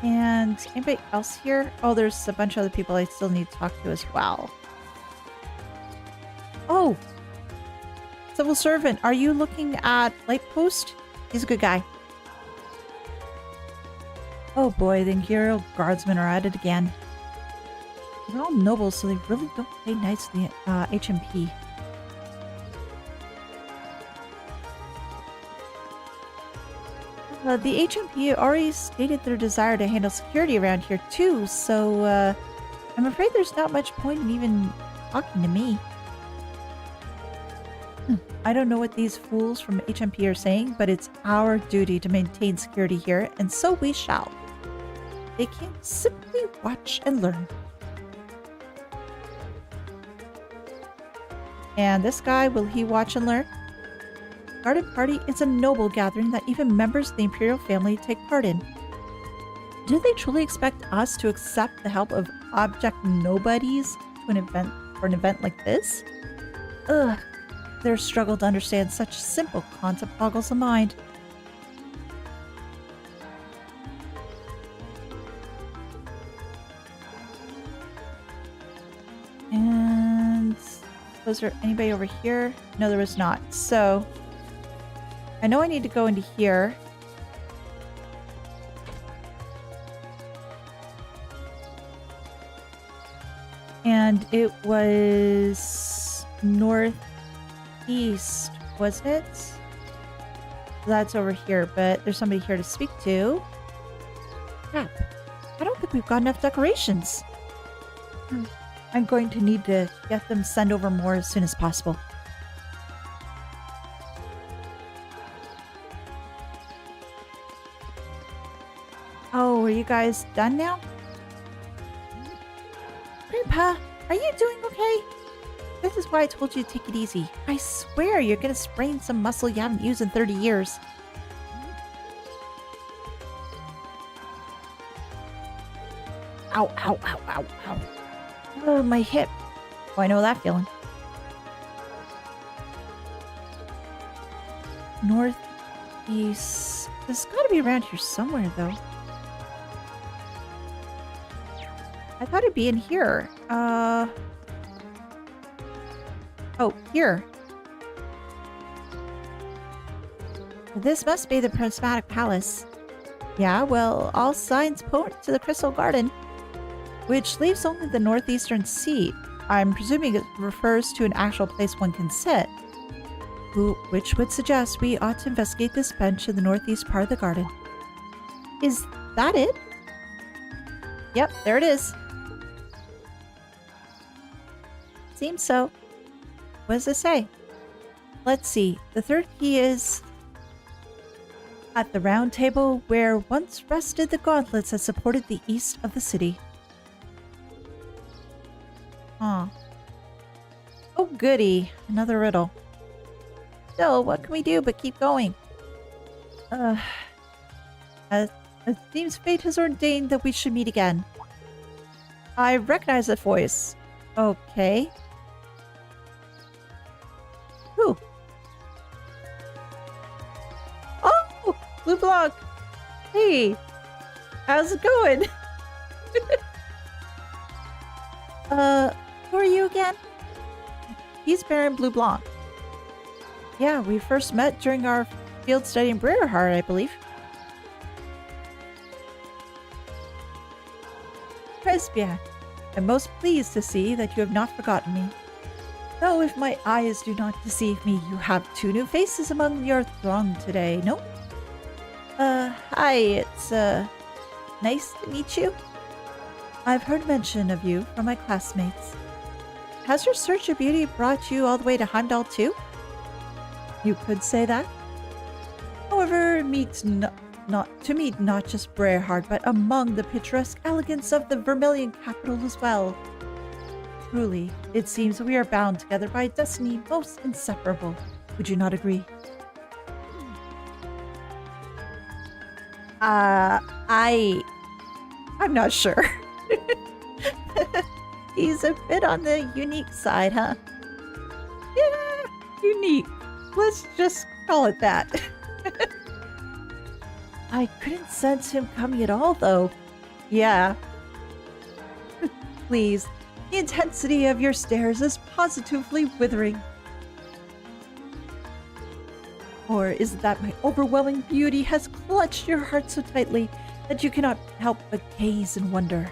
And anybody else here? Oh, there's a bunch of other people I still need to talk to as well. Oh! Civil servant, are you looking at Lightpost? He's a good guy. Oh boy, the Imperial Guardsmen are at it again. They're all nobles, so they really don't play nice to the HMP. The HMP already stated their desire to handle security around here too, so I'm afraid there's not much point in even talking to me. I don't know what these fools from HMP are saying, but it's our duty to maintain security here, and so we shall. They can simply watch and learn. And this guy, will he watch and learn? Garden Party is a noble gathering that even members of the Imperial family take part in. Do they truly expect us to accept the help of object nobodies to an event like this? Ugh, their struggle to understand such simple concept boggles the mind. And was there anybody over here? No, there was not. So I know I need to go into here. And it was northeast, wasn't it? That's over here, but there's somebody here to speak to. Crap. I don't think we've got enough decorations. I'm going to need to get them sent over more as soon as possible. Oh, are you guys done now? Grandpa, are you doing okay? This is why I told you to take it easy. I swear you're gonna sprain some muscle you haven't used in 30 years. Ow, ow, ow, ow, ow. Oh, my hip. Oh, I know that feeling. Northeast. This has got to be around here somewhere, though. I thought it'd be in here. Oh, here. This must be the prismatic palace. Yeah, well, all signs point to the Crystal Garden, which leaves only the northeastern seat. I'm presuming it refers to an actual place one can sit, which would suggest we ought to investigate this bench in the northeast part of the garden. Is that it? Yep, there it is. Seems so. What does it say? Let's see. The third key is at the round table where once rested the gauntlets that supported the east of the city. Huh. Oh, goody. Another riddle. Still, what can we do but keep going? It seems fate has ordained that we should meet again. I recognize that voice. Okay. Who? Oh! Blue Block! Hey! How's it going? Who are you again? He's Baron Blue Blanc. Yeah, we first met during our field study in Brerhardt, I believe. Très bien. I'm most pleased to see that you have not forgotten me. Though if my eyes do not deceive me, you have 2 new faces among your throng today, no? Hi, it's, nice to meet you. I've heard mention of you from my classmates. Has your search of beauty brought you all the way to Heimdallr too? You could say that. However, to meet not just Brerhardt, but among the picturesque elegance of the Vermilion capital as well. Truly, it seems we are bound together by a destiny most inseparable. Would you not agree? I'm not sure. He's a bit on the unique side, huh? Yeah, unique. Let's just call it that. I couldn't sense him coming at all, though. Yeah. Please, the intensity of your stares is positively withering. Or is it that my overwhelming beauty has clutched your heart so tightly that you cannot help but gaze and wonder?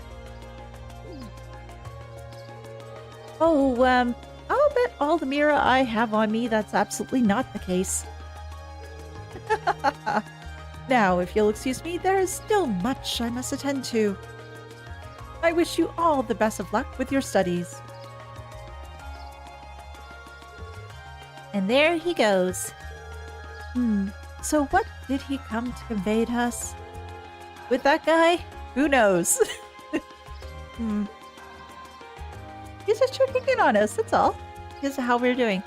Oh, I'll bet all the mirror I have on me that's absolutely not the case. Now, if you'll excuse me, there is still much I must attend to. I wish you all the best of luck with your studies. And there he goes. So what did he come to convey to us? With that guy? Who knows? He's just checking in on us, that's all. Here's how we're doing.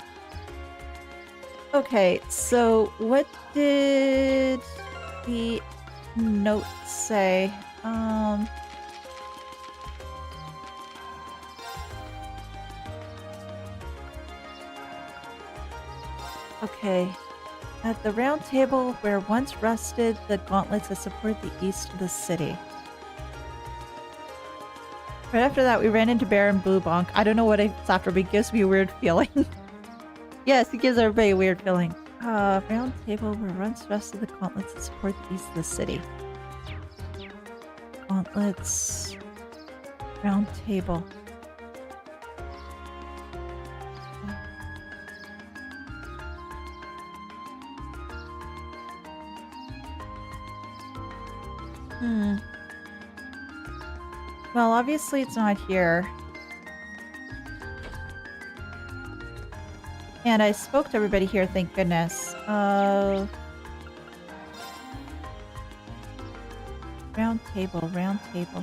Okay, so what did the note say? Okay. At the round table where once rested the gauntlets that support the east of the city. Right after that, we ran into Baron Blue Bonk. I don't know what it's after, but it gives me a weird feeling. Yes, it gives everybody a weird feeling. Round table where once rested the gauntlets that support the east of the city. Gauntlets. Round table. Well, obviously it's not here. And I spoke to everybody here, thank goodness. Round table, round table.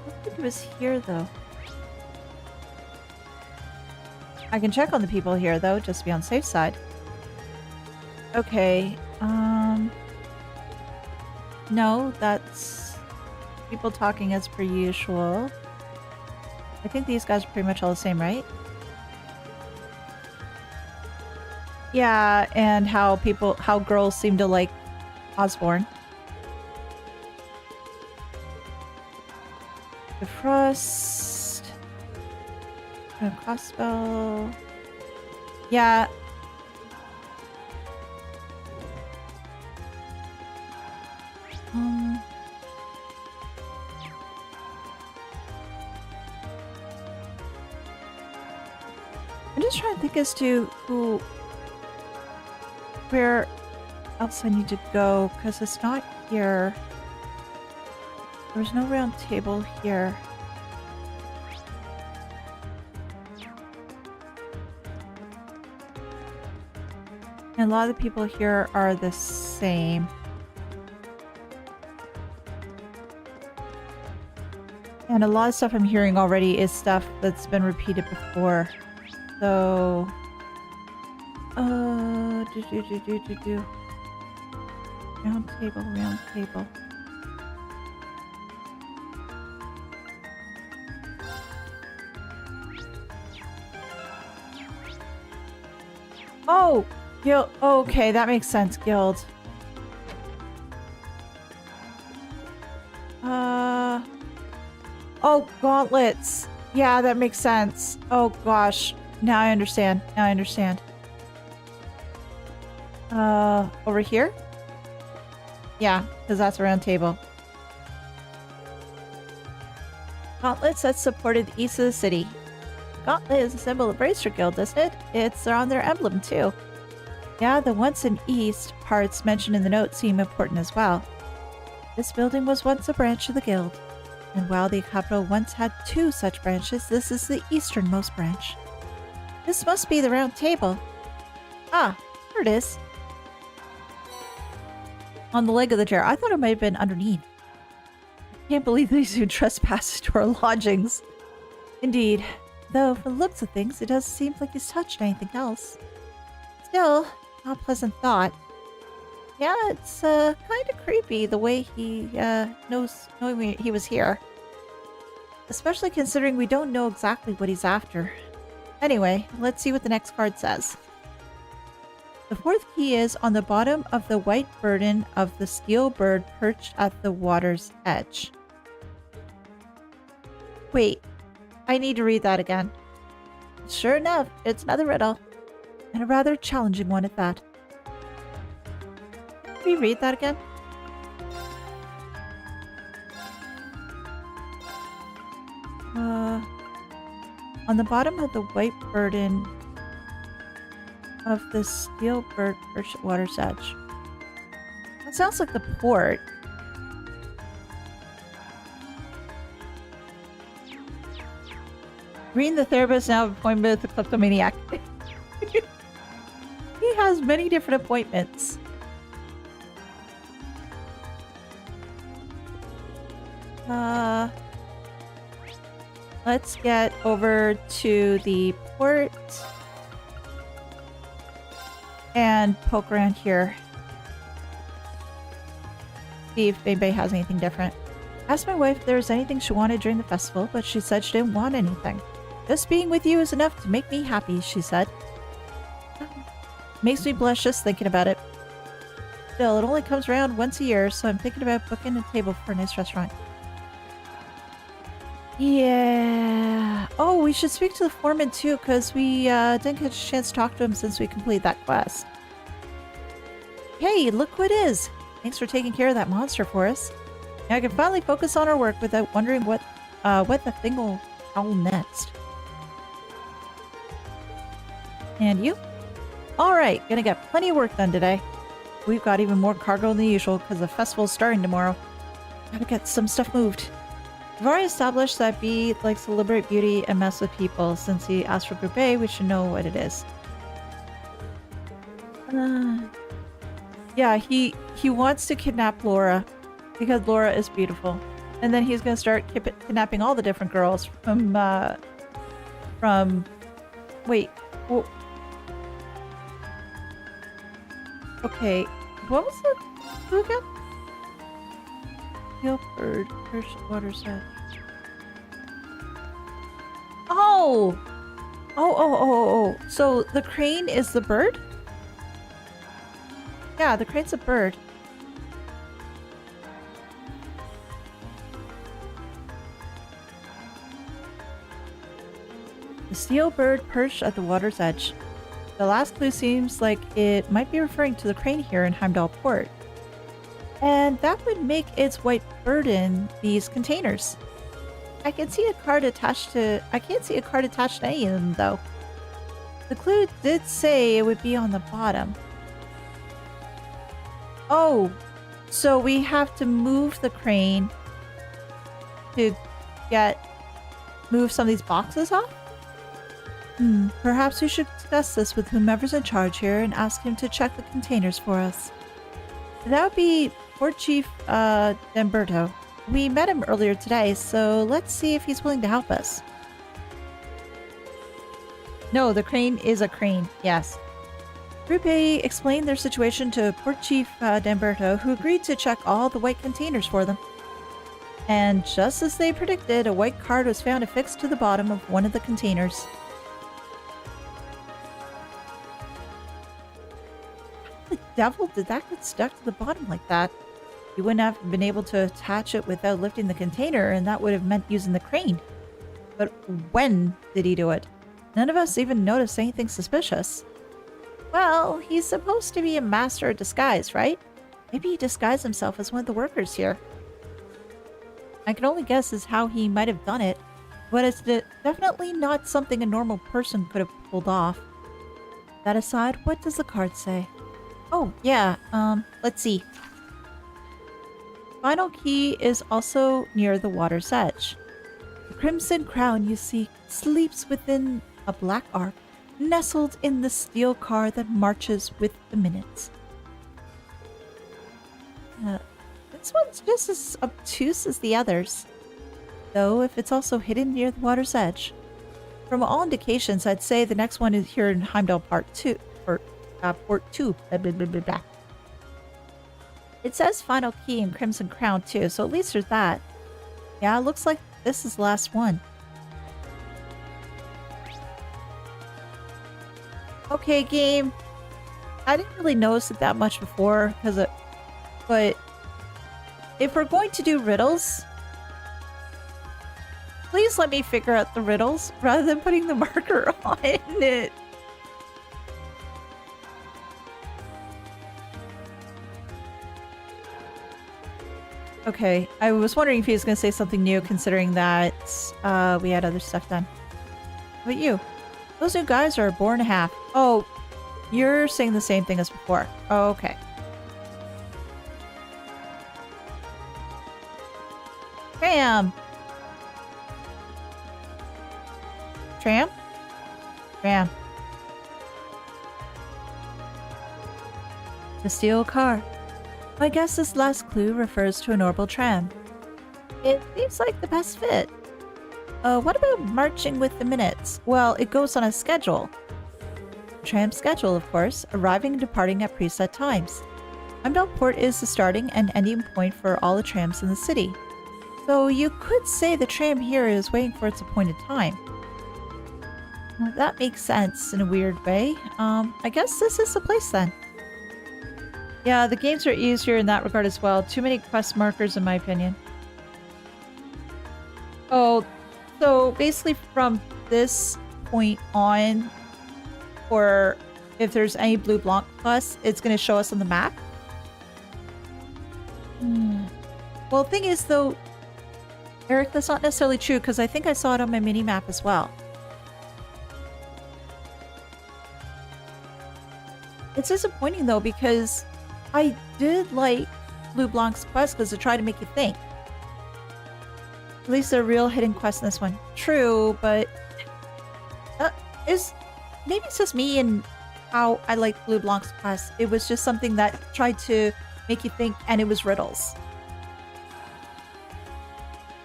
I don't think it was here, though. I can check on the people here, though, just to be on the safe side. Okay, no, that's people talking as per usual. I think these guys are pretty much all the same, right? Yeah, and how girls seem to like Osborne. The Frost. A crossbow. Yeah. I'm just trying to think as to where else I need to go, because it's not here. There's no round table here. And a lot of the people here are the same. And a lot of stuff I'm hearing already is stuff that's been repeated before. So... Round table, round table. Oh! Guild. Okay, that makes sense, guild. Oh, gauntlets. Yeah, that makes sense. Oh, gosh. Now I understand. Now I understand. Over here? Yeah, because that's a round table. Gauntlets that supported the east of the city. Gauntlet is a symbol of Racer Guild, isn't it? It's on their emblem, too. Yeah, the once and east parts mentioned in the note seem important as well. This building was once a branch of the guild. And while the capital once had 2 such branches, this is the easternmost branch. This must be the round table. Ah, there it is. On the leg of the chair. I thought it might have been underneath. I can't believe these who trespass to our lodgings. Indeed. Though, from the looks of things, it doesn't seem like he's touched anything else. Still, not a pleasant thought. Yeah, it's kind of creepy the way he knowing he was here. Especially considering we don't know exactly what he's after. Anyway, let's see what the next card says. The 4th key is on the bottom of the white burden of the steel bird perched at the water's edge. Wait, I need to read that again. Sure enough, it's another riddle. And a rather challenging one at that. Can we read that again? On the bottom of the white burden of the steel bird perched at water's edge. That sounds like the port. Green the therapist now appointment with the kleptomaniac. He has many different appointments. Let's get over to the port and poke around here. See if anybody has anything different. Asked my wife if there was anything she wanted during the festival, but she said she didn't want anything. Just being with you is enough to make me happy, she said. Makes me blush just thinking about it. Still, it only comes around once a year, so I'm thinking about booking a table for a nice restaurant. Yeah. Oh, we should speak to the foreman too, because we didn't get a chance to talk to him since we completed that quest. Hey, look who it is! Thanks for taking care of that monster for us. Now I can finally focus on our work without wondering what the thing will howl next. And you? Alright, gonna get plenty of work done today. We've got even more cargo than usual because the festival's starting tomorrow. Gotta get some stuff moved. We've already established that Bee likes to liberate beauty and mess with people. Since he asked for Group A, we should know what it is. Yeah, he wants to kidnap Laura because Laura is beautiful. And then he's gonna start kidnapping all the different girls from wait. Well, okay, what was the who again? Gilbert, first water set. Oh! Oh. So the crane is the bird? Yeah, the crane's a bird. The steel bird perched at the water's edge. The last clue seems like it might be referring to the crane here in Heimdallr port. And that would make its white bird in these containers. I can't see a card attached to any of them though. The clue did say it would be on the bottom. Oh, so we have to move the crane to move some of these boxes off? Perhaps we should discuss this with whomever's in charge here and ask him to check the containers for us. That would be Port Chief, D'Amberto. We met him earlier today, so let's see if he's willing to help us. No, the crane is a crane, yes. Group A explained their situation to Port Chief D'Amberto, who agreed to check all the white containers for them. And just as they predicted, a white card was found affixed to the bottom of one of the containers. How the devil did that get stuck to the bottom like that? You wouldn't have been able to attach it without lifting the container, and that would have meant using the crane. But when did he do it? None of us even noticed anything suspicious. Well, he's supposed to be a master of disguise, right? Maybe he disguised himself as one of the workers here. I can only guess as how he might have done it, but it's definitely not something a normal person could have pulled off. That aside, what does the card say? Oh, yeah, let's see. Final key is also near the water's edge. The crimson crown, you see, sleeps within a black ark, nestled in the steel car that marches with the minutes. This one's just as obtuse as the others, though if it's also hidden near the water's edge. From all indications, I'd say the next one is here in Heimdallr Port 2. Blah, blah, blah, blah, blah. It says final key and crimson crown too, so at least there's that. Yeah, it looks like this is the last one. Okay, game. I didn't really notice it that much before, but if we're going to do riddles, please let me figure out the riddles rather than putting the marker on it. Okay, I was wondering if he was going to say something new, considering that we had other stuff done. How about you? Those new guys are a bore and a half. Oh, you're saying the same thing as before. Oh, okay. Tram! Tram? Tram. The steel car. I guess this last clue refers to an orbital tram. It seems like the best fit. What about marching with the minutes? Well, it goes on a schedule. Tram schedule, of course, arriving and departing at preset times. Heimdallr Port is the starting and ending point for all the trams in the city. So you could say the tram here is waiting for its appointed time. Well, that makes sense in a weird way. I guess this is the place then. Yeah, the games are easier in that regard as well. Too many quest markers in my opinion. Oh, so basically from this point on, or if there's any blue blanc quests, it's going to show us on the map. Well, the thing is though, Eric, that's not necessarily true because I think I saw it on my mini map as well. It's disappointing though because I did like Blue Blanc's quest because it tried to make you think. At least a real hidden quest in this one. True, but maybe it's just me and how I like Blue Blanc's quest. It was just something that tried to make you think, and it was riddles.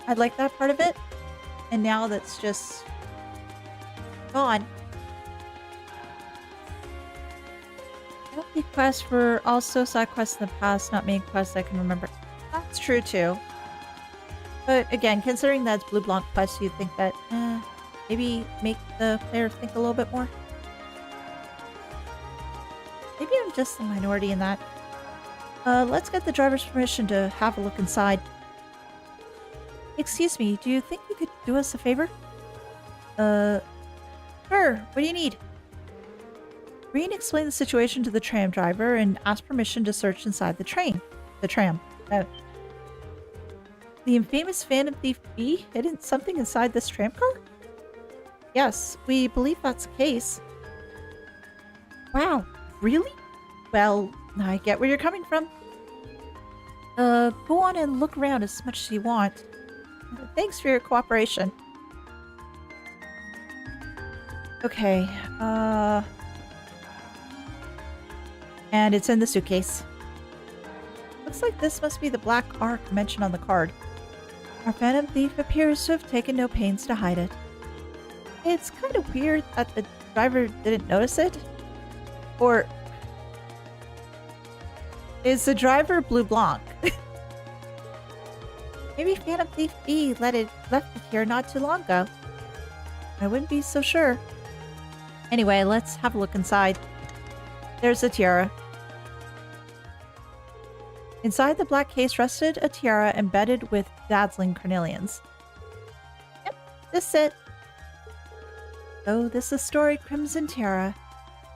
I like that part of it, and now that's just gone. The quests were also side quests in the past, not main quests I can remember. That's true too. But again, considering that's Blue Blanc quests, you'd think that maybe make the player think a little bit more. Maybe I'm just the minority in that. Let's get the driver's permission to have a look inside. Excuse me, do you think you could do us a favor? Sure, what do you need? Green explained the situation to the tram driver and asked permission to search inside the tram. The infamous Phantom Thief B hidden something inside this tram car? Yes, we believe that's the case. Wow, really? Well, I get where you're coming from. Go on and look around as much as you want. Thanks for your cooperation. Okay. And it's in the suitcase. Looks like this must be the black ark mentioned on the card. Our phantom thief appears to have taken no pains to hide it. It's kind of weird that the driver didn't notice it. Or is the driver Blue Blanc? Maybe Phantom Thief B left it here not too long ago. I wouldn't be so sure. Anyway, let's have a look inside. There's a tiara. Inside the black case rested a tiara embedded with dazzling carnelians. Yep, this is it. Oh, this is storied crimson tiara.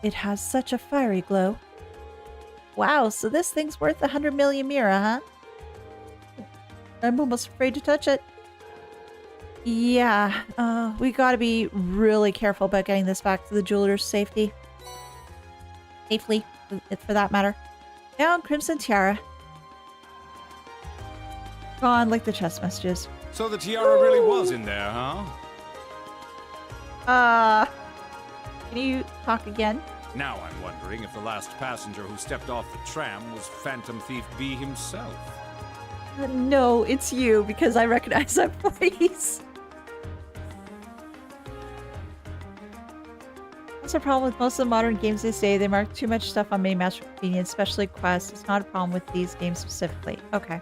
It has such a fiery glow. Wow, so this thing's worth 100 million mira, huh? I'm almost afraid to touch it. Yeah, we gotta be really careful about getting this back to the jeweler's safely, for that matter. Now, Crimson Tiara. Gone like the chest messages. So the tiara really was in there, huh? Can you talk again? Now I'm wondering if the last passenger who stepped off the tram was Phantom Thief B himself. No, it's you, because I recognize that voice. That's a problem with most of the modern games these days. They mark too much stuff on main match for convenience, especially quests. It's not a problem with these games specifically. Okay.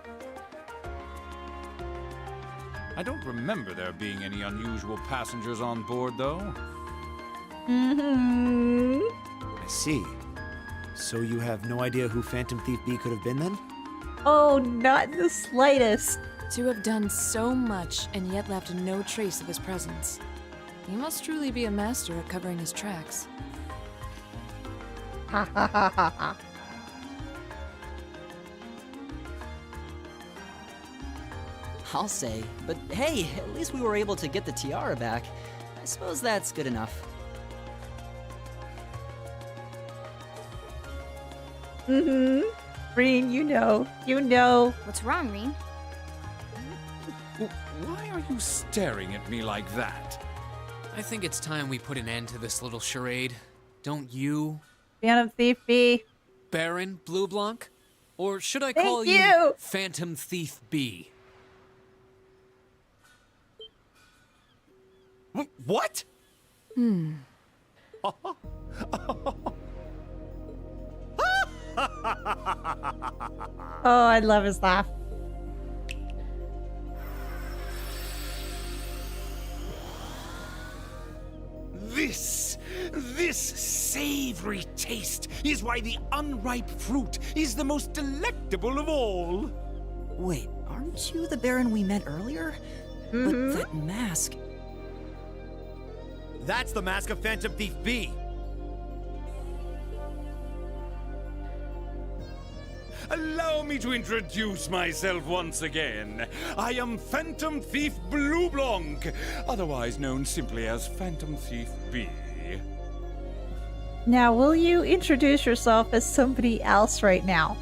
I don't remember there being any unusual passengers on board, though. Mm-hmm. I see. So you have no idea who Phantom Thief B could have been then? Oh, not in the slightest. To have done so much and yet left no trace of his presence. He must truly be a master at covering his tracks. Ha ha ha ha ha. I'll say, but hey, at least we were able to get the tiara back. I suppose that's good enough. Mm-hmm. Reen, you know. You know. What's wrong, Reen? Why are you staring at me like that? I think it's time we put an end to this little charade. Don't you, Phantom Thief B. Baron Blue Blanc? Or should I Thank call you. Phantom Thief B? What? Oh, I love his laugh. This savory taste is why the unripe fruit is the most delectable of all. Wait, aren't you the Baron we met earlier? Mm-hmm. But that mask... That's the mask of Phantom Thief B. Allow me to introduce myself once again. I am Phantom Thief Blue Blanc, otherwise known simply as Phantom Thief B. Now, will you introduce yourself as somebody else right now?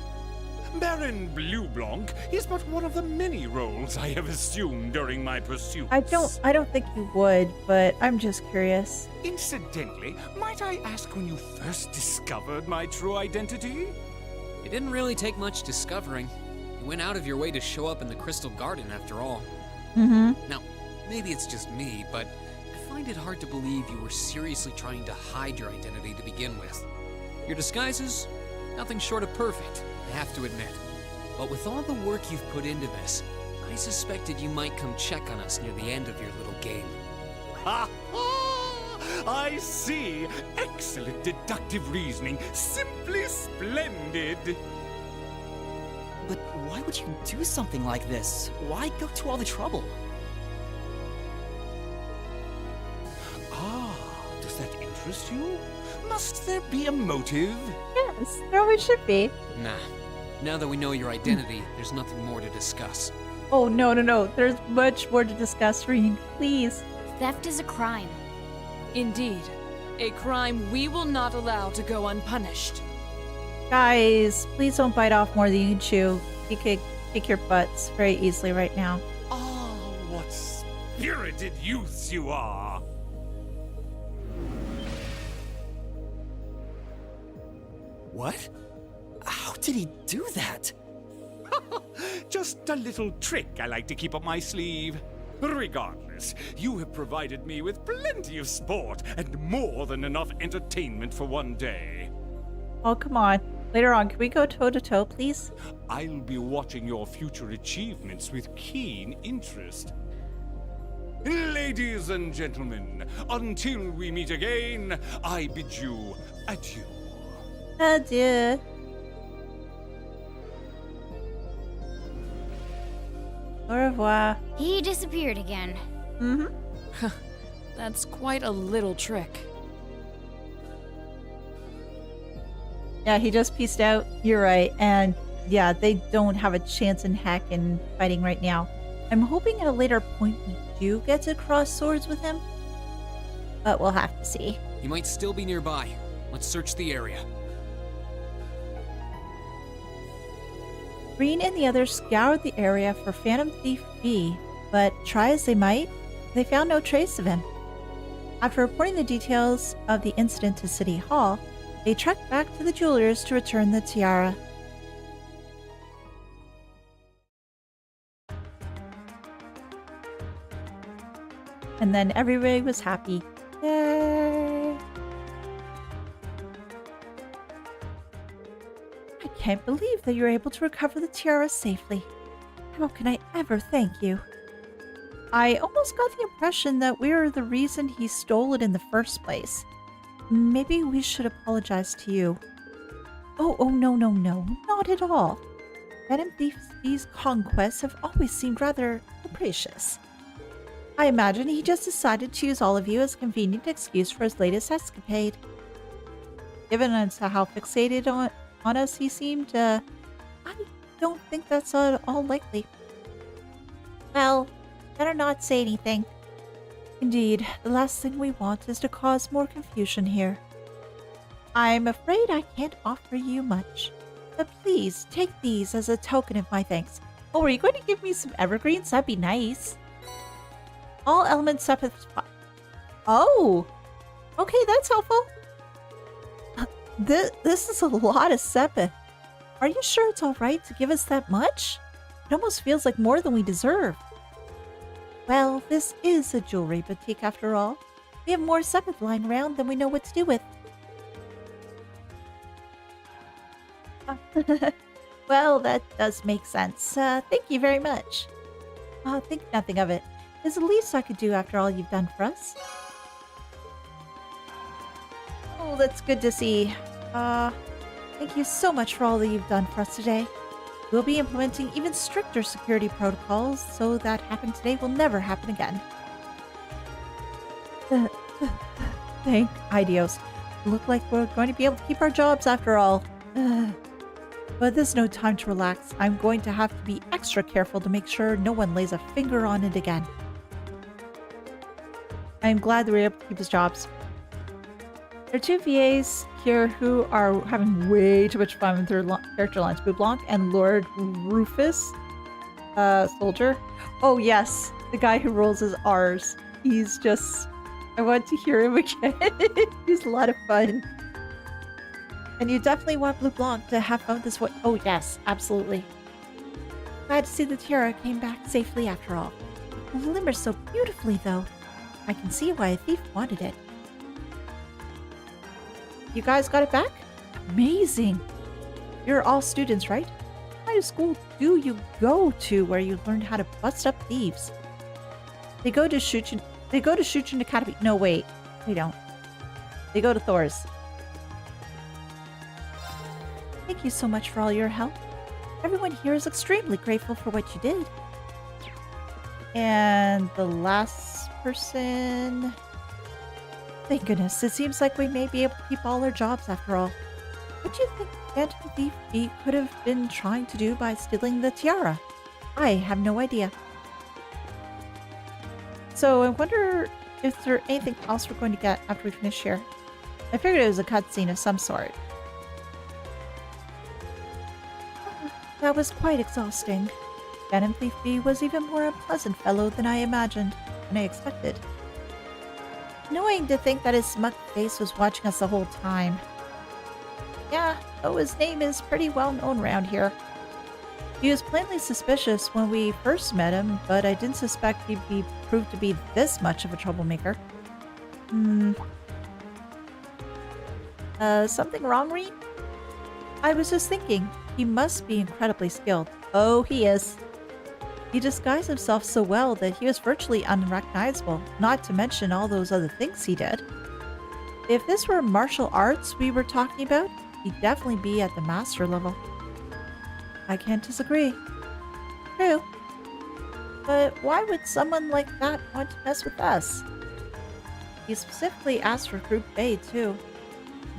Baron Blue Blanc is but one of the many roles I have assumed during my pursuits. I don't think you would, but I'm just curious. Incidentally, might I ask when you first discovered my true identity? It didn't really take much discovering. You went out of your way to show up in the Crystal Garden after all. Mm-hmm. Now, maybe it's just me, but I find it hard to believe you were seriously trying to hide your identity to begin with. Your disguises? Nothing short of perfect, I have to admit. But with all the work you've put into this, I suspected you might come check on us near the end of your little game. Ha ha! I see. Excellent deductive reasoning. Simply splendid. But why would you do something like this? Why go to all the trouble? Ah, does that interest you? Must there be a motive? Yes, there always should be. Nah. Now that we know your identity, there's nothing more to discuss. Oh, no. There's much more to discuss, Reen. Please. Theft is a crime. Indeed, a crime we will not allow to go unpunished. Guys, please don't bite off more than you can chew. You could kick your butts very easily right now. Ah, what spirited youths you are! What? How did he do that? Just a little trick I like to keep up my sleeve. Regardless, you have provided me with plenty of sport and more than enough entertainment for one day. Oh, come on. Later on, can we go toe-to-toe, please? I'll be watching your future achievements with keen interest. Ladies and gentlemen, until we meet again, I bid you adieu. Adieu. Au revoir. He disappeared again. Mm-hmm. That's quite a little trick. Yeah, he just pieced out. You're right. And yeah, they don't have a chance in heck in fighting right now. I'm hoping at a later point we do get to cross swords with him. But we'll have to see. He might still be nearby. Let's search the area. Green and the others scoured the area for Phantom Thief Fie, but try as they might, they found no trace of him. After reporting the details of the incident to City Hall, they trekked back to the jeweler's to return the tiara. And then everybody was happy. Yay! I can't believe that you're able to recover the tiara safely. How can I ever thank you? I almost got the impression that we were the reason he stole it in the first place. Maybe we should apologize to you. Oh, no, not at all. Phantom Thief Fie's conquests have always seemed rather capricious. I imagine he just decided to use all of you as a convenient excuse for his latest escapade. Given as to how fixated on us he seemed, I don't think that's at all likely. Well, better not say anything. Indeed, the last thing we want is to cause more confusion here. I'm afraid I can't offer you much, but please take these as a token of my thanks. Oh, are you going to give me some evergreens? That'd be nice. All elements up at... Oh! Okay, that's helpful. This is a lot of sepith. Are you sure it's alright to give us that much? It almost feels like more than we deserve. Well, this is a jewelry boutique after all. We have more sepith lying around than we know what to do with. Well, that does make sense. Thank you very much. Think nothing of it. It's the least I could do after all you've done for us. Oh, that's good to see. Thank you so much for all that you've done for us today. We'll be implementing even stricter security protocols so that happened today will never happen again. Thank Idios. Look like we're going to be able to keep our jobs after all. But there's no time to relax. I'm going to have to be extra careful to make sure no one lays a finger on it again. I'm glad that we were able to keep his jobs. There are two VAs here who are having way too much fun with their character lines. Blanc and Lord Rufus, soldier. Oh yes, the guy who rolls his R's. He's just... I want to hear him again. He's a lot of fun. And you definitely want Blue Blanc to have fun with this one. Oh yes, absolutely. Glad to see the tiara came back safely after all. It glimmers so beautifully though. I can see why a thief wanted it. You guys got it back? Amazing! You're all students, right? What kind of school do you go to where you learned how to bust up thieves? They go to Shuchen Academy. No, wait. They don't. They go to Thors. Thank you so much for all your help. Everyone here is extremely grateful for what you did. And the last person... Thank goodness, it seems like we may be able to keep all our jobs after all. What do you think Phantom Thief Fie could have been trying to do by stealing the tiara? I have no idea. So I wonder if there's anything else we're going to get after we finish here. I figured it was a cutscene of some sort. That was quite exhausting. Phantom Thief Fie was even more unpleasant fellow than I imagined, and I expected. Annoying to think that his smug face was watching us the whole time. Yeah, though his name is pretty well known around here. He was plainly suspicious when we first met him, but I didn't suspect he'd be proved to be this much of a troublemaker. Something wrong, Reed? I was just thinking, he must be incredibly skilled. Oh, he is. He disguised himself so well that he was virtually unrecognizable, not to mention all those other things he did. If this were martial arts we were talking about, he'd definitely be at the master level. I can't disagree. True. But why would someone like that want to mess with us? He specifically asked for Group A too,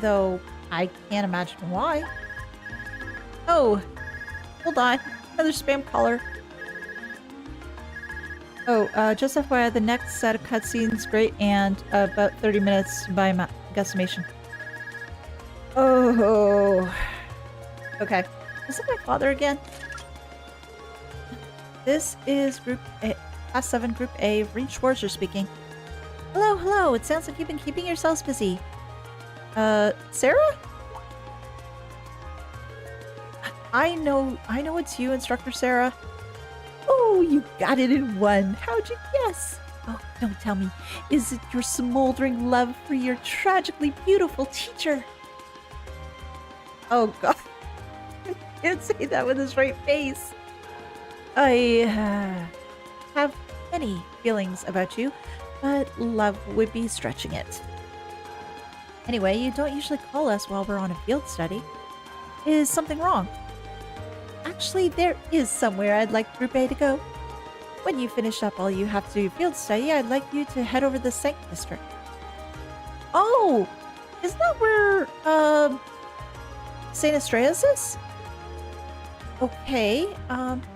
though I can't imagine why. Oh, hold on. Another spam caller. Oh, just FYI, the next set of cutscenes great and about 30 minutes by my guesstimation. Oh. Okay. Is it my father again? This is Group A, Class 7 Group A, Reed Schwarzer speaking. Hello, hello. It sounds like you've been keeping yourselves busy. Sarah? I know it's you, Instructor Sarah. Oh, you got it in one. How'd you guess? Oh, don't tell me. Is it your smoldering love for your tragically beautiful teacher? Oh, God. I can't say that with a straight face. I have many feelings about you, but love would be stretching it. Anyway, you don't usually call us while we're on a field study. Is something wrong? Actually, there is somewhere I'd like Group A to go. When you finish up all you have to do field study, I'd like you to head over to the Sank District. Oh! Isn't that where, St. Astreas is? Okay,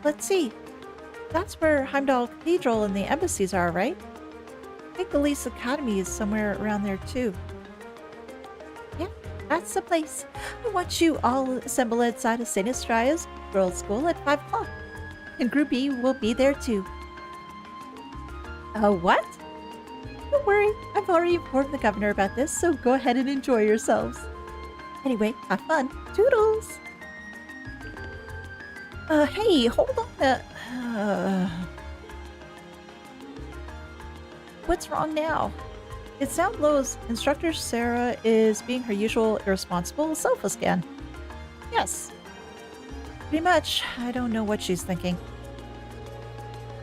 let's see. That's where Heimdallr Cathedral and the embassies are, right? I think the Lease Academy is somewhere around there, too. Yeah, that's the place. I want you all assembled outside of St. Astreas Girls' School at 5 o'clock. And Group B will be there, too. What? Don't worry, I've already informed the governor about this, so go ahead and enjoy yourselves. Anyway, have fun. Toodles! Hey, hold on What's wrong now? It sounds as Instructor Sarah is being her usual irresponsible self again. Yes. Pretty much. I don't know what she's thinking.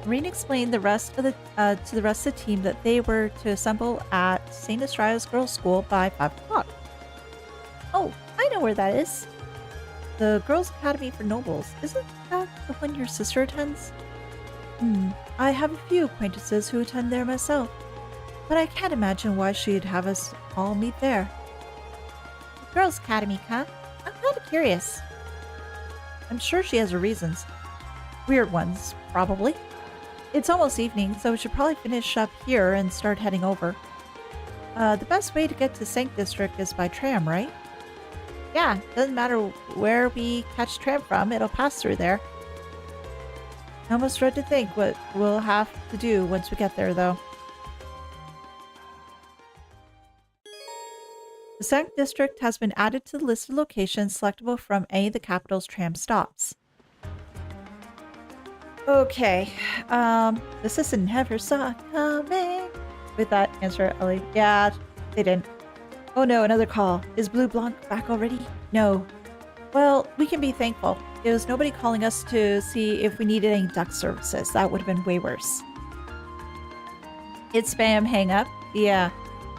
Rain explained the rest of the to the rest of the team that they were to assemble at St. Astreas Girls' School by 5 o'clock. Oh, I know where that is. The Girls' Academy for Nobles. Isn't that the one your sister attends? I have a few acquaintances who attend there myself, but I can't imagine why she'd have us all meet there. The Girls' Academy, huh? I'm kind of curious. I'm sure she has her reasons. Weird ones, probably. It's almost evening, so we should probably finish up here and start heading over. The best way to get to Sank District is by tram, right? Yeah, doesn't matter where we catch tram from, it'll pass through there. I almost dread to think what we'll have to do once we get there, though. The Sank District has been added to the list of locations selectable from any of the capital's tram stops. Okay, this is never saw coming. With that answer, Ellie. Yeah, they didn't. Oh no, another call. Is Blue Blanc back already? No. Well, we can be thankful. It was nobody calling us to see if we needed any duck services. That would have been way worse. It's spam hang up? Yeah.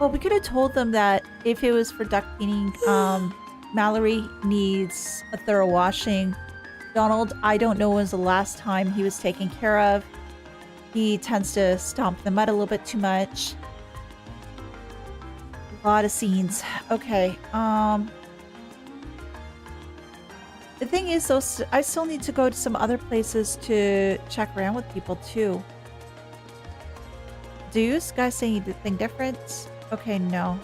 Well, we could have told them that if it was for duck cleaning, Mallory needs a thorough washing. Donald, I don't know when was the last time he was taken care of. He tends to stomp the mud a little bit too much. A lot of scenes. Okay, the thing is, though, I still need to go to some other places to check around with people, too. Do you guys say anything different? Okay, no.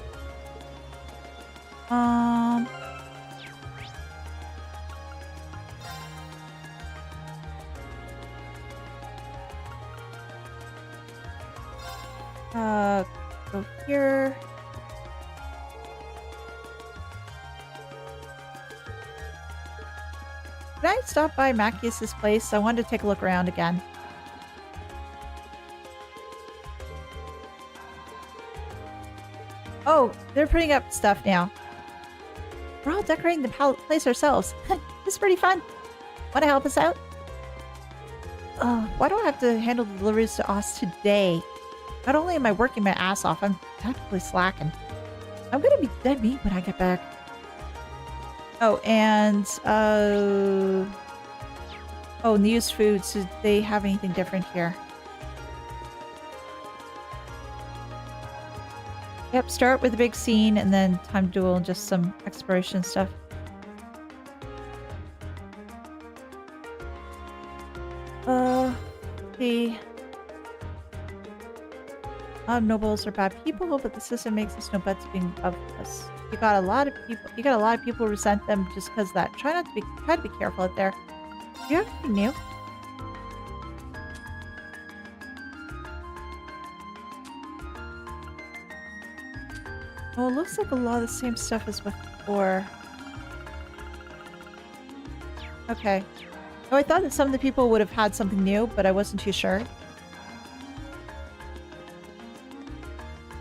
Go here. Did I stop by Machias' place? I wanted to take a look around again. Oh, they're putting up stuff now. We're all decorating the place ourselves. This is pretty fun. Want to help us out? Why do I have to handle the deliveries to us today? Not only am I working my ass off, I'm practically slacking. I'm gonna be dead meat when I get back. Oh, and, oh, and used foods. Do they have anything different here? Yep, start with a big scene and then time duel and just some exploration stuff. The nobles are bad people, but the system makes us no better being above us. You got a lot of people resent them just because of that. Try to be careful out there. Do you have anything new? Oh, it looks like a lot of the same stuff as before. Okay. Oh, I thought that some of the people would have had something new, but I wasn't too sure.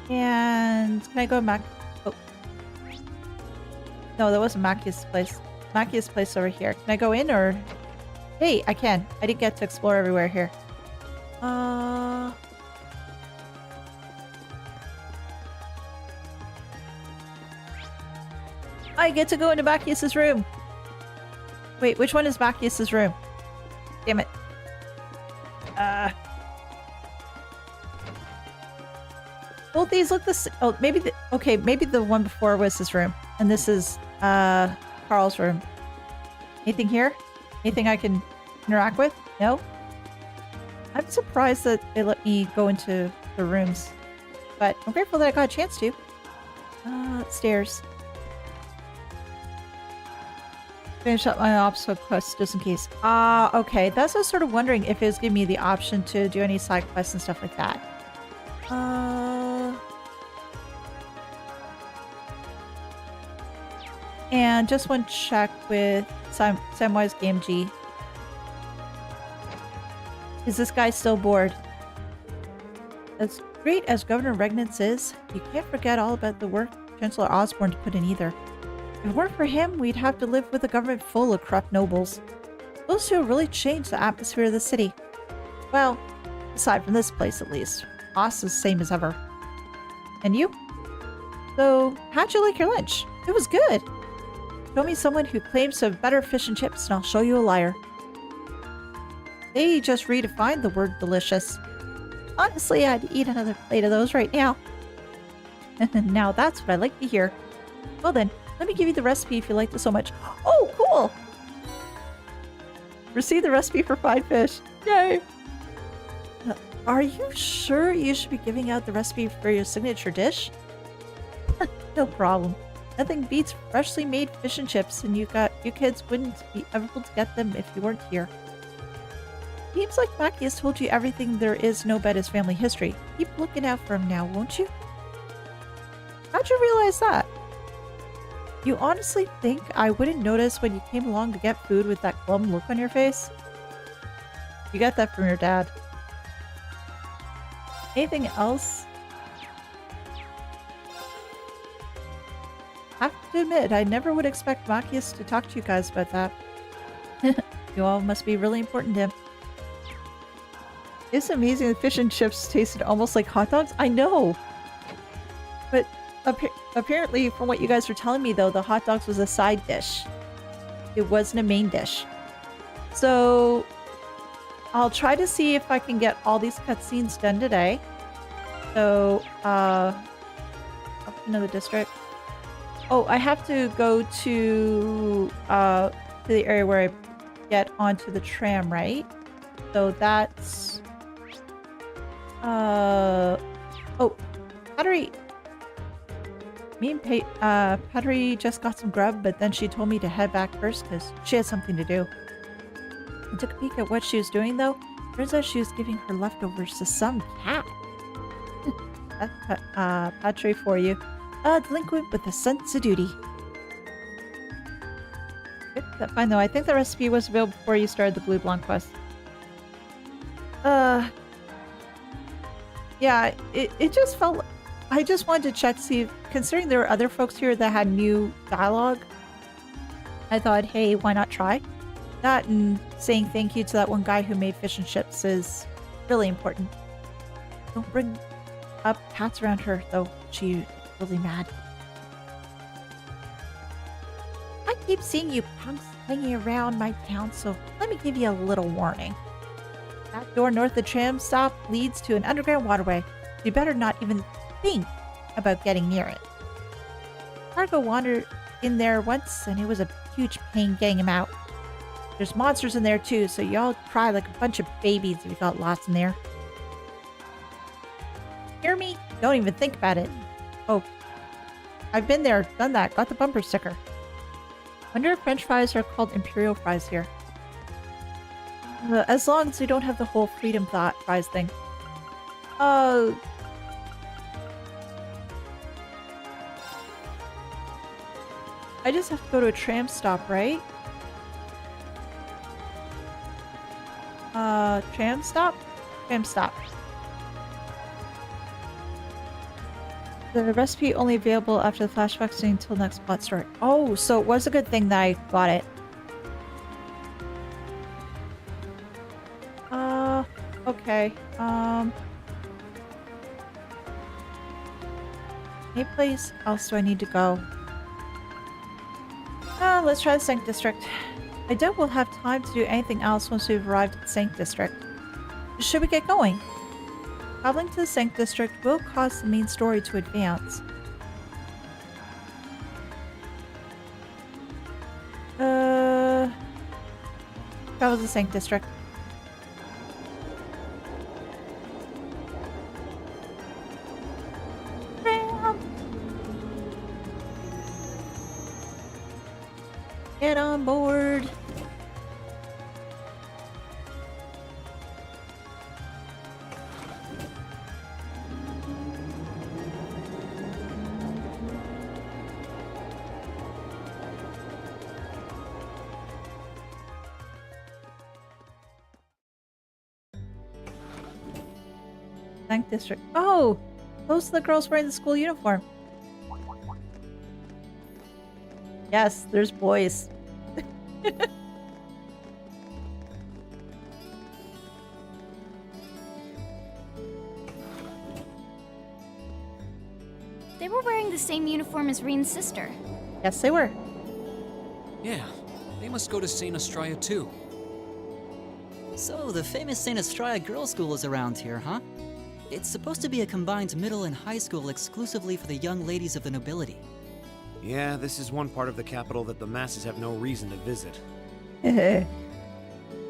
And can I go back? Oh. No, that wasn't Machias' place. Machias' place over here. Can I go in or? Hey, I can. I didn't get to explore everywhere here. I get to go into Machias' room. Wait, which one is Machias' room? Damn it. Both these look the same. Oh, maybe okay, maybe the one before was his room. And this is, Carl's room. Anything here? Anything I can interact with? No? I'm surprised that they let me go into the rooms. But I'm grateful that I got a chance to. Stairs. Finish up my obstacle quest just in case. Okay. That's what I was sort of wondering if it was giving me the option to do any side quests and stuff like that. And just one check with Samwise Gamgee. Is this guy still bored? As great as Governor Regnance is, you can't forget all about the work Chancellor Osborne put in either. If it weren't for him, we'd have to live with a government full of corrupt nobles. Those two really changed the atmosphere of the city. Well, aside from this place at least. Oz is the same as ever. And you? So, how'd you like your lunch? It was good! Show me someone who claims to have better fish and chips and I'll show you a liar. They just redefined the word delicious. Honestly, I'd eat another plate of those right now. Now that's what I like to hear. Well then, let me give you the recipe if you like this so much. Oh, cool! Receive the recipe for fried fish. Yay! Are you sure you should be giving out the recipe for your signature dish? No problem. Nothing beats freshly made fish and chips, and you kids wouldn't be able to get them if you weren't here. Seems like Mackie has told you everything there is to know about his family history. Keep looking out for him now, won't you? How'd you realize that? You honestly think I wouldn't notice when you came along to get food with that glum look on your face? You got that from your dad. Anything else? I have to admit, I never would expect Machias to talk to you guys about that. You all must be really important to him. It's amazing the fish and chips tasted almost like hot dogs. I know! But apparently, from what you guys were telling me though, the hot dogs was a side dish. It wasn't a main dish. So, I'll try to see if I can get all these cutscenes done today. So, up another district. Oh, I have to go to the area where I get onto the tram, right? So that's... Oh, Pattery! Me and Pattery just got some grub, but then she told me to head back first because she had something to do. I took a peek at what she was doing, though. Turns out she was giving her leftovers to some cat. That's Pattery for you. A delinquent with a sense of duty. That's fine though. I think the recipe was available before you started the Blue Blonde quest. Yeah, it just felt... I just wanted to check to see if, considering there were other folks here that had new dialogue, I thought, hey, why not try? That and saying thank you to that one guy who made fish and chips is really important. Don't bring up cats around her, though. She's really mad. I keep seeing you punks hanging around my town, so let me give you a little warning. That door north of the tram stop leads to an underground waterway. You better not even think about getting near it. Cargo wandered in there once, and it was a huge pain getting him out. There's monsters in there too, so y'all cry like a bunch of babies if you got lost in there. Hear me? Don't even think about it. Oh, I've been there, done that, got the bumper sticker. Wonder if French fries are called Imperial fries here. As long as we don't have the whole freedom thought fries thing. I just have to go to a tram stop, right? Tram stop? Tram stop. The recipe only available after the flashback scene until next plot start. Oh, so it was a good thing that I got it. Okay. Any place else do I need to go? Let's try the Sank District. I doubt we'll have time to do anything else once we've arrived at the Sank District. Should we get going? Traveling to the Sank District will cause the main story to advance. Travel to the Sank District. Get on board. Bank District. Oh! Those are the girls wearing the school uniform. Yes, there's boys. They were wearing the same uniform as Reen's sister. Yes, they were. Yeah, they must go to St. Astraea too. So, the famous St. Astraea Girls' School is around here, huh? It's supposed to be a combined middle and high school exclusively for the young ladies of the nobility. Yeah, this is one part of the capital that the masses have no reason to visit.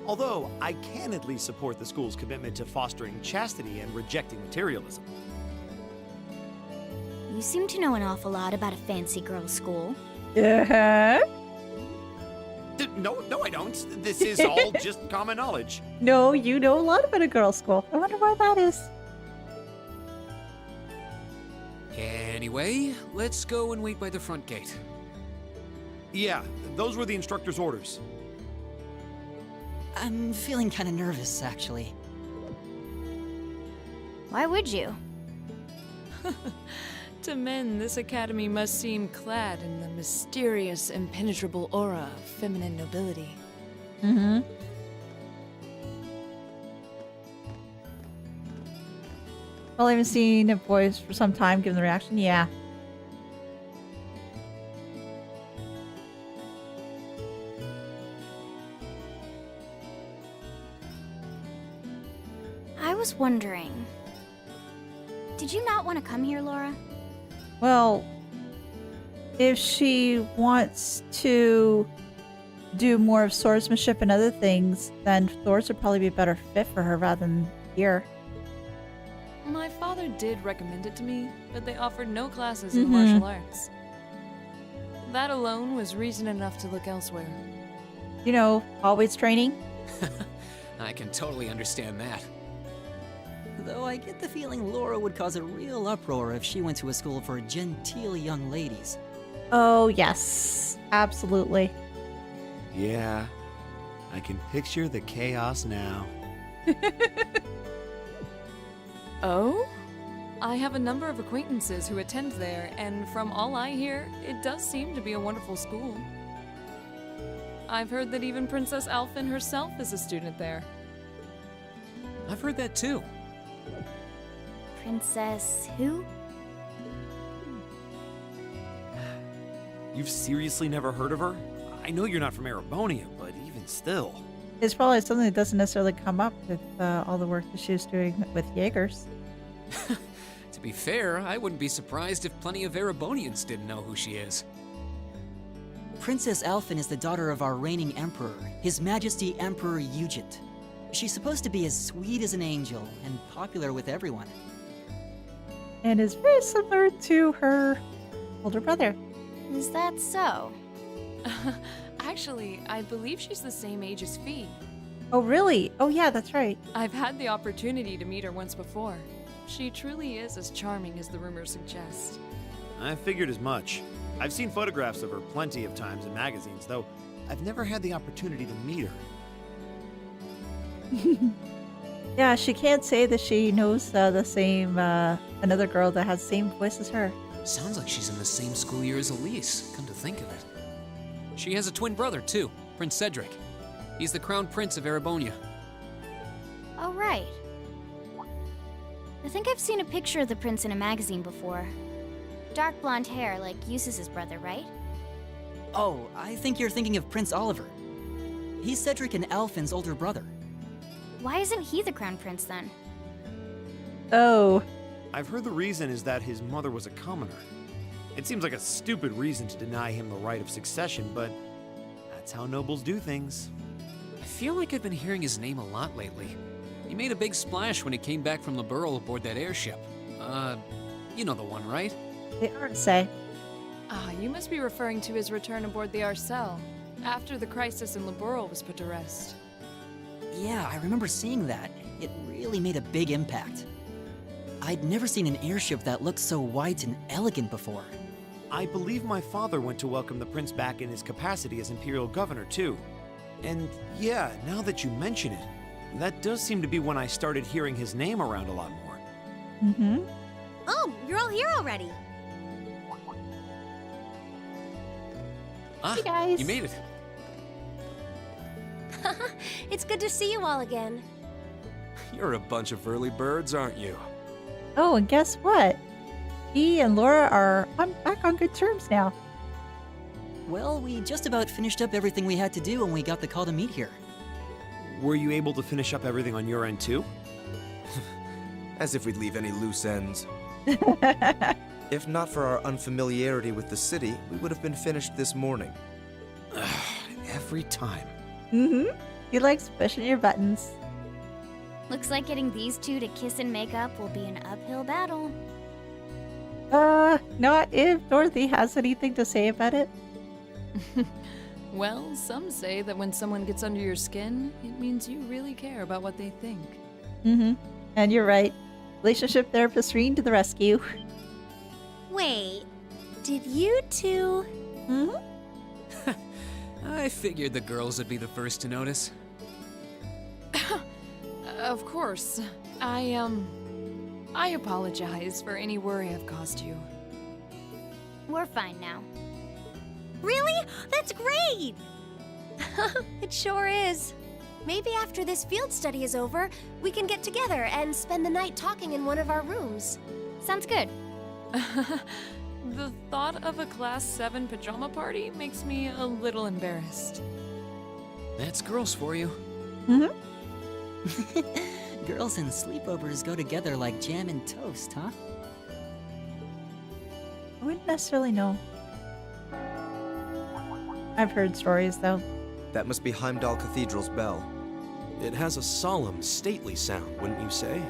Although, I can at least support the school's commitment to fostering chastity and rejecting materialism. You seem to know an awful lot about a fancy girls' school. Yeah. No, I don't. This is all just common knowledge. No, you know a lot about a girls' school. I wonder why that is. Anyway, let's go and wait by the front gate. Yeah, those were the instructor's orders. I'm feeling kind of nervous, actually. Why would you? To men, this academy must seem clad in the mysterious, impenetrable aura of feminine nobility. Mm-hmm. Well, I haven't seen a voice for some time, given the reaction. Yeah. I was wondering. Did you not want to come here, Laura? Well, if she wants to do more of swordsmanship and other things, then Thors would probably be a better fit for her rather than here. My father did recommend it to me, but they offered no classes in martial arts. That alone was reason enough to look elsewhere. You know, always training. I can totally understand that. Though I get the feeling Laura would cause a real uproar if she went to a school for genteel young ladies. Oh, yes. Absolutely. Yeah, I can picture the chaos now. Oh? I have a number of acquaintances who attend there, and from all I hear, it does seem to be a wonderful school. I've heard that even Princess Alphen herself is a student there. I've heard that too. Princess who? You've seriously never heard of her? I know you're not from Erebonia, but even still. It's probably something that doesn't necessarily come up with all the work that she was doing with Jaegers. To be fair, I wouldn't be surprised if plenty of Erebonians didn't know who she is. Princess Alphen is the daughter of our reigning emperor, His Majesty Emperor Eugit. She's supposed to be as sweet as an angel and popular with everyone. And is very similar to her older brother. Is that so? Actually, I believe she's the same age as Fie. Oh, really? Oh, yeah, that's right. I've had the opportunity to meet her once before. She truly is as charming as the rumors suggest. I figured as much. I've seen photographs of her plenty of times in magazines, though I've never had the opportunity to meet her. Yeah, she can't say that she knows the same, another girl that has the same voice as her. Sounds like she's in the same school year as Elise, come to think of it. She has a twin brother, too, Prince Cedric. He's the crown prince of Erebonia. Oh, right. I think I've seen a picture of the prince in a magazine before. Dark blonde hair, like Eustace's brother, right? Oh, I think you're thinking of Prince Oliver. He's Cedric and Alphen's older brother. Why isn't he the crown prince then? Oh. I've heard the reason is that his mother was a commoner. It seems like a stupid reason to deny him the right of succession, but that's how nobles do things. I feel like I've been hearing his name a lot lately. He made a big splash when he came back from Liberl aboard that airship. You know the one, right? They are say. Ah, you must be referring to his return aboard the Arcel, after the crisis in Liberl was put to rest. Yeah, I remember seeing that. It really made a big impact. I'd never seen an airship that looked so white and elegant before. I believe my father went to welcome the prince back in his capacity as imperial governor, too. And yeah, now that you mention it, that does seem to be when I started hearing his name around a lot more. Mm-hmm. Oh, you're all here already. Ah, Hey, guys. you made it. It's good to see you all again. You're a bunch of early birds, aren't you? Oh, and guess what? Fie and Laura are back on good terms now. Well, we just about finished up everything we had to do when we got the call to meet here. Were you able to finish up everything on your end, too? As if we'd leave any loose ends. If not for our unfamiliarity with the city, we would have been finished this morning. Every time. Mm-hmm. He likes pushing your buttons. Looks like getting these two to kiss and make up will be an uphill battle. Not if Dorothy has anything to say about it. Well, some say that when someone gets under your skin, it means you really care about what they think. Mm-hmm. And you're right. Relationship therapist Reen to the rescue. Wait, did you two? Mm-hmm. I figured the girls would be the first to notice. Of course. I apologize for any worry I've caused you. We're fine now. Really? That's great! It sure is. Maybe after this field study is over, we can get together and spend the night talking in one of our rooms. Sounds good. The thought of a Class 7 pajama party makes me a little embarrassed. That's girls for you. Mm-hmm. Girls and sleepovers go together like jam and toast, huh? I wouldn't necessarily know. I've heard stories, though. That must be Heimdallr Cathedral's bell. It has a solemn, stately sound, wouldn't you say?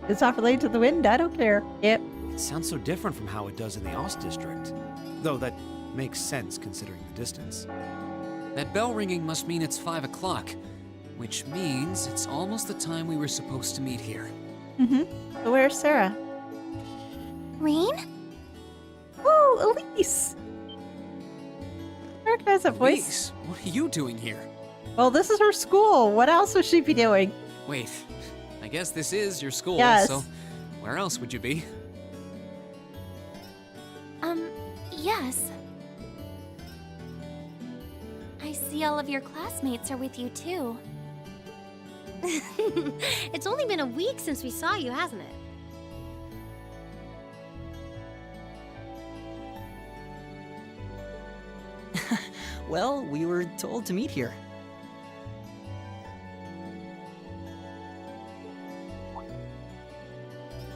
It's not related to the wind, I don't care. Yep. It sounds so different from how it does in the Ost district. Though that makes sense considering the distance. That bell ringing must mean it's 5 o'clock, which means it's almost the time we were supposed to meet here. Mm-hmm. So where's Sarah? Reen? Oh, Elise! recognize that voice. Elise, what are you doing here? Well, this is her school. What else would she be doing? Wait, I guess this is your school, Yes. so where else would you be? Yes. I see all of your classmates are with you too. It's only been a week since we saw you, hasn't it? Well, we were told to meet here.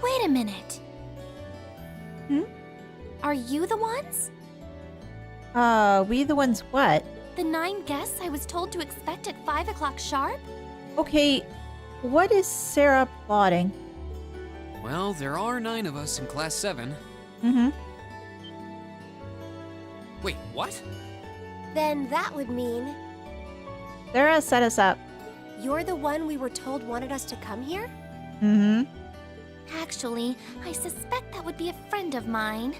Wait a minute. Hmm? Are you the ones? We the ones what? The 9 guests I was told to expect at 5 o'clock sharp? Okay, what is Sarah plotting? Well, there are 9 of us in class 7. Mm-hmm. Wait, what? Then that would mean Sarah set us up. you're the one we were told wanted us to come here? Mm-hmm. Actually, I suspect that would be a friend of mine.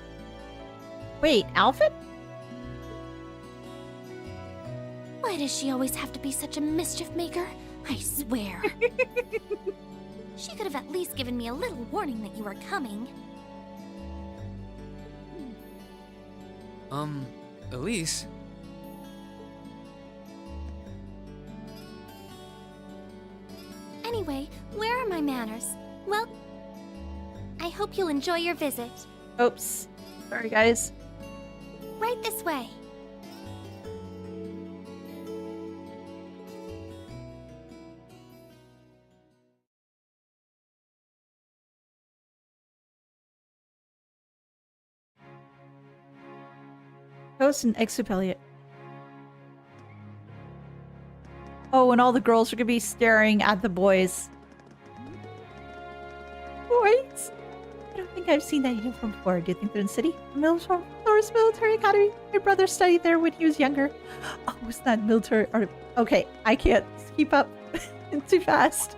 Wait, Alfred? Why does she always have to be such a mischief maker? I swear. She could have at least given me a little warning that you were coming. Elise? Anyway, where are my manners? Well, I hope you'll enjoy your visit. Oops. Sorry, guys. Right this way. Ghost and Exupeliot. Oh, and all the girls are gonna be staring at the boys. Boys? I don't think I've seen that uniform before. Do you think they're in the city? Thors Military Academy. My brother studied there when he was younger. Oh, it's not military or okay, I can't keep up. It's too fast.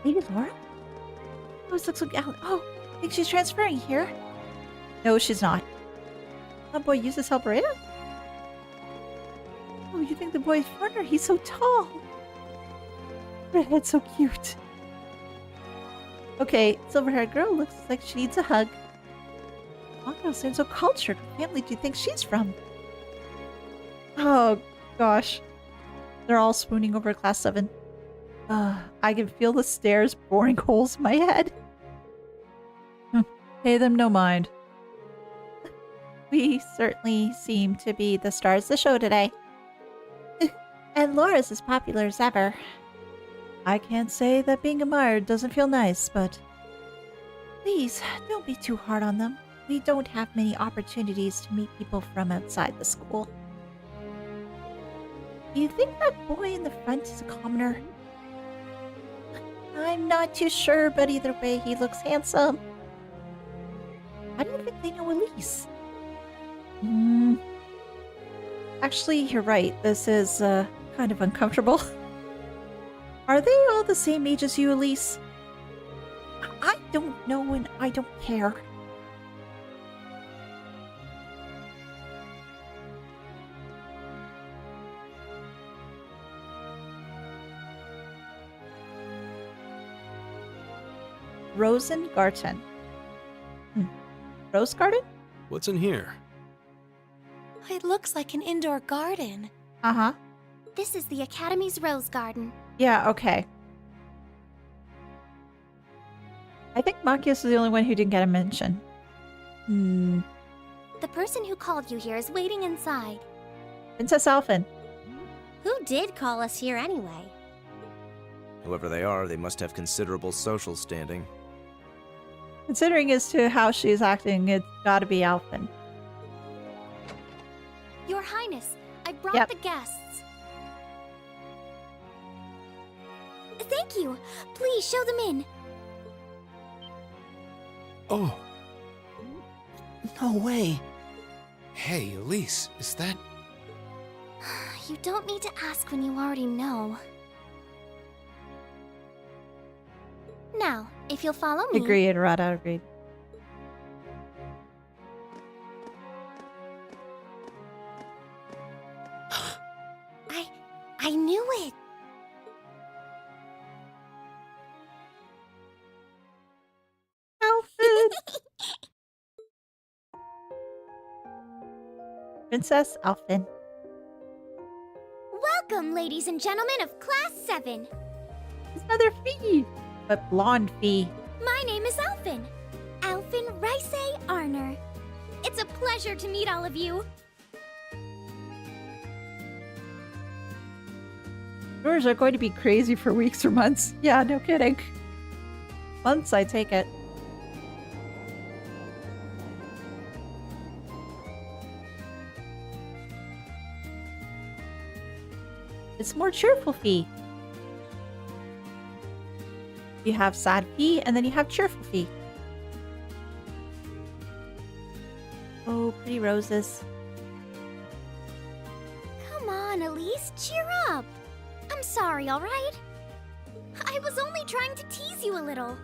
Lady Laura? Oh, this looks like oh, I think she's transferring here. No, she's not. That boy uses Helbretta? Oh, you think the boy's foreigner? He's so tall. Redhead's so cute. Okay, silver-haired girl looks like she needs a hug. Oh, girl seems so cultured. What family do you think she's from? Oh, gosh. They're all swooning over class 7. I can feel the stairs boring holes in my head. Pay them no mind. We certainly seem to be the stars of the show today. And Laura's as popular as ever. I can't say that being admired doesn't feel nice, but please don't be too hard on them. We don't have many opportunities to meet people from outside the school. Do you think that boy in the front is a commoner? I'm not too sure, but either way, he looks handsome. How do you think they know Elise? Actually, you're right. This is kind of uncomfortable. Are they all the same age as you, Elise? I don't know and I don't care. Rosengarten. Rose garden? What's in here? It looks like an indoor garden. Uh-huh. This is the Academy's Rose Garden. Yeah, okay. I think Machias is the only one who didn't get a mention. The person who called you here is waiting inside. Princess Alphen. Who did call us here anyway? Whoever they are, they must have considerable social standing. Considering as to how she's acting, it's gotta be Alphen. Your Highness, I brought Yep. the guests. Thank you. Please show them in. Oh, No way. Hey, Elise, is that... You don't need to ask when you already know. Now, if you'll follow me. Agreed, Rada, agreed. I knew it! Alfin! Princess Alfin. Welcome, ladies and gentlemen of Class 7. It's another Fie, but blonde Fie. My name is Alfin. Alfin Rice Arner. It's a pleasure to meet all of you. Yours are going to be crazy for weeks or months. Yeah, no kidding. Months, I take it. It's more cheerful Fie. You have sad Fie, and then you have cheerful Fie. Oh, pretty roses. Come on, Elise, cheer up. I'm sorry, all right? I was only trying to tease you a little.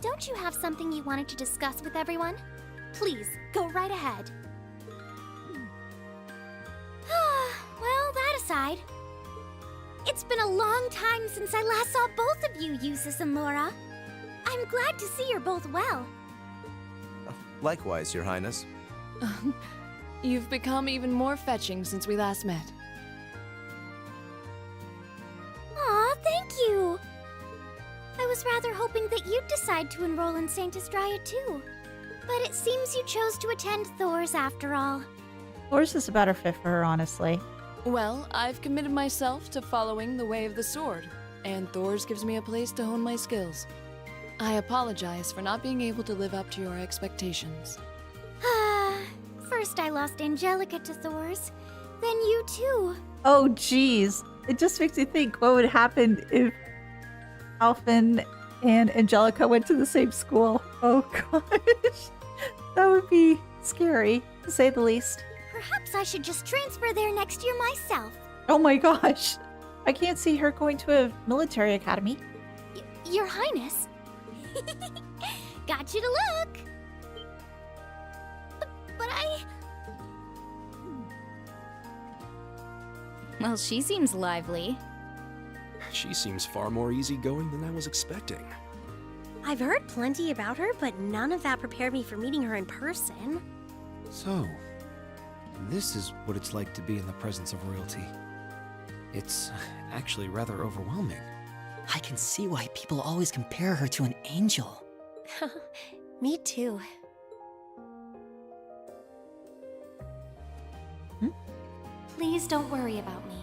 Don't you have something you wanted to discuss with everyone? Please, go right ahead. Well, that aside, it's been a long time since I last saw both of you, Eustace and Laura. I'm glad to see you're both well. Likewise, Your Highness. You've become even more fetching since we last met. Aw, thank you! I was rather hoping that you'd decide to enroll in Saint Estrella too. But it seems you chose to attend Thors after all. Thors is a better fit for her, honestly. Well, I've committed myself to following the way of the sword, and Thors gives me a place to hone my skills. I apologize for not being able to live up to your expectations. First I lost Angelica to Thors, then you too. Oh, jeez. It just makes me think what would happen if Alfin and Angelica went to the same school. Oh, gosh. That would be scary, to say the least. Perhaps I should just transfer there next year myself. Oh my gosh. I can't see her going to a military academy. Your Highness. Got you to look. But I... Well, she seems lively. She seems far more easygoing than I was expecting. I've heard plenty about her, but none of that prepared me for meeting her in person. So, this is what it's like to be in the presence of royalty. It's actually rather overwhelming. I can see why people always compare her to an angel. Me too. Please don't worry about me.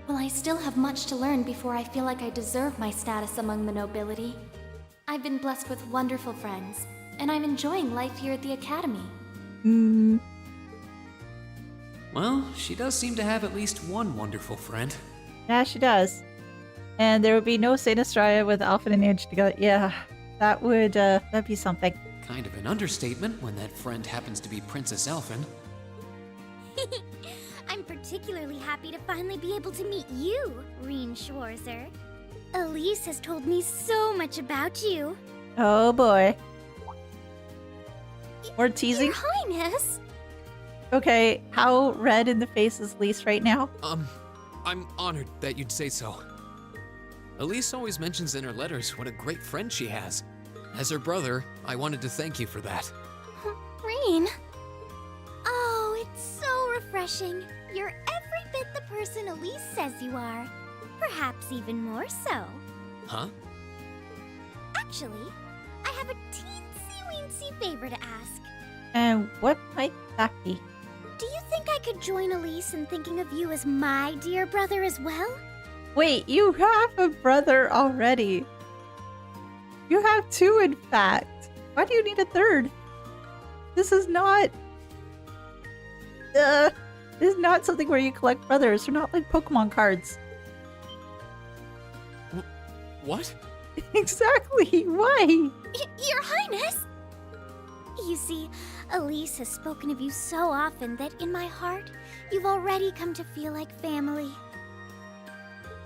Well, I still have much to learn before I feel like I deserve my status among the nobility. I've been blessed with wonderful friends, and I'm enjoying life here at the academy. Well, she does seem to have at least one wonderful friend. Yeah, she does. And there would be no Saint Estrella with Alfin and Ange together. Yeah, that'd be something. Kind of an understatement when that friend happens to be Princess Elfin. I'm particularly happy to finally be able to meet you, Reen Schwarzer. Elise has told me so much about you. Oh boy. More teasing? Your Highness! Okay, how red in the face is Elise right now? I'm honored that you'd say so. Elise always mentions in her letters what a great friend she has. As her brother, I wanted to thank you for that. Reen? Oh, it's so refreshing. You're every bit the person Elise says you are. Perhaps even more so. Huh? Actually, I have a teensy-weensy favor to ask. And what might that be? Do you think I could join Elise in thinking of you as my dear brother as well? Wait, you have a brother already. You have two, in fact. Why do you need a third? This is not... this is not something where you collect brothers. They're not like Pokemon cards. What? Exactly. Why? Your Highness! You see, Elise has spoken of you so often that in my heart, you've already come to feel like family.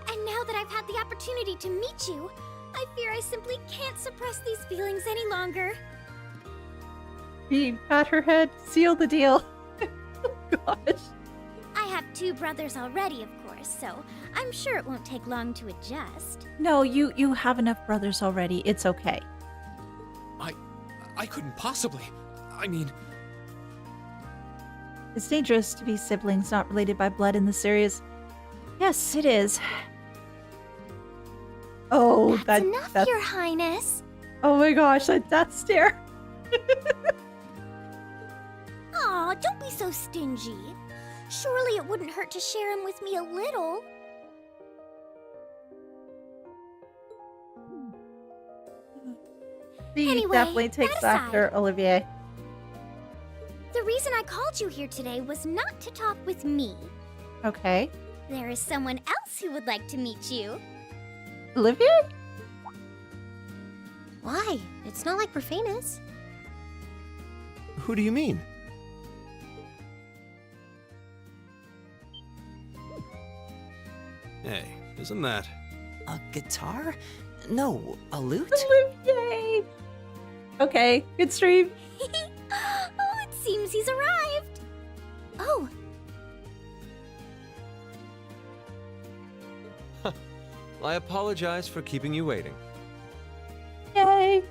And now that I've had the opportunity to meet you, I fear I simply can't suppress these feelings any longer. She pat her head, seal the deal. Oh gosh. I have 2 brothers already, of course, so I'm sure it won't take long to adjust. No, you have enough brothers already. It's okay. I couldn't possibly. I mean, It's dangerous to be siblings not related by blood in this series. Yes, it is. Oh, That's enough, Your Highness. Oh my gosh, that death stare. Aw, don't be so stingy. Surely it wouldn't hurt to share him with me a little. He Anyway, definitely takes that after Olivier. The reason I called you here today was not to talk with me. Okay. There is someone else who would like to meet you. Olivier? Why? It's not like we're famous. Who do you mean? Hey, isn't that... A guitar? No, a lute? Olivier! Okay, good stream. Oh, it seems he's arrived. Oh, I apologize for keeping you waiting. Yay!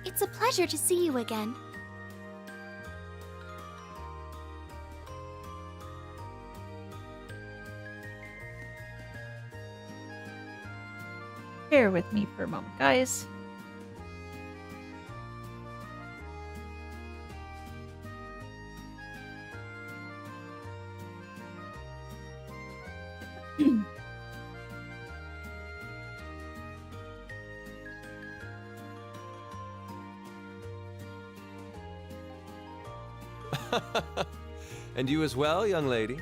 It's a pleasure to see you again. Bear with me for a moment, guys. And you as well, young lady?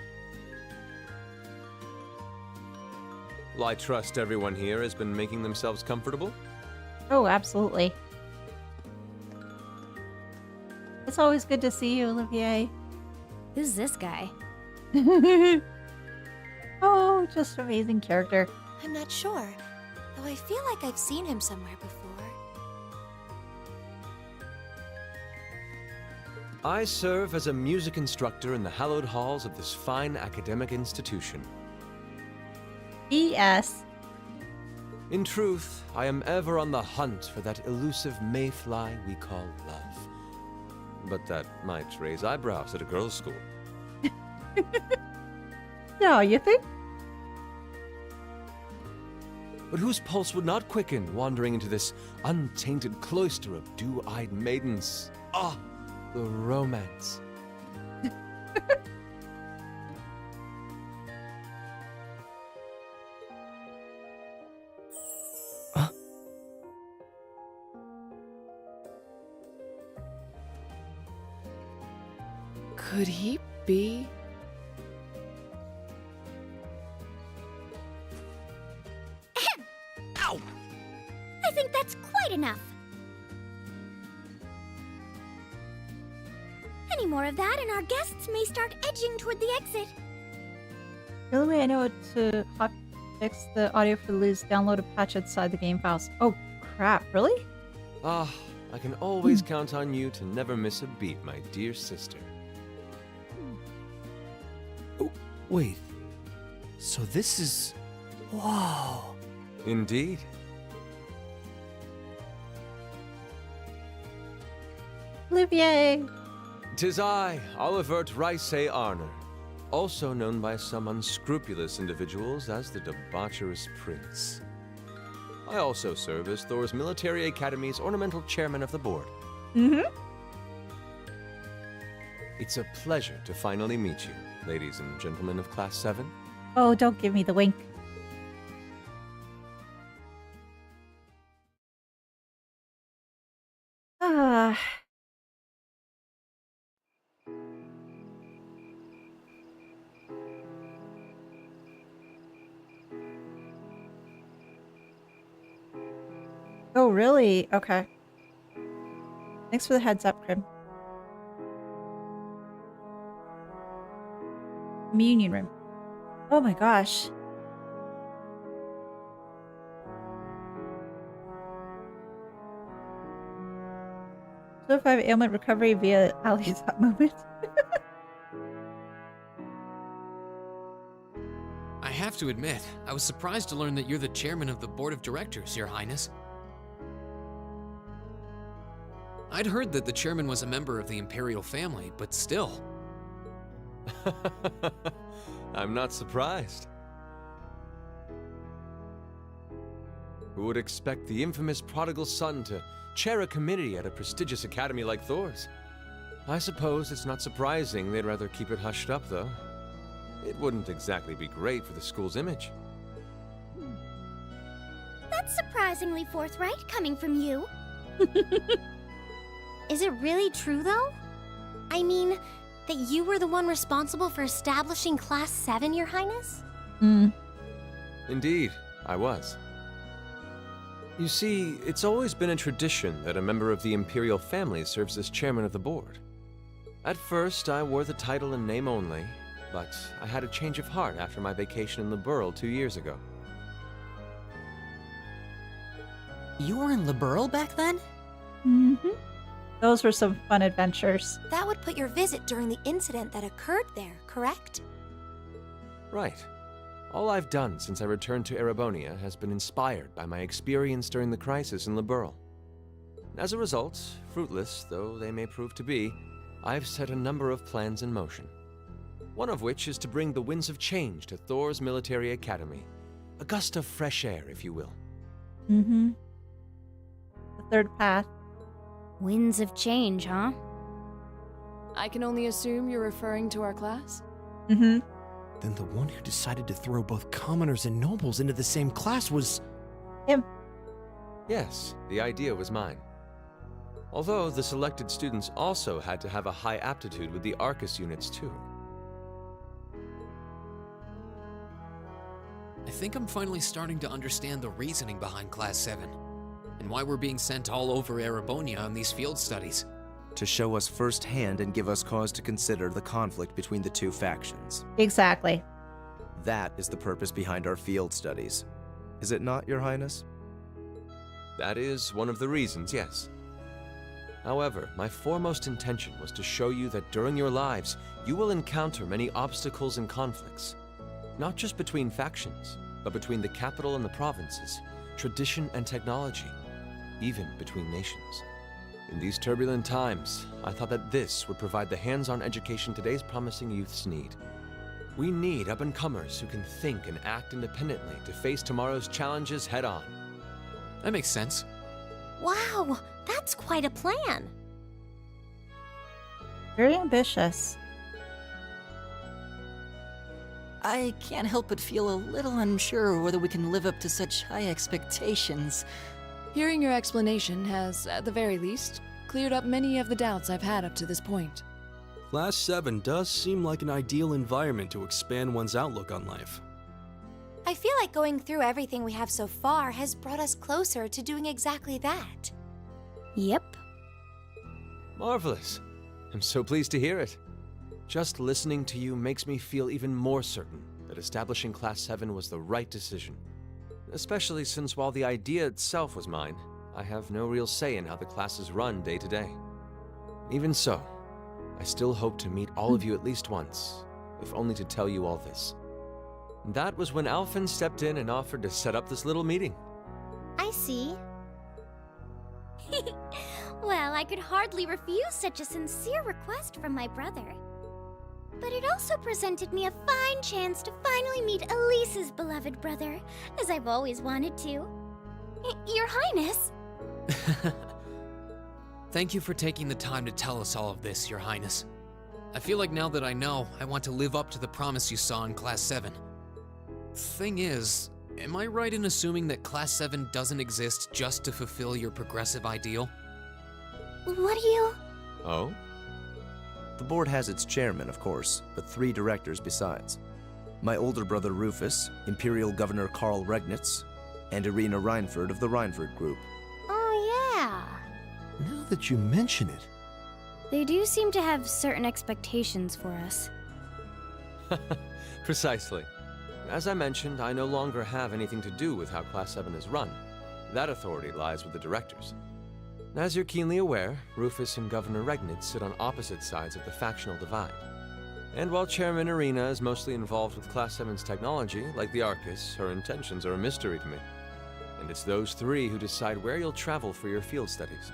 Well, I trust everyone here has been making themselves comfortable? Oh, absolutely. It's always good to see you, Olivier. Who's this guy? Oh, just amazing character. I'm not sure, though I feel like I've seen him somewhere before. I serve as a music instructor in the hallowed halls of this fine academic institution. BS. In truth, I am ever on the hunt for that elusive mayfly we call love. But that might raise eyebrows at a girls' school. No, you think? But whose pulse would not quicken wandering into this untainted cloister of dew-eyed maidens? Ah, the romance. Could he be? Ow! I think that's quite enough. Any more of that, and our guests may start edging toward the exit. The only way I know to hot fix the audio for the loose, download a patch outside the game files. Oh, crap. Really? Ah, I can always count on you to never miss a beat, my dear sister. Oh, wait. So this is... Whoa. Indeed. Olivier! 'Tis I, Olivert Ricey Arner, also known by some unscrupulous individuals as the Debaucherous Prince. I also serve as Thors Military Academy's ornamental chairman of the board. Mm-hmm. It's a pleasure to finally meet you, ladies and gentlemen of Class 7. Oh, don't give me the wink. Ah. Oh, really? Okay. Thanks for the heads up, Crim. Communion room. Oh my gosh. So 5 ailment recovery via Ali's hot moment. I have to admit, I was surprised to learn that you're the chairman of the board of directors, Your Highness. I'd heard that the chairman was a member of the imperial family, but still. I'm not surprised. Who would expect the infamous prodigal son to chair a committee at a prestigious academy like Thors? I suppose it's not surprising they'd rather keep it hushed up, though. It wouldn't exactly be great for the school's image. That's surprisingly forthright coming from you. Is it really true, though? I mean, that you were the one responsible for establishing Class 7, Your Highness? Indeed, I was. You see, it's always been a tradition that a member of the imperial family serves as chairman of the board. At first, I wore the title in name only, but I had a change of heart after my vacation in Liberl 2 years ago. You were in Liberl back then? Mm-hmm. Those were some fun adventures. That would put your visit during the incident that occurred there, correct? Right. All I've done since I returned to Erebonia has been inspired by my experience during the crisis in Liberl. As a result, fruitless though they may prove to be, I've set a number of plans in motion. One of which is to bring the winds of change to Thors Military Academy. A gust of fresh air, if you will. Mm-hmm. The third path. Winds of change, huh? I can only assume you're referring to our class? Mm-hmm. Then the one who decided to throw both commoners and nobles into the same class was... him. Yes, the idea was mine. Although the selected students also had to have a high aptitude with the Arcus units too. I think I'm finally starting to understand the reasoning behind Class 7, and why we're being sent all over Erebonia on these field studies. To show us firsthand and give us cause to consider the conflict between the two factions. Exactly. That is the purpose behind our field studies. Is it not, Your Highness? That is one of the reasons, yes. However, my foremost intention was to show you that during your lives, you will encounter many obstacles and conflicts. Not just between factions, but between the capital and the provinces, tradition and technology, even between nations. In these turbulent times, I thought that this would provide the hands-on education today's promising youths need. We need up-and-comers who can think and act independently to face tomorrow's challenges head-on. That makes sense. Wow, that's quite a plan. Very ambitious. I can't help but feel a little unsure whether we can live up to such high expectations. Hearing your explanation has, at the very least, cleared up many of the doubts I've had up to this point. Class 7 does seem like an ideal environment to expand one's outlook on life. I feel like going through everything we have so far has brought us closer to doing exactly that. Yep. Marvelous. I'm so pleased to hear it. Just listening to you makes me feel even more certain that establishing Class 7 was the right decision. Especially since while the idea itself was mine, I have no real say in how the class is run day to day. Even so, I still hope to meet all of you at least once, if only to tell you all this. That was when Alphen stepped in and offered to set up this little meeting. I see. Well, I could hardly refuse such a sincere request from my brother. But it also presented me a fine chance to finally meet Elise's beloved brother, as I've always wanted to. Your Highness! Thank you for taking the time to tell us all of this, Your Highness. I feel like now that I know, I want to live up to the promise you saw in Class 7. Thing is, am I right in assuming that Class 7 doesn't exist just to fulfill your progressive ideal? What do you... Oh? The board has its chairman, of course, but 3 directors besides. My older brother Rufus, Imperial Governor Karl Regnitz, and Irina Reinford of the Reinford Group. Oh, yeah. Now that you mention it... They do seem to have certain expectations for us. Precisely. As I mentioned, I no longer have anything to do with how Class 7 is run. That authority lies with the directors. As you're keenly aware, Rufus and Governor Regnitz sit on opposite sides of the factional divide. And while Chairman Irina is mostly involved with Class 7's technology, like the Arcus, her intentions are a mystery to me. And it's those three who decide where you'll travel for your field studies.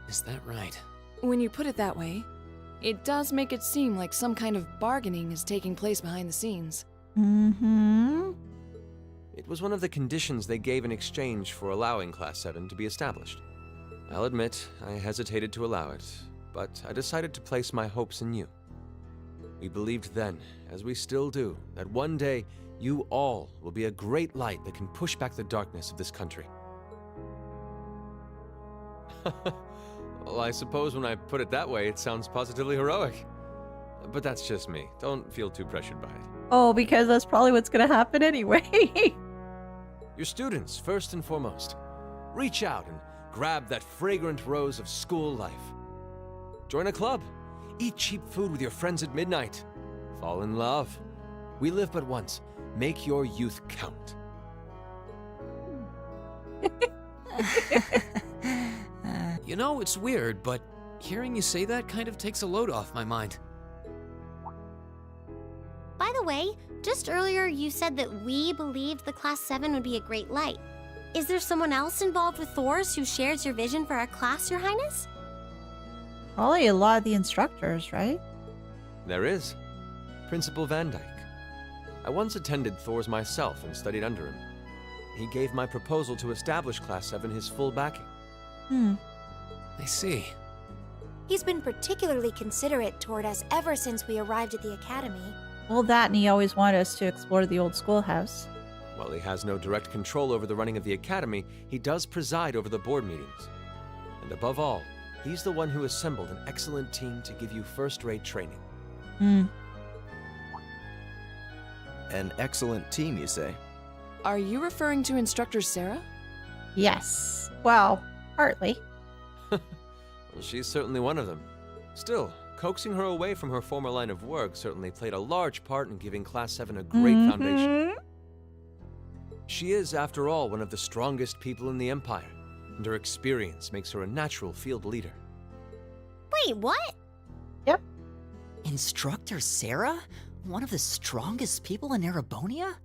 Is that right? When you put it that way, it does make it seem like some kind of bargaining is taking place behind the scenes. Mm-hmm. It was one of the conditions they gave in exchange for allowing Class 7 to be established. I'll admit, I hesitated to allow it, but I decided to place my hopes in you. We believed then, as we still do, that one day you all will be a great light that can push back the darkness of this country. Well, I suppose when I put it that way, it sounds positively heroic. But that's just me. Don't feel too pressured by it. Oh, because that's probably what's going to happen anyway. Your students, first and foremost. Reach out and grab that fragrant rose of school life. Join a club. Eat cheap food with your friends at midnight. Fall in love. We live but once. Make your youth count. You know, it's weird, but hearing you say that kind of takes a load off my mind. By the way, just earlier you said that we believed the Class 7 would be a great light. Is there someone else involved with Thors who shares your vision for our class, Your Highness? Probably a lot of the instructors, right? There is. Principal Van Dyke. I once attended Thors myself and studied under him. He gave my proposal to establish Class 7 his full backing. I see. He's been particularly considerate toward us ever since we arrived at the academy. Well, that, and he always wanted us to explore the old schoolhouse. While he has no direct control over the running of the academy, he does preside over the board meetings. And above all, he's the one who assembled an excellent team to give you first-rate training. An excellent team, you say? Are you referring to Instructor Sarah? Yes. Well, partly. Well, she's certainly one of them. Still, coaxing her away from her former line of work certainly played a large part in giving Class 7 a great foundation. She is, after all, one of the strongest people in the Empire, and her experience makes her a natural field leader. Wait, what? Yep. Instructor Sarah? One of the strongest people in Erebonia?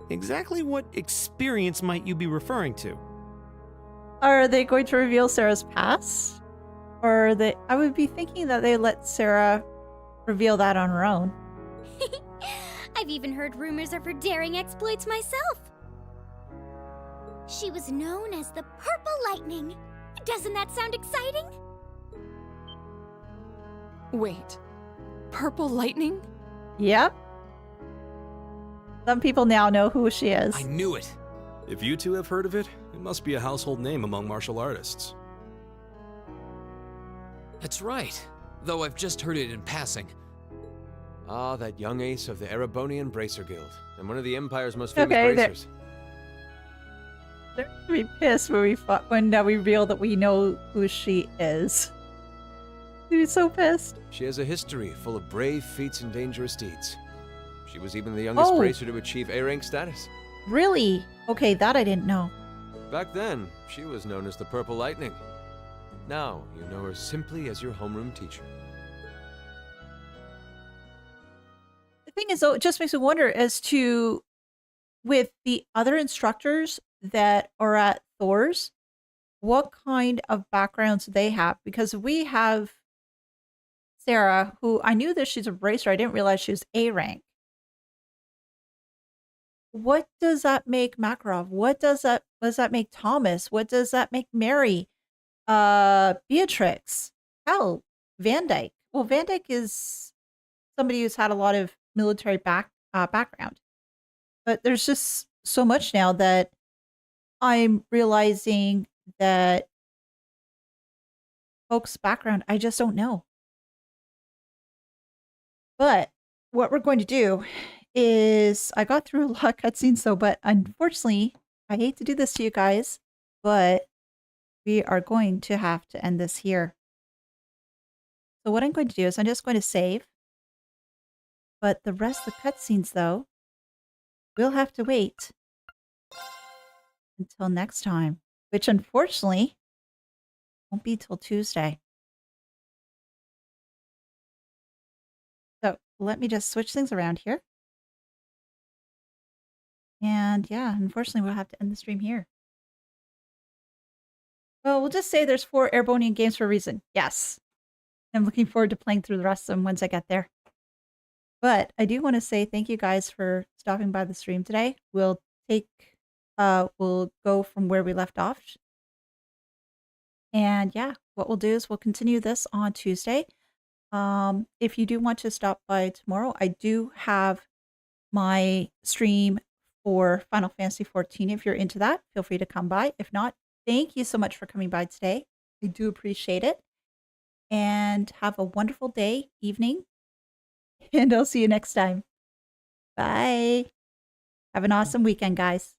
Exactly what experience might you be referring to? Are they going to reveal Sarah's past? Or I would be thinking that they let Sarah reveal that on her own. I've even heard rumors of her daring exploits myself. She was known as the Purple Lightning. Doesn't that sound exciting? Wait. Purple Lightning? Yep. Some people now know who she is. I knew it. If you two have heard of it, it must be a household name among martial artists. That's right. Though I've just heard it in passing. Ah, that young ace of the Erebonian Bracer Guild, and one of the Empire's most famous bracers. They're going to be pissed when we reveal that we know who she is. They'd be so pissed. She has a history full of brave feats and dangerous deeds. She was even the youngest bracer to achieve A-rank status. Really? Okay, that I didn't know. Back then, she was known as the Purple Lightning. Now, you know her simply as your homeroom teacher. The thing is, though, it just makes me wonder as to, with the other instructors that are at Thors, what kind of backgrounds they have. Because we have Sarah, who I knew that she's a bracer. I didn't realize she was A rank. What does that make Makarov? What does that make Thomas? What does that make Mary? Beatrix? Hell, Van Dyke. Well, Van Dyke is somebody who's had a lot of military background. But there's just so much now that I'm realizing that folks' background, I just don't know. But what we're going to do is, I got through a lot of cutscenes though, but unfortunately, I hate to do this to you guys, but we are going to have to end this here. So what I'm going to do is I'm just going to save. But the rest of the cutscenes though, we'll have to wait until next time. which unfortunately won't be till Tuesday. So let me just switch things around here. And yeah, unfortunately, we'll have to end the stream here. Well, we'll just say there's 4 Airbonian games for a reason. Yes. I'm looking forward to playing through the rest of them once I get there. But I do want to say thank you guys for stopping by the stream today. We'll go from where we left off. And yeah, what we'll do is we'll continue this on Tuesday. If you do want to stop by tomorrow, I do have my stream for Final Fantasy XIV. If you're into that, feel free to come by. If not, thank you so much for coming by today. I do appreciate it. And have a wonderful day, evening, and I'll see you next time. Bye. Have an awesome weekend, guys.